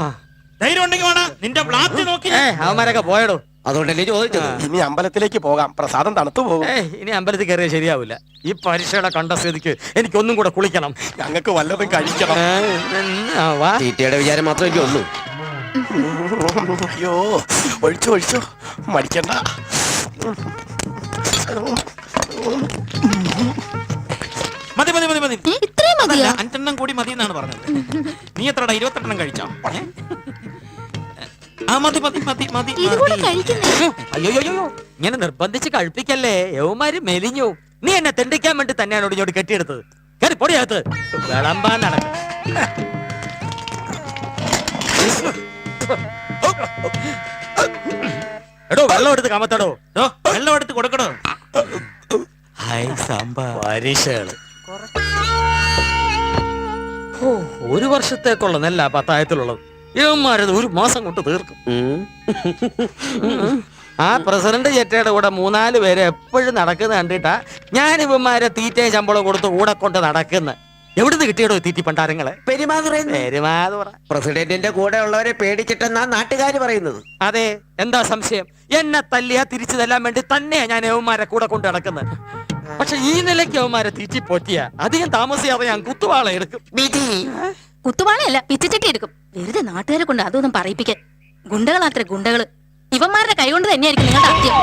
ധൈര്യം ഉണ്ടെങ്കിൽ വേണം നിന്റെ പ്ലാത്തി നോക്കി. അവന്മാരൊക്കെ പോയടോ, അതുകൊണ്ടല്ലേ ചോദിച്ചത്. ഇനി അമ്പലത്തിലേക്ക് പോകാം, പ്രസാദം തണുത്തു പോകും. ഇനി അമ്പലത്തിൽ കയറിയാൽ ശരിയാവില്ല. ഈ പരീക്ഷയുടെ കണ്ട സ്ഥിതിക്ക് എനിക്കൊന്നും കൂടെ കുളിക്കണം. ഞങ്ങൾക്ക് വല്ലതും കഴിക്കണം. തീറ്റയുടെ വിചാരം മാത്രമേ ഉള്ളൂ. അയ്യോ, ഒഴിച്ചു മടിക്കണ്ട. മതി മതി മതി മതി, ഇത്രയും മതിയോ? 5 കൂടി മതി എന്നാണ് പറഞ്ഞത്. നീ എത്രടാ 28 കഴിച്ചോ? മതി മതി മതി മതി. അയ്യോ, ഇങ്ങനെ നിർബന്ധിച്ച് കഴിപ്പിക്കല്ലേ. യവന്മാര് മെലിഞ്ഞു. നീ എന്നെ തെണ്ടിക്കാൻ വേണ്ടി തന്നെയാണ് ഇങ്ങോട്ട് കെട്ടിയെടുത്തത്. കയറി പൊടിയകത്ത് വിളമ്പാൻ നടക്കും. എടോ, വെള്ളം എടുത്ത് കമത്തടോ. വെള്ളം എടുത്ത് കൊടുക്കണോ? പരീക്ഷകള് 1 വർഷത്തേക്കുള്ള നെല്ല പത്തായത്തിലുള്ളത്. ഇവന്മാരത് 1 മാസം കൊണ്ട് തീർക്കും. ആ പ്രസിഡന്റ് ജെറ്റയുടെ കൂടെ 3-4 പേര് എപ്പോഴും നടക്കുന്ന കണ്ടിട്ടാ ഞാൻ ഇവന്മാരെ തീറ്റയും ശമ്പളം കൊടുത്ത് കൂടെ കൊണ്ട് നടക്കുന്നത്. എവിടുന്ന് കിട്ടിയടോ തീറ്റി പണ്ടാരങ്ങളെ? പെരുമാതുറ. പ്രസിഡന്റിന്റെ കൂടെ ഉള്ളവരെ പേടിച്ചിട്ടെന്നാ നാട്ടുകാർ പറയുന്നത്. അതെ, എന്താ സംശയം? എന്നെ തല്ലിയാ തിരിച്ചു തല്ലാൻ വേണ്ടി തന്നെയാ ഞാൻ യവന്മാരെ കൂടെ കൊണ്ട് നടക്കുന്നത്. പക്ഷെ ഈ നിലയ്ക്ക് യവന്മാരെ തീറ്റി പൊറ്റിയ അധികം താമസിയാതെ ഞാൻ കുത്തുവാള എടുക്കും. കുത്തുവാളയല്ല, പിച്ചിച്ചട്ടി എടുക്കും. വെറുതെ നാട്ടുകാരെ കൊണ്ട് അതൊന്നും പറയിപ്പിക്കാൻ. ഗുണ്ടകളാത്ര ഗുണ്ടകള്. ഇവന്മാരുടെ കൈകൊണ്ട് തന്നെയായിരിക്കും നിങ്ങളുടെ അത്യം.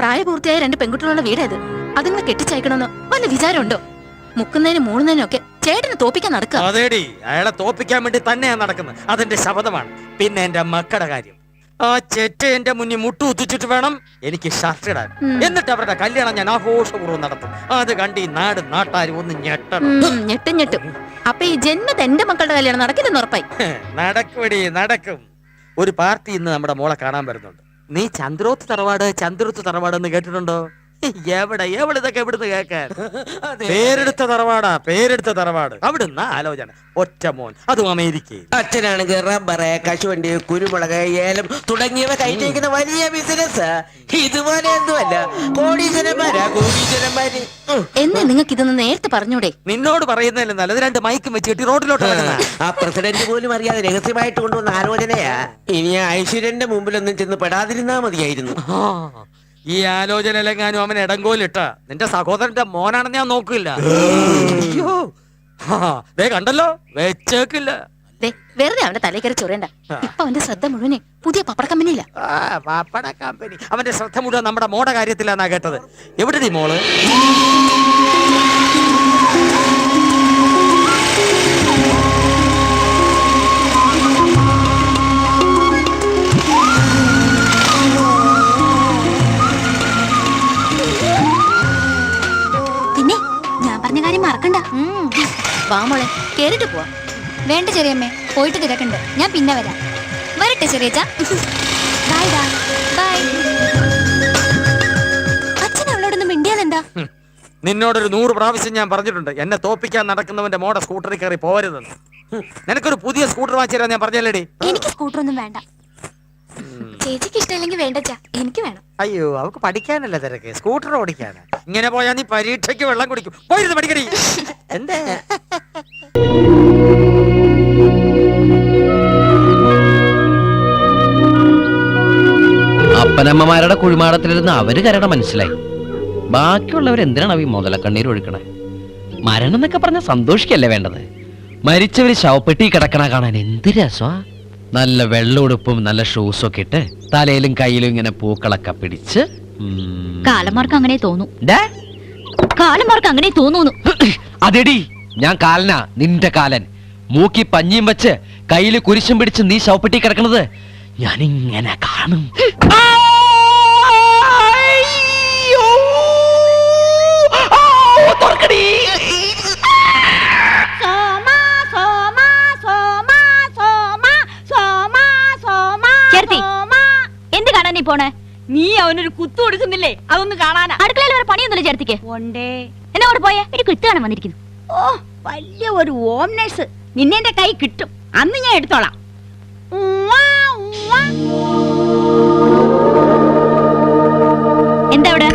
പ്രായപൂർത്തിയായ 2 പെൺകുട്ടികളുള്ള വീടേത്. അതുങ്ങളെ കെട്ടിച്ചയക്കണമെന്ന് വല്ല വിചാരമുണ്ടോ? മുക്കുന്നതിനും മൂളുന്നതിനും ഒക്കെ ചേട്ടന് തോപ്പിക്കാൻ നടക്കുക. അതേടി, അയാളെ തോപ്പിക്കാൻ വേണ്ടി തന്നെയാ നടക്കുന്നത്. അതെന്റെ ശബ്ദമാണ്. പിന്നെ എന്റെ മക്കളുടെ കാര്യം, ആ ചെറ്റ എന്റെ മുന്നിൽ മുട്ടുകുത്തിച്ചിട്ട് വേണം എനിക്ക് ഷർട്ട് ഇടാൻ. എന്നിട്ട് അവരുടെ കല്യാണം ഞാൻ ആഘോഷപൂർവ്വം നടത്തും. അത് കണ്ട് ഈ നാട്ടാരും ഒന്ന് ഞെട്ടണം. ഞെട്ടും. അപ്പൊ ഈ ജന്മത്ത് എന്റെ മക്കളുടെ കല്യാണം നടക്കില്ലെന്ന് ഉറപ്പായി. നടക്കും. ഒരു പാർട്ടി ഇന്ന് നമ്മുടെ മോളെ കാണാൻ വരുന്നുണ്ട്. നീ ചന്ദ്രോത്ത് തറവാട് എന്ന് കേട്ടിട്ടുണ്ടോ? എവിടെ ഇതൊക്കെ എവിടുന്ന് കേൾക്കാൻ? പേരെടുത്ത തറവാട്. അവിടുന്ന് ആലോചന. ഒറ്റ മോൻ, അതും അമേരിക്കയിൽ. അച്ഛനാണെങ്കിൽ റബ്ബറ്, കശുവണ്ടി, കുരുമുളക്, ഏലം തുടങ്ങിയവ കയറ്റിയിരിക്കുന്ന വലിയ ബിസിനസ്. ഇതുപോലെ ഒന്നുമല്ല, കോടീശ്വരന്മാര്. എന്ന് നിങ്ങൾക്ക് ഇതൊന്ന് നേരത്തെ പറഞ്ഞൂടെ? നിന്നോട് പറയുന്നതല്ലേ നല്ലത്. 2 മൈക്കും വെച്ച് കെട്ടി റോഡിലോട്ട് ആ പ്രസിഡന്റ് പോലും അറിയാതെ രഹസ്യമായിട്ട് കൊണ്ടുവന്ന ആലോചനയാ. ഇനി ഐശ്വര്യന്റെ മുമ്പിലൊന്നും ചെന്ന് പെടാതിരുന്നാ മതിയായിരുന്നു. ഈ ആലോചനയിലെങ്ങാനും അവൻ ഇടങ്കോലിട്ട നിന്റെ സഹോദരന്റെ മോനാണെന്ന് ഞാൻ നോക്കില്ല. അയ്യോ, കണ്ടല്ലോ, വെച്ചേക്കില്ല. വെറുതെ അവന്റെ തലയിൽ കയറി ചൊറിയണ്ട. ഇപ്പൊ അവന്റെ ശ്രദ്ധ മുഴുവനെ പുതിയ പപ്പട കമ്പനിയില്ല. പപ്പട കമ്പനി. അവന്റെ ശ്രദ്ധ മുഴുവൻ നമ്മുടെ മോടെ കാര്യത്തിലാന്നാ കേട്ടത്. എവിടെടി മോള്? പിന്നെ ഞാൻ പറഞ്ഞ കാര്യം മറക്കണ്ട. വാ മോളെ, കേറിട്ട് പോവാ. വേണ്ട ചെറിയമ്മേ, പോയിട്ട് തിരക്കണ്ട്. ഞാൻ പിന്നെ വരാം. വരട്ടെ ചെറിയച്ച. അച്ഛൻ അവളോടൊന്നും മിണ്ടിയാലെന്താ? നിന്നോടൊരു 100 പ്രാവശ്യം ഞാൻ പറഞ്ഞിട്ടുണ്ട്, എന്നെ തോപ്പിക്കാൻ നടക്കുന്നവന്റെ മോടെ സ്കൂട്ടറിൽ കയറി പോവരുതെന്ന്. നിനക്കൊരു പുതിയ സ്കൂട്ടർ വാങ്ങിച്ചു ഞാൻ പറഞ്ഞല്ലേടി. എനിക്ക് സ്കൂട്ടർ ഒന്നും വേണ്ട. ചേച്ചിക്ക് ഇഷ്ടമില്ലെങ്കിൽ വേണ്ട, എനിക്ക് വേണം. അയ്യോ, അവക്ക് പഠിക്കാനല്ല തിരക്ക്, സ്കൂട്ടർ ഓടിക്കാനാ. ഇങ്ങനെ പോയാ നീ പരീക്ഷയ്ക്ക് വെള്ളം കുടിക്കും. പോയിരുന്നു പഠിക്കടി. എന്തേ അപ്പനമ്മമാരുടെ കുഴിമാടത്തിലിരുന്ന് അവര് കരട മനസ്സിലായി. ബാക്കിയുള്ളവരെന്തിനാണ് ഈ മുതലക്കണ്ണീർ ഒഴുക്കണേ? മരണം എന്നൊക്കെ പറഞ്ഞ സന്തോഷിക്കല്ലേ വേണ്ടത്? മരിച്ചവര് ശവപ്പെട്ടി കിടക്കണ കാണാൻ എന്ത് രസമാ. നല്ല വെള്ളുടുപ്പും നല്ല ഷൂസും ഒക്കെ ഇട്ട് തലയിലും കയ്യിലും ഇങ്ങനെ പൂക്കളൊക്കെ പിടിച്ച് കാലന്മാർക്ക് അങ്ങനെ തോന്നും കാലന്മാർക്ക് അങ്ങനെ തോന്നുന്നു. അതെടി ഞാൻ കാലനാ, നിന്റെ കാലൻ. മൂക്കി പഞ്ഞിയും വെച്ച് കയ്യില് കുരിശും പിടിച്ച് നീ ശവപ്പെട്ടി കിടക്കണത് ഞാനിങ്ങനെ കാണും. എന്ത് കാണാൻ നീ പോണേ? നീ അവനൊരു കുത്തു കൊടുക്കുന്നില്ലേ, അതൊന്ന് കാണാനാ. അടുക്കളയിൽ വേറെ പണിയൊന്നുമില്ല ചേർത്തിക്ക്. എന്നെ അവിടെ പോയേ, ഒരു കുത്ത് കാണാൻ വന്നിരിക്കുന്നു. ഓ, വലിയ ഒരു ഓം നഴ്സ്. നിന്നെ എന്റെ കൈ കിട്ടും, അന്ന് ഞാൻ എടുത്തോളാം. എന്താ അവിടെ?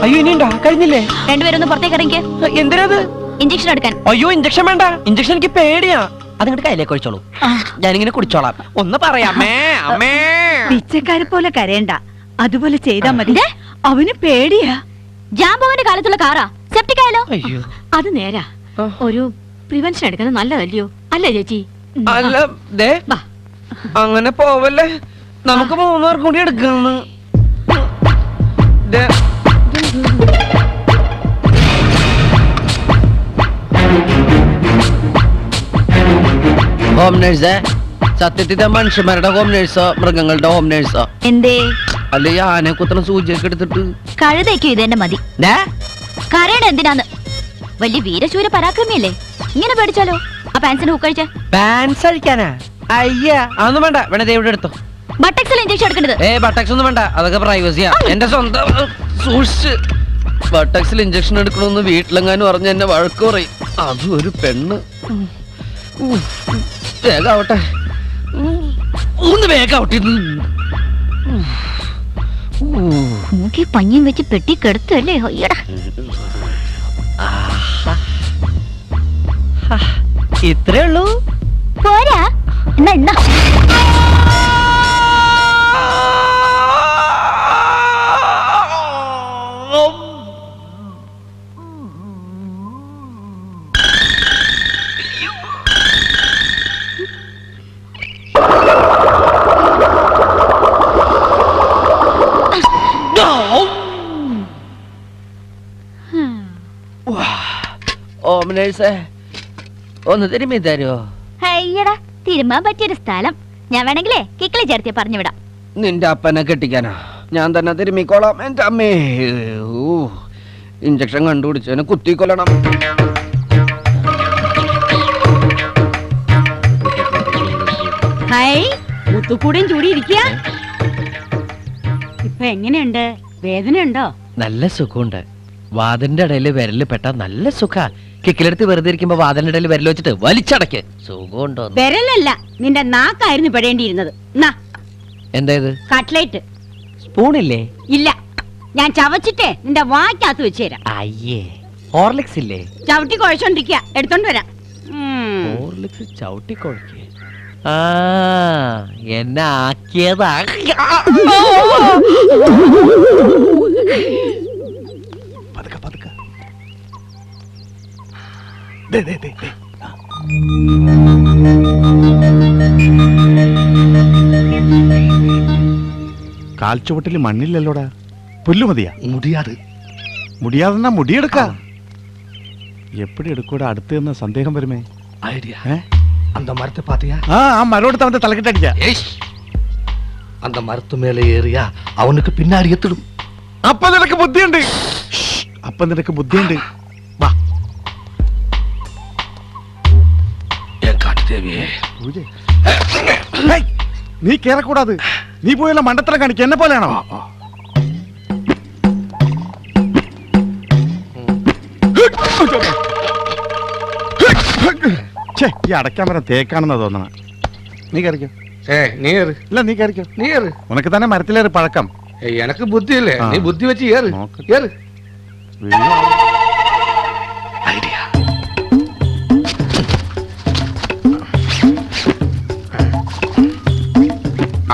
അയ്യോ, ഇനിയുണ്ടോ? കഴിഞ്ഞില്ലേ? രണ്ടുപേരൊന്ന് പുറത്തേക്ക് ഇറങ്ങിക്ക്. എന്തിനാത്? ഇഞ്ചക്ഷൻ എടുക്കാൻ. അയ്യോ, ഇഞ്ചക്ഷൻ വേണ്ട. ഇഞ്ചക്ഷൻ എനിക്ക് പേടിയാ. അതിങ്ങോട്ട് കയ്യിലേക്ക് ഒഴിച്ചോളൂ, ഞാനിങ്ങനെ കുടിച്ചോളാം. ഒന്ന് പറയാമേ അമ്മേ. പിച്ചക്കാരെ പോലെ കരയണ്ട, അതുപോലെ ചെയ്താ മതി. അവന് പേടിയാ. ജാമ്പോവന്റെ കാലത്തുള്ള കാറാ, സെപ്റ്റിക് ആയാലോ? അത് നേരാ. ഒരു പ്രിവെൻഷൻ എടുക്കുന്നത് നല്ലതല്ലയോ? അല്ലേ ചേച്ചി? അല്ല, ദേ അങ്ങനെ പോവല്ലേ, നമുക്ക് 3 പേർ കൂടി എടുക്കണം. ഹോം നേഴ്സേ, സത്യത്തിന്റെ മനുഷ്യന്മാരുടെ ഹോം നേഴ്സോ മൃഗങ്ങളുടെ ഹോം നേഴ്സോ? എന്തേ? അല്ലെ ആനെ കുത്തണ സൂചിയൊക്കെ എടുത്തിട്ട് കഴുതയ്ക്കും ഇതെന്നെ മതി. കരയണ എന്തിനാന്ന്? വലിയ വീരശൂര പരാക്രമിയല്ലേ, ഇങ്ങനെ പേടിച്ചാലോ? ആ പാൻസിന് ഹുക്കഴിച്ച. പാൻസ് അഴിക്കാനാ? അയ്യ, അതൊന്നും വേണ്ട. വേണേ ഇവിടെ എടുത്തോ. ബട്ടക്സിൽ ഇഞ്ചക്ഷൻ എടുക്കേണ്ടത്. ബട്ടക്സ് ഒന്നും വേണ്ട, അതൊക്കെ പ്രൈവസിയാ. എന്റെ സ്വന്തം സൂക്ഷിച്ച്. ബട്ടക്സിൽ ഇഞ്ചക്ഷൻ എടുക്കണമെന്ന് വീട്ടിലെങ്ങാനും പറഞ്ഞ് എന്നെ വഴക്ക് പറയും. അതും ഒരു പെണ്ണ്. വേഗാവട്ടെ, ഒന്ന് വേഗാവട്ടെ. മൂക്കി പഞ്ഞിയും വെച്ച് പെട്ടി കെടുത്തല്ലേ? അയ്യടാ, ഇത്രേ ഉള്ളൂ. പോരാ? എന്നാ ഓം നേഴ്സേ, ഒന്ന് തിരുമ്മി തരുമോ? അയ്യടാ, തിരുമാൻ പറ്റിയൊരു സ്ഥലം. ഞാൻ വേണമെങ്കിലേ കിക്കിളി ചേർത്തിയ പറഞ്ഞു വിടാം. നിന്റെ അപ്പനെ കെട്ടിക്കാനാ? ഞാൻ തന്നെ തിരുമ്മിക്കോളാം. എന്റെ അമ്മേ, ഇഞ്ചക്ഷൻ കണ്ടുപിടിച്ചതിനെ കുത്തിക്കൊല്ലണം. ഹായ്, മുത്തുക്കൂടെയും ചൂടിയിരിക്കുക. ഇപ്പൊ എങ്ങനെയുണ്ട്? വേദനയുണ്ടോ? നല്ല സുഖമുണ്ട്. വാതിലിന്റെ ഇടയിൽ വിരല് പെട്ടാ നല്ല സുഖ. കിക്കിലെടുത്ത് വെറുതെ ഇരിക്കുമ്പോ വാതിലിന്റെ ഇടയിൽ വിരൽ വെച്ചിട്ട് വലിച്ചടക്ക്. സുഖമുണ്ടോ? വിരലല്ല, നിന്റെ നാക്കായിരുന്നു പെടേണ്ടിയിരുന്നത്. എന്തായത്? കട്ട്ലേറ്റ്. സ്പൂണില്ലേ? ഇല്ല, ഞാൻ ചവച്ചിട്ടേ നിന്റെ വാക്കകത്ത് വെച്ചുതരാം. അയ്യേ, ഹോർലിക്സ് ഇല്ലേ? ചവിട്ടി കുഴച്ചോണ്ടിരിക്കുക, എടുത്തോണ്ട് വരാം. ഹോർലിക്സ് ചവിട്ടി കുഴക്കേ? ആ, എന്നെ ആക്കിയതാ. കാൽച്ചുവട്ടില് മണ്ണില്ലല്ലോടാ. പുല്ലു മതിയാ? മുടിയാതെന്നാ മുടിയെടുക്ക. എപ്പടി എടുക്കൂടാ? അടുത്ത് നിന്ന് സന്ദേഹം വരുമേ. அந்த மரத்தை பாத்தியா? ആ മരോടുത്ത് അവന്റെ തലക്കിട്ടടിച്ച. அந்த மரத்து மேல ஏறியா அவனுக்கு பின்னாடி எத்திடும். അപ്പൊ നിനക്ക് ബുദ്ധിയുണ്ട്. അപ്പൊ നിനക്ക് ബുദ്ധിയുണ്ട്. വാ, என் காட்டு தேவியே. നീ കേറക്കൂടാത്. നീ പോയല്ല മണ്ടത്തരം കാണിക്ക. എന്നെ പോലെയാണോ? ഈ അടയ്ക്കാൻ വരാൻ തേക്കാണെന്നാ തോന്നണ. നീ കയറിക്കോ. ഇല്ല, നീ കയറിക്കോ. ഉനക്ക് തന്നെ മരത്തിലേറെ പഴക്കം. எனக்கு புத்தி இல்ல, நீ புத்தி வச்சு ஏறு ஏறு. ஐடியா.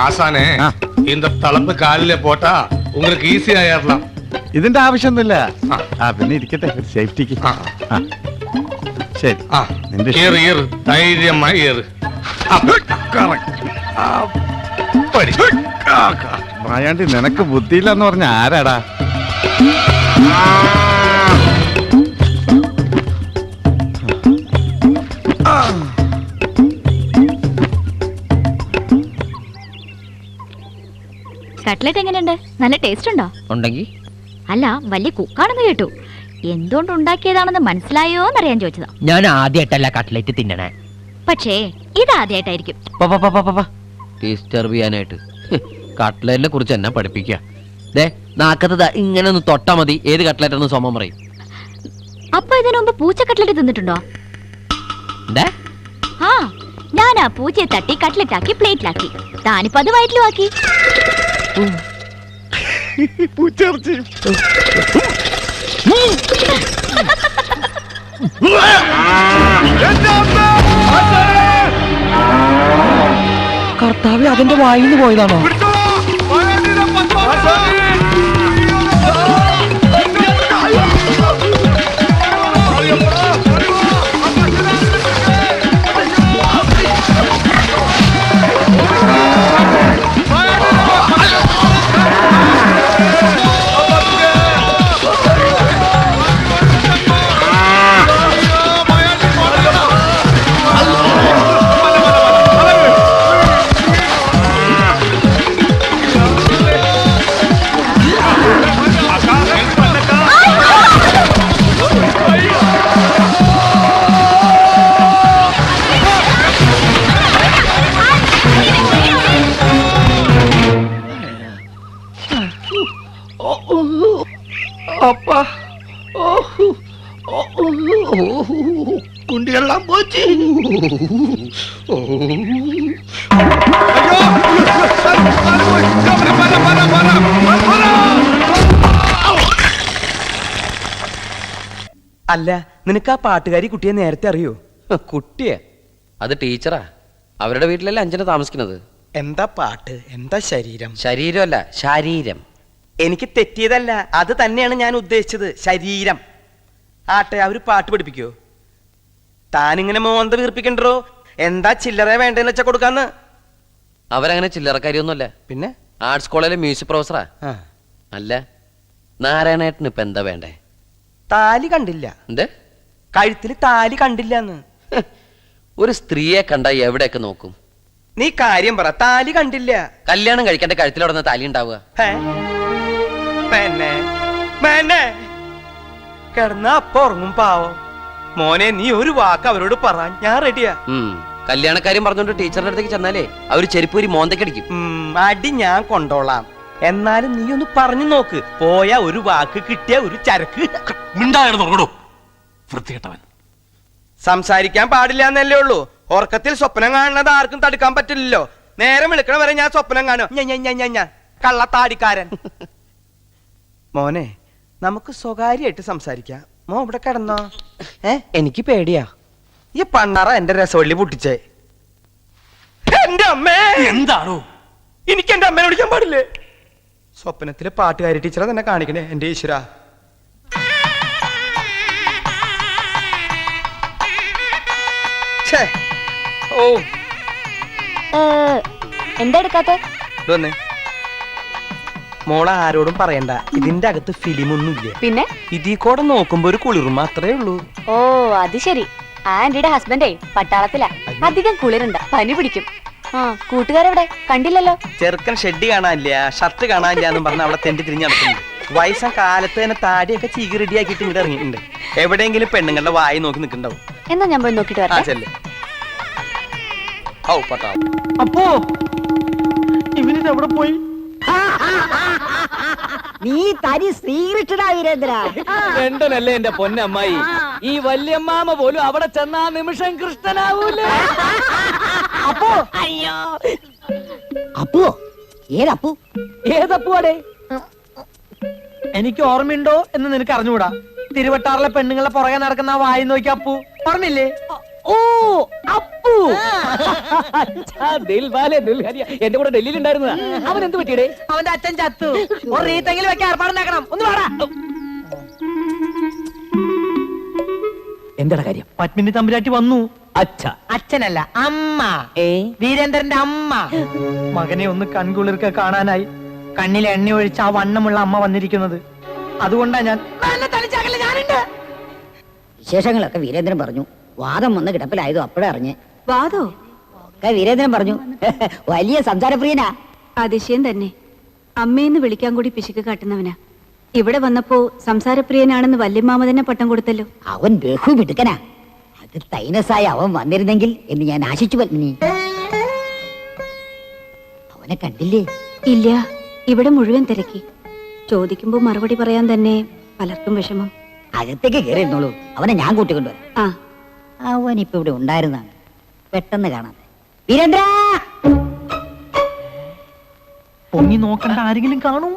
ஆசானே, இந்த தளப்பு காலில போட்டா உங்களுக்கு ஈஸியா ஏறலாம். ഇതിന്റെ ആവശ്യമൊന്നുമില്ല. പിന്നെ ഇരിക്കട്ടെ, ഒരു സേഫ്റ്റിക്ക്. ശരി, ஏறு ஏறு, தைரியமா ஏறு. கரெக்ட். മായാണ്ടി നിനക്ക് ബുദ്ധിയില്ലെന്ന് പറഞ്ഞ ആരാടാ? കട്ട്ലറ്റ് എങ്ങനെയുണ്ട്? നല്ല ടേസ്റ്റ് ഉണ്ടോ? ഉണ്ടെങ്കിൽ അല്ല, വലിയ കുക്കാണെന്ന് കേട്ടു. എന്തുകൊണ്ട് ഉണ്ടാക്കിയതാണെന്ന് മനസ്സിലായോ എന്നറിയാൻ ചോദിച്ചതാ. ഞാൻ ആദ്യമായിട്ടല്ല കട്ട്ലറ്റ് തിന്നണേ. പക്ഷേ ഇതാദ്യമായിട്ടായിരിക്കും. ഡിസ്റ്റർബ് ചെയ്യാനായിട്ട് കട്ട്ലറ്റിനെ കുറിച്ച് എന്നെ പഠിപ്പിക്കുക. ദേ നാക്കത്ത് ഇങ്ങനെ ഒന്ന് തൊട്ടാ മതി, ഏത് കട്ട്ലറ്റ് എന്ന് സോമം പറയും. അപ്പൊ ഇതിനു മുമ്പ് പൂച്ച കട്ട്ലറ്റ് തിന്നിട്ടുണ്ടോ? ആ, ഞാൻ ആ പൂച്ചയെ തട്ടി കട്ട്ലറ്റ് ആക്കി പ്ലേറ്റിലാക്കി. താനിപ്പോ അത് വയറ്റിലും ആക്കി. പൂച്ചർച്ചി കർത്താവ് അതിന്റെ വായിന്ന് പോയതാണോ? കുണ്ടിയെല്ലാം പോച്ച്. അല്ല, നിനക്ക് ആ പാട്ടുകാരി കുട്ടിയെ നേരത്തെ അറിയോ? കുട്ടിയെ? അത് ടീച്ചറാ. അവരുടെ വീട്ടിലല്ലേ അഞ്ചന താമസിക്കുന്നത്. എന്താ പാട്ട്, എന്താ ശരീരം? ശരീരമല്ല, ശാരീരം. എനിക്ക് തെറ്റിയതല്ല, അത് തന്നെയാണ് ഞാൻ ഉദ്ദേശിച്ചത്, ശരീരം. ആട്ടെ, അവര് പാട്ട് പഠിപ്പിക്കോ? താനിങ്ങനെ മോന്ത വീർപ്പിക്കണ്ടോ? എന്താ ചില്ലറ വേണ്ടെന്ന് വെച്ചാ കൊടുക്കാന്ന്? അവരങ്ങനെ ചില്ലറക്കാരിയൊന്നുമല്ല. പിന്നെ ആർട്സ് കോളേജിലെ മ്യൂസിക് പ്രൊഫസറാ. അല്ല, നാരായണേട്ടന് ഇപ്പൊ എന്താ വേണ്ടേ? താലി കണ്ടില്ല. എന്ത്? കഴുത്തിൽ താലി കണ്ടില്ലെന്ന്. ഒരു സ്ത്രീയെ കണ്ട എവിടെയൊക്കെ നോക്കും? നീ കാര്യം പറ, താലി കണ്ടില്ല. കല്യാണം കഴിക്കേണ്ട കഴുത്തിലോടുന്ന താലി ഉണ്ടാവുക. കിടന്ന അപ്പൊ ഉറങ്ങും പാവം. മോനെ, നീ ഒരു വാക്ക് അവരോട് പറ, ഞാൻ റെഡിയാ. കല്യാണക്കാരും പറഞ്ഞോണ്ട് ടീച്ചറിന്റെ അടുത്തേക്ക് ചെന്നാലേ അവര് ചെരുപ്പൂരി മോന്തക്കടിക്കും. അടി ഞാൻ കൊണ്ടോളാം. എന്നാലും നീ ഒന്ന് പറഞ്ഞു നോക്ക്. പോയ ഒരു വാക്ക്, കിട്ടിയ ഒരു ചരക്ക്. സംസാരിക്കാൻ പാടില്ല എന്നല്ലേ ഉള്ളൂ. ഉറക്കത്തിൽ സ്വപ്നം കാണുന്നത് ആർക്കും തടുക്കാൻ പറ്റില്ലല്ലോ. നേരം വിളിക്കണ വരെ ഞാൻ സ്വപ്നം കാണും. കള്ളത്താടിക്കാരൻ. മോനെ, നമുക്ക് സ്വകാര്യമായിട്ട് സംസാരിക്കാം. മോ ഇവിടെ കിടന്നോ? എനിക്ക് പേടിയാ. ഈ പണ്ണറ എന്റെ രസവള്ളി പൊട്ടിച്ചേ. എന്റെ അമ്മേ! എന്താണോ? എനിക്ക് എന്റെ അമ്മേനെ വിളിക്കാൻ പാടില്ലേ? സ്വപ്നത്തിലെ പാട്ടുകാരി ടീച്ചറെ തന്നെ കാണിക്കണേ എന്റെ ഈശ്വര. ഓ, എന്താ എടുക്കാത്ത? മോള ആരോടും പറയണ്ട, ഇതിന്റെ അകത്ത് ഫിലിമൊന്നുമില്ല. പിന്നെ ഇതിൽ കൂടെ നോക്കുമ്പോ ഒരു കുളിർമ അത്രേ ഉള്ളൂ. ഓ, അത് ശരി. ആന്റിയുടെ ഹസ്ബൻഡേ പട്ടാളത്തിലാ. അധികം കുളിരുണ്ട, പനി പിടിക്കും. ആ, കൂട്ടുകാരെവിടെ? കണ്ടില്ലല്ലോ. ചെറുക്കൻ ഷെഡ് കാണാനില്ല, ഷർട്ട് കാണാനില്ല എന്നും പറഞ്ഞ് അവിടെ തെണ്ടി തിരിഞ്ഞ് നടക്കുന്നുണ്ട്. വയസ്സാം കാലത്ത് തന്നെ താടിയൊക്കെ ചീകി റെഡിയാക്കിയിട്ട് ഇങ്ങോട്ട് ഇറങ്ങിയിട്ടുണ്ട്. എവിടെയെങ്കിലും പെണ്ണുങ്ങളുടെ വായി നോക്കി നിൽക്കണ്ടാവും. എന്നാ ഞാൻ പോയി നോക്കിട്ട് വരാം. അപ്പോ ഇവനിത് എവിടെ പോയി? നീ തനി ശ്രീകൃഷ്ണനാ വീരേന്ദ്ര. രണ്ടനല്ലേ എന്റെ പൊന്നമ്മായി. ഈ വല്യമ്മാമ പോലും അവിടെ ചെന്നാ നിമിഷം കൃഷ്ണനാവൂലേ? അപ്പോ അയ്യോ, അപ്പോ ഏതപ്പു? ഏതപ്പുവാടേ? എനിക്ക് ഓർമ്മയുണ്ടോ എന്ന് നിനക്ക് അറിഞ്ഞുകൂടാ. തിരുവട്ടാറിലെ പെണ്ണുങ്ങളെ പുറകെ നടക്കുന്ന വായി നോക്കി അപ്പു പറഞ്ഞില്ലേ? ഓ, അപ്പു. എന്റെ കൂടെ ഡൽഹിയിൽ ഉണ്ടായിരുന്നതാ. അവൻ എന്ത് പറ്റിയടേ? അവന്റെ അച്ഛൻ ചത്തു. ഒരു റീത്തെങ്കിലും വെക്കാൻ ഏർപ്പാടുണ്ടാക്കണം. ഒന്ന് വേടാ. എന്താണ് കാര്യം? പത്മിനി തമ്പുരാട്ടി വന്നു. അച്ഛ അച്ഛനല്ല, അമ്മ. വീരേന്ദ്രന്റെ അമ്മ. മകനെ ഒന്ന് കൺകുളിർക്കെ കാണാനായി കണ്ണിൽ എണ്ണ ഒഴിച്ച് ആ വണ്ണമുള്ള അമ്മ വന്നിരിക്കുന്നത്. അതുകൊണ്ടാ ഞാൻ ഞാനുണ്ട്. വിശേഷങ്ങളൊക്കെ വീരേന്ദ്രൻ പറഞ്ഞു. വാദം വന്ന് കിടപ്പിലായതോ അപ്പോഴേ അറിഞ്ഞ്. വാദോ? വീരേന്ദ്രൻ പറഞ്ഞു. വലിയ സംസാരപ്രിയനാ. അതിശയം തന്നെ. അമ്മയെന്ന് വിളിക്കാൻ കൂടി പിശുക്ക് കാട്ടുന്നവനാ. ഇവിടെ വന്നപ്പോ സംസാരപ്രിയനാണെന്ന് വല്യമ്മാമ തന്നെ പട്ടം കൊടുത്തല്ലോ. അവൻ ബഹു മിടുക്കനാ. അത് തൈനസായി അവൻ വന്നിരുന്നെങ്കിൽ എന്ന് ഞാൻ ആശിച്ചു. പത്മിനി, അവനെ കണ്ടില്ലേ? ഇല്ല, ഇവിടെ മുഴുവൻ തിരക്കി. ചോദിക്കുമ്പോ മറുപടി പറയാൻ തന്നെ പലർക്കും വിഷമം. അകത്തേക്ക് കയറിയിരുന്നോളൂ, അവനെ ഞാൻ കൂട്ടിക്കൊണ്ടുവരാം. ആ, അവൻ ഇപ്പൊ ഇവിടെ ഉണ്ടായിരുന്നാണ്, പെട്ടെന്ന് കാണാതെ. വീരേന്ദ്ര, പൊങ്ങി നോക്കണ്ട, ആരെങ്കിലും കാണൂ.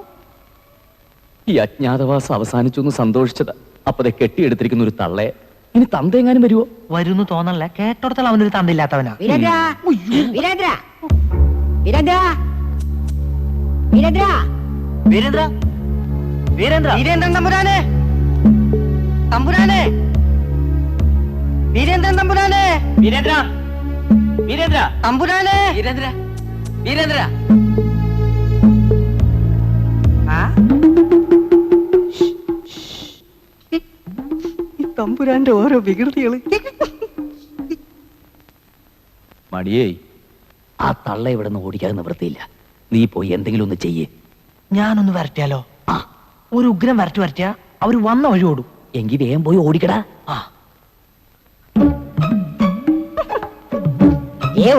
ഈ അജ്ഞാതവാസം അവസാനിച്ചു എന്ന് സന്തോഷിച്ചതാ. അപ്പതെ കെട്ടിയെടുത്തിരിക്കുന്ന ഒരു തള്ളയെ ഇനി തന്തെങ്ങാനും വരുവോ? വരുന്നു തോന്നല്ല. കേട്ടോടത്തോളം അവനൊരു തന്തയില്ലാത്തവനാ. വീരേന്ദ്ര, വീരേന്ദ്ര, വീരേന്ദ്ര, വീരേന്ദ്ര, വീരേന്ദ്ര, വീരേന്ദ്ര, വീരേന്ദ്രൻ തമ്പുരാനെ, തമ്പുരാനെ, വീരേന്ദ്രൻ തമ്പുരാനെ, വീരേന്ദ്ര, വീരേന്ദ്ര, തമ്പുരാനെ, വീരേന്ദ്ര, വീരേന്ദ്ര. തമ്പുരാന്റെ ഓരോ വികൃതികള്. മടിയേ, ആ തള്ള ഇവിടെ നിന്ന് ഓടിക്കാതെ നിവൃത്തിയില്ല. നീ പോയി എന്തെങ്കിലും ഒന്ന് ചെയ്യേ. ഞാനൊന്ന് വരട്ടിയാലോ? ഒരു ഉഗ്രം വരട്ടിയാ അവര് വന്ന വഴി ഓടും. എങ്കിൽ വേഗം പോയി ഓടിക്കടാ.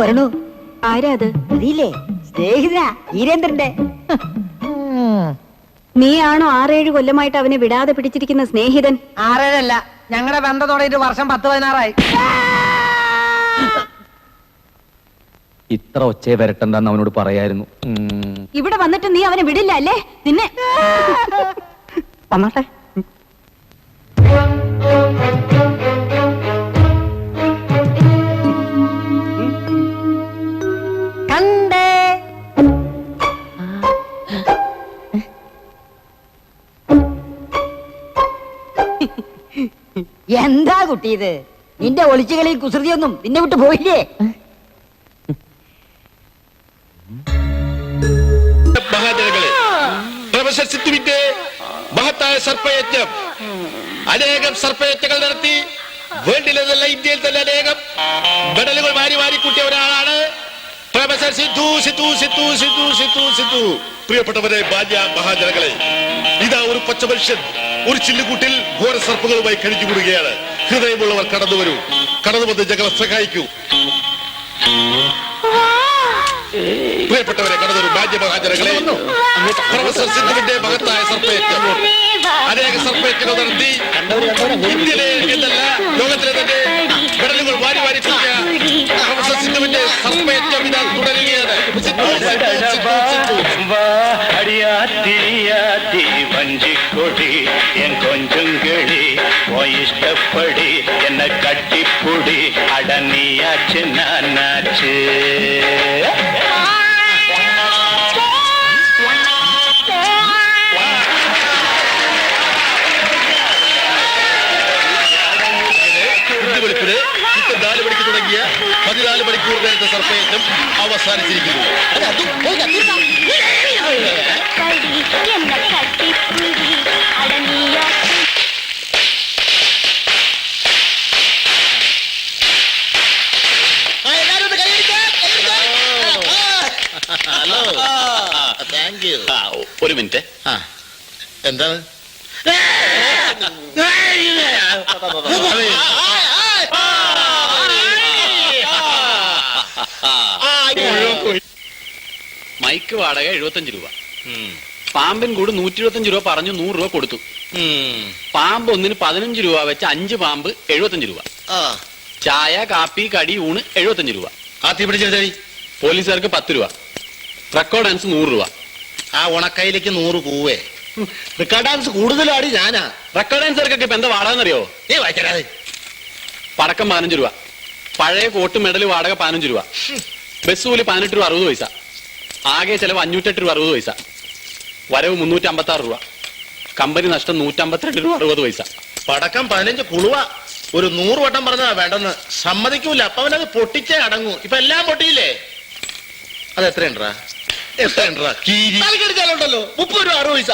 വരണു. ആരാ അത്? അറിയില്ലേ? സ്നേഹിതനാ, വീരേന്ദ്രന്റെ. നീയാണോ 6-7 കൊല്ലമായിട്ട് അവനെ വിടാതെ പിടിച്ചിരിക്കുന്ന സ്നേഹിതൻ? 6-7 ഞങ്ങളുടെ ബന്ധത്തോടെ ഒരു വർഷം 10-16 ഇത്ര ഒച്ചയെ വരട്ടെന്താന്ന് അവനോട് പറയായിരുന്നു. ഇവിടെ വന്നിട്ട് നീ അവനെ വിടില്ല അല്ലേ? നിന്നെ വന്നോട്ടെ. കണ്ടേ. എന്താ കുട്ടി ഇത്? നിന്റെ ഒളിച്ചുകളി കുസൃതിയൊന്നും നിന്നെ വിട്ട് പോയില്ലേ? മഹാജനങ്ങളെ, പ്രൊഫസർ സിദ്ധുവിന്റെ മഹത്തായ സർപ്പയജ്ഞം, അനേകം സർപ്പയജ്ഞങ്ങൾ നടത്തി വേൾഡിലെന്നല്ല ഇന്ത്യയിൽ തന്നെ അനേകം മെഡലുകൾ വാരി വാരി കൂട്ടിയ ഒരാളാണ് പ്രൊഫസർ സിദ്ധു. സിദ്ധു സിദ്ധു സിദ്ധു സിദ്ധു സിദ്ധു. പ്രിയപ്പെട്ടവരെ, ബാല്യ മഹാജനങ്ങളെ, ഇതാ ഒരു പച്ച മനുഷ്യൻ ഒരു ചില്ലുകൂട്ടിൽ ഘോര സർപ്പങ്ങളുമായി കഴിഞ്ഞുകൂടുകയാണ്. ഹൃദയമുള്ളവർ കടന്നു വരൂ, കടന്നു വന്ന് ഞങ്ങളെ സഹായിക്കൂ. പ്രിയപ്പെട്ടവരെ, കടന്നൊരു ബാല്യമഹാജനങ്ങളെ, പ്രൊഫസർ സിദ്ധുവിന്റെ മഹത്തായ സർപ്പയജ്ഞം, അനേക സർപ്പയജ്ഞങ്ങൾ നടത്തി ഇന്ത്യയിലെ എന്നല്ല ലോകത്തിലെ തന്നെ മെഡലുകൾ വാരി വാരി കൂട്ടിയ പ്രൊഫസർ സിദ്ധുവിന്റെ സർപ്പയജ്ഞം ഇതാ തുടരുകയാണ്. വഞ്ചിക്കൊടി എൻ കൊഞ്ചുംകളി ഇഷ്ടപ്പെടി എന്നെ കട്ടിപ്പൊടി അടങ്ങിയാച്ച് നാച്ച്. വെളുപ്പിന് 4 മണിക്ക് തുടങ്ങിയ 14 മണിക്കൂർ നേരത്തെ സർപ്പയജ്ഞം അവസാനിച്ചിരിക്കുന്നു. Hello, thank you. ഒരു മിനിറ്റ്. എന്താണ്? മൈക്ക് വാടക 75 രൂപ, പാമ്പിൻ കൂട് 125 രൂപ പറഞ്ഞു, 100 രൂപ കൊടുത്തു. പാമ്പ് ഒന്നിന് 15 രൂപ വെച്ച് 5 പാമ്പ് 75 രൂപ. ചായ, കാപ്പി, കടി, ഊണ് 75 രൂപ. പോലീസുകാർക്ക് 10 രൂപ. റെക്കോർഡ് ഡാൻസ് 100 രൂപ. ആ ഉണക്കയിലേക്ക് 100 പൂവേ. റെക്കോർഡ് ഡാൻസ് കൂടുതലാടി ഞാനാ. റെക്കോർഡ് ഡാൻസർക്കൊക്കെ ഇപ്പൊ എന്താ വാടകയെന്നറിയോ? നീ വായിച്ചരാതെ. പടക്കം 15 രൂപ, പഴയ കോട്ട് മെഡൽ വാടക 15 രൂപ, ബസ് കൂലി 18 രൂപ 60 പൈസ, ആകെ ചെലവ് 508 രൂപ 60 പൈസ, വരവ് 356 രൂപ, കമ്പനി നഷ്ടം 152 രൂപ 60 പൈസ. പടക്കം 15 കുളുവ. ഒരു 100 വട്ടം പറഞ്ഞതാ വേണ്ടെന്ന്. സമ്മതിക്കൂല. അപ്പൊ അവനത് പൊട്ടിച്ചേ അടങ്ങൂ. ഇപ്പൊ എല്ലാം പൊട്ടിയില്ലേ? അത് എത്രയുണ്ടാ? എത്രയുണ്ടാ? തലക്കെടുത്താലുണ്ടല്ലോ 30 രൂപ 60 പൈസ.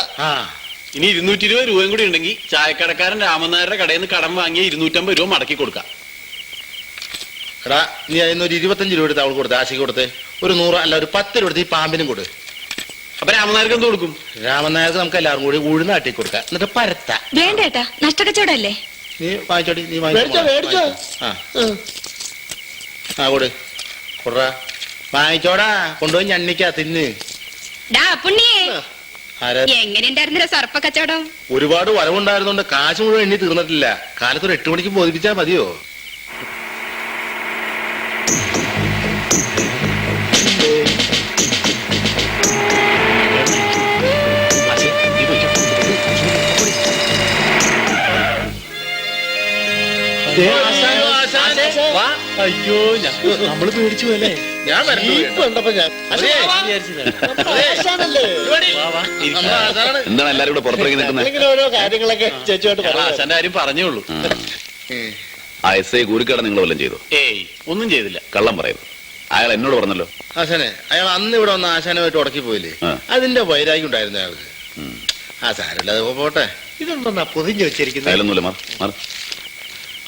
ഇനി 220 രൂപയും കൂടി ഉണ്ടെങ്കിൽ ചായക്കടക്കാരൻ രാമനായരുടെ കടയിൽ നിന്ന് കടം വാങ്ങിയ 250 രൂപ മടക്കി കൊടുക്കാം. എടാ നീ അതിനൊരു 25 രൂപ എടുത്ത് അവൾ കൊടുത്ത് ആശയ്ക്ക് കൊടുത്ത് ഒരു 100 അല്ല ഒരു 10 രൂപ എടുത്ത് ഈ പാമ്പിനും കൊടു. അപ്പൊ രാമനായർക്ക് എന്ത് കൊടുക്കും? രാമനായർക്ക് നമുക്ക് എല്ലാവരും കൂടി ഉഴുന്ന് ആട്ടി കൊടുക്കാം. എന്നിട്ട് പരത്താ. വേണ്ടേട്ടാ, നഷ്ടക്കച്ചവടല്ലേ? നീ വാങ്ങിച്ചോടി. നീ വാങ്ങിച്ചോ. ആ കൊടു കൊടുറാ. വാങ്ങിച്ചോടാ. കൊണ്ടുപോയി ഞണ്ണിക്കാ തിന്ന്. എങ്ങനെയുണ്ടായിരുന്നില്ല സർപ്പ കച്ചവടം? ഒരുപാട് വരവുണ്ടായിരുന്നോണ്ട് കാശ് മുഴുവൻ എണ്ണി തീർന്നിട്ടില്ല. കാലത്തൊരു 8 മണിക്ക് ബോധിപ്പിച്ചാ മതിയോ? അയ്യോ നമ്മള് പേടിച്ചു പോയല്ലേ. ഞാൻ എന്താണ് എല്ലാരും കൂടെ പുറത്തേക്ക് നിൽക്കുന്നത്? ഓരോ കാര്യങ്ങളൊക്കെ ചേച്ചിയോട്ട് ആശാന്റെ കാര്യം പറഞ്ഞേ ഉള്ളൂ. ആ SI കൂലിക്കട നിങ്ങൾ വല്ലതും ചെയ്തോ? ഏയ് ഒന്നും ചെയ്തില്ല. കള്ളം പറയുന്നു. അയാൾ എന്നോട് പറഞ്ഞല്ലോ. ആശാനെ അയാൾ അന്ന് ഇവിടെ വന്ന് ആശാനുമായിട്ട് ഉടക്കി പോയില്ലേ? അതിന്റെ വൈരാഗ്യം ഉണ്ടായിരുന്നു അയാൾക്ക്. ആ സാരമില്ല, അത് പോട്ടെ. ഇതെന്താ പൊതിഞ്ഞു വെച്ചിരിക്കുന്നത്? അയാളൊന്നുമില്ല. മാറി.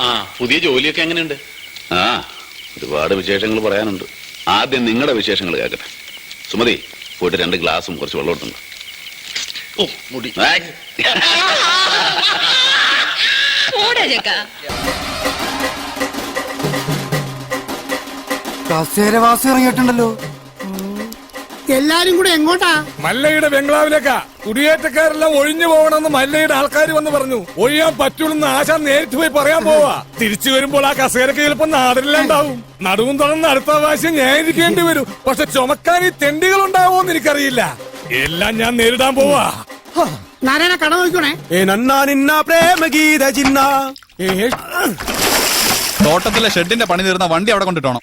ആ പുതിയ ജോലിയൊക്കെ എങ്ങനെയുണ്ട്? ആ ഒരുപാട് വിശേഷങ്ങൾ പറയാനുണ്ട്. ആദ്യം നിങ്ങളുടെ വിശേഷങ്ങൾ കേൾക്കട്ടെ. സുമതി പോയിട്ട് 2 ഗ്ലാസും കുറച്ച് വെള്ളം എടുത്തുണ്ട്. ഓ മുടി കസേരവാസി ഇറങ്ങിയിട്ടുണ്ടല്ലോ. എല്ലാരും കൂടെ എങ്ങോട്ടാ? മല്ലയുടെ ബംഗ്ലാവിലേക്കാ. കുടിയേറ്റക്കാരെല്ലാം ഒഴിഞ്ഞു പോകണമെന്ന് മല്ലയുടെ ആൾക്കാർ വന്ന് പറഞ്ഞു. ഒഴിയാൻ പറ്റുള്ളൂ ആശാൻ നേരിട്ട് പോയി പറയാൻ പോവാ. തിരിച്ചു വരുമ്പോൾ ആ കസേരക്ക് ചിലപ്പോ നാടില്ലാണ്ടാവും. നടുവും തുറന്ന് അടുത്ത പ്രാവശ്യം ഞാൻ ഇരിക്കേണ്ടി വരും. പക്ഷെ ചുമക്കാൻ ഈ തെണ്ടികൾ ഉണ്ടാവോന്ന് എനിക്കറിയില്ല. എല്ലാം ഞാൻ നേരിടാൻ പോവാ. നാരായണ കട നോക്കണേ. തോട്ടത്തിലെ ഷെഡിന്റെ പണി തീർന്ന വണ്ടി അവിടെ കൊണ്ടിട്ടോണം.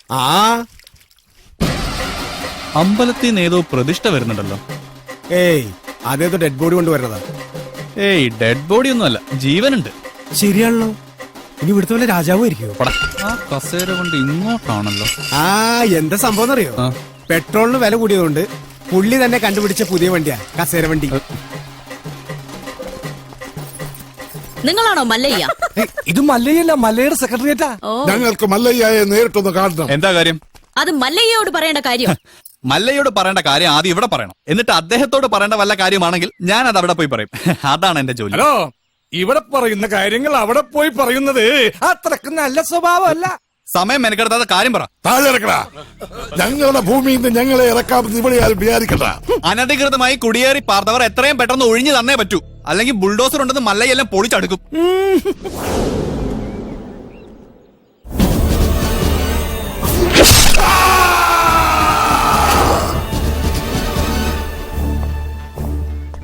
അമ്പലത്തിൽ നിന്ന് ഏതോ പ്രതിഷ്ഠ വരുന്നുണ്ടല്ലോ. ഏയ് അതേതോ ഡെഡ് ബോഡി കൊണ്ടുവരുന്നതാ. ഏയ് ഡെഡ് ബോഡി ഒന്നുമല്ല, ജീവനുണ്ട്. ശരിയാണല്ലോ. ഇനി ഇവിടുത്തെ വല്ല രാജാവും ആയിരിക്കും. ആ കസേര കൊണ്ട് ഇങ്ങോട്ടാണല്ലോ. എന്താ സംഭവം അറിയോ? പെട്രോളിന് വില കൂടിയതുകൊണ്ട് പുള്ളി തന്നെ കണ്ടുപിടിച്ച പുതിയ വണ്ടിയാ കസേര വണ്ടി. നിങ്ങളാണോ മല്ലയ്യ? ഇത് മല്ലയ്യല്ല, മല്ലയുടെ സെക്രട്ടറിയേറ്റാ. ഞങ്ങൾക്ക് മല്ലയ്യയെ നേരിട്ടൊന്ന് കാണണം. എന്താ കാര്യം? അത് മല്ലയ്യയോട് പറയേണ്ട കാര്യം. മല്ലയോട് പറയേണ്ട കാര്യം ആദ്യം ഇവിടെ പറയണം. എന്നിട്ട് അദ്ദേഹത്തോട് പറയേണ്ട വല്ല കാര്യമാണെങ്കിൽ ഞാൻ അത് അവിടെ പോയി പറയും. അതാണ് എന്റെ ജോലി. ഹലോ, ഇവിടെ പറയുന്ന കാര്യങ്ങൾ അവിടെ പോയി പറയുന്നത് അത്രക്ക് നല്ല സ്വഭാവമല്ല. സമയം മെനക്കെടുത്താതെ കാര്യം പറ. താഴെ ഇറക്കടാ. ഞങ്ങളുടെ ഭൂമിയിൽ നിന്ന് ഞങ്ങളെ ഇറക്കാമെന്ന് ഇവിടെ ആരും വിചാരിക്കണ്ട. അനധികൃതമായി കുടിയേറി പാർത്തവർ എത്രയും പെട്ടെന്ന് ഒഴിഞ്ഞു തന്നേ പറ്റൂ. അല്ലെങ്കിൽ ബുൾഡോസർ ഉണ്ടെന്ന് മല്ലയെല്ലാം പൊളിച്ചടുക്കും.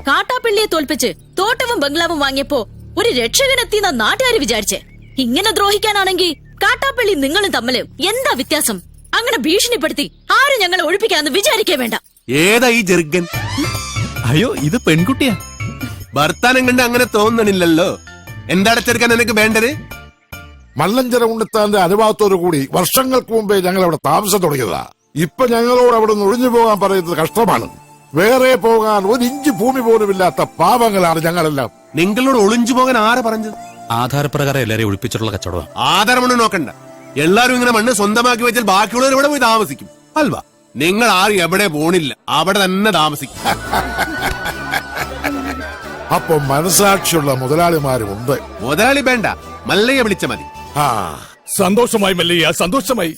കാട്ടാപ്പള്ളിയെ തോൽപ്പിച്ച് തോട്ടവും ബംഗ്ലാവും വാങ്ങിയപ്പോ ഒരു രക്ഷകനെത്തിയെന്ന നാട്ടുകാര് വിചാരിച്ചേ. ഇങ്ങനെ ദ്രോഹിക്കാനാണെങ്കിൽ കാട്ടാപ്പള്ളി നിങ്ങളും തമ്മില് എന്താ വ്യത്യാസം? അങ്ങനെ ഭീഷണിപ്പെടുത്തി ആരും ഞങ്ങളെ ഒഴിപ്പിക്കാന്ന് വിചാരിക്കേ വേണ്ട. ഏതാ ഈ ജെർഗൻ? അയ്യോ ഇത് പെൺകുട്ടിയാ. ഭർത്താനം കണ്ട് അങ്ങനെ തോന്നണില്ലല്ലോ. എന്താണ് ചെറുക്കാൻ എനിക്ക് വേണ്ടത്? മല്ലഞ്ചര ഉണ്ണിത്താന്റെ അനുഭവത്തോടു കൂടി വർഷങ്ങൾക്ക് മുമ്പേ ഞങ്ങൾ അവിടെ താമസം തുടങ്ങിയതാ. ഇപ്പൊ ഞങ്ങളോട് അവിടെ നിന്ന് ഒഴിഞ്ഞു പോകാൻ പറയുന്നത് കഷ്ടമാണ്. വേറെ പോകാൻ 1 ഇഞ്ച് ഭൂമി പോലുമില്ലാത്ത പാവങ്ങളാണ് ഞങ്ങളെല്ലാം. നിങ്ങളോട് ഒളിഞ്ചു പോകാൻ ആരെ പറഞ്ഞത്? ആധാരപ്രകാരം എല്ലാരെയും ഒഴിപ്പിച്ചിട്ടുള്ള കച്ചവടം. ആധാരമണ്ണ് നോക്കണ്ട. എല്ലാരും ഇങ്ങനെ മണ്ണ് സ്വന്തമാക്കി വെച്ചാൽ ബാക്കിയുള്ളവർ ഇവിടെ പോയി താമസിക്കും അൽവാ. നിങ്ങൾ ആരും എവിടെ പോണില്ല, അവിടെ തന്നെ താമസിക്കും. അപ്പൊ മനസാക്ഷിയുള്ള മുതലാളിമാരുമുണ്ട്. മുതലാളി വേണ്ട, മല്ലയെ വിളിച്ച മതി. സന്തോഷമായി മല്ലയ്യ, സന്തോഷമായി.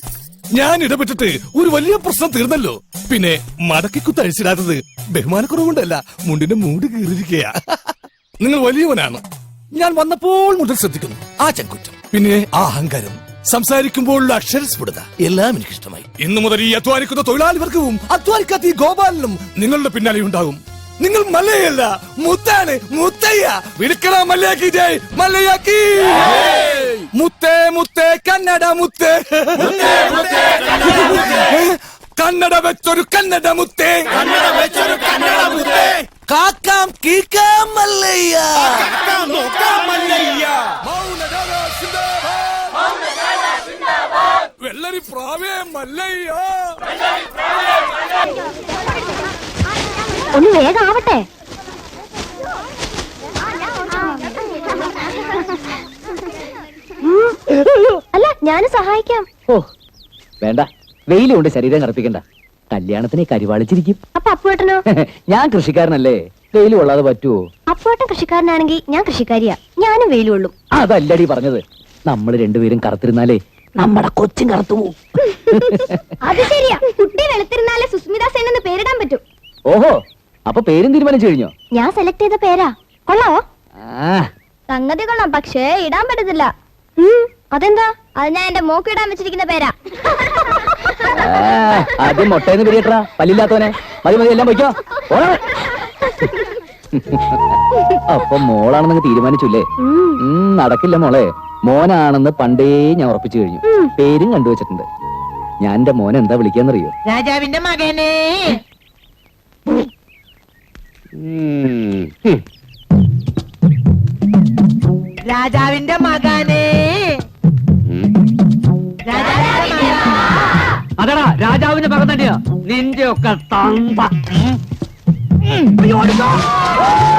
ഞാൻ ഇടപെട്ടിട്ട് ഒരു വലിയ പ്രശ്നം തീർന്നല്ലോ. പിന്നെ മടക്കിക്കുത്ത് അഴിച്ചിടാത്തത് ബഹുമാനക്കുറവുകൊണ്ടല്ല, മുണ്ടിന്റെ മൂട് കീറിയിരിക്കയാ. നിങ്ങൾ വലിയവനാണ്. ഞാൻ വന്നപ്പോൾ മുതൽ ശ്രദ്ധിക്കുന്നു ആ ചങ്കുറ്റം, പിന്നെ ആ അഹങ്കാരം, സംസാരിക്കുമ്പോഴുള്ള അക്ഷരസ്ഫുടത എല്ലാം എനിക്കിഷ്ടമായി. ഇന്നു മുതൽ ഈ അധ്വാനിക്കുന്ന തൊഴിലാളി വർഗവും അധ്വാനിക്കാത്ത ഈ ഗോപാലനും നിങ്ങളുടെ പിന്നാലെ ഉണ്ടാകും. നിങ്ങൾ മല്ലയല്ല, മുത്താണ്, മുത്തയ്യ. വിളിക്കണ മല്ലയാക്കി ജയ്, മല്ലയാക്കി. മുത്തേ മുത്തേ കന്നഡ മുത്തേ, കന്നഡ വെച്ചൊരു കന്നഡ മുത്തേ, കാക്കാം കീക്കാം മല്ലയ്യ, നോക്കാം മല്ലയ്യ. മൗനരാഗ സിന്ദാബാദ്. പ്രാവേ മല്ലയ്യ. ഒന്ന് വേഗം ആവട്ടെ. അല്ല ഞാനും സഹായിക്കാം. ഓ വേണ്ട, വെയിൽ കൊണ്ട് ശരീരം കറപ്പിക്കണ്ട. കല്യാണത്തിന് കരിവാളിച്ചിരിക്കും. അപ്പൊ അപ്പുവേട്ടനോ? ഞാൻ കൃഷിക്കാരനല്ലേ, വെയിൽ കൊള്ളാതെ പറ്റുമോ? അപ്പുവേട്ടൻ കൃഷിക്കാരനാണെങ്കിൽ ഞാൻ കൃഷിക്കാരിയാ. ഞാനും വെയിൽ കൊള്ളും. അതല്ലടി പറഞ്ഞത്, നമ്മൾ രണ്ടുപേരും കറുത്തിരുന്നാലേ നമ്മുടെ കൊച്ചും കറുത്തു പോവും. അത് ശരിയാ, കുട്ടി വെളുത്തിരുന്നാലേ സുസ്മിത സെൻ എന്ന് പേരിടാൻ പറ്റും. ഓഹോ, അപ്പൊ പേരും തീരുമാനിച്ചു കഴിഞ്ഞോ? ഞാൻ സെലക്ട് ചെയ്ത പേരാ. കൊള്ളാവോ? ആ സംഗതി കൊള്ളാം, പക്ഷേ ഇടാൻ പറ്റത്തില്ല. അതെന്താ? അത് ഞാൻ എന്റെ മോക്ക് ഇടാൻ വെച്ചിരിക്കുന്ന പേരാ. ആദ്യം മുട്ടയെന്ന് പിടിയട്ടാ, പല്ലില്ലാത്തവനെ. മതി മതി, എല്ലാം വയ്ക്കോ. അപ്പൊ മോളാണെന്ന് തീരുമാനിച്ചില്ലേ? നടക്കില്ല മോളെ, മോനാണെന്ന് പണ്ടേ ഞാൻ ഉറപ്പിച്ചു കഴിഞ്ഞു. പേരും കണ്ടുവച്ചിട്ടുണ്ട്. ഞാൻ എന്റെ മോനെ എന്താ വിളിക്കാന്നറിയോ? രാജാവിന്റെ മകനെ. രാജാവിന്റെ മകനെ. അതെടാ രാജാവിന്റെ മകൻ തന്നെയാ നിന്റെ ഒക്കെ തന്ത.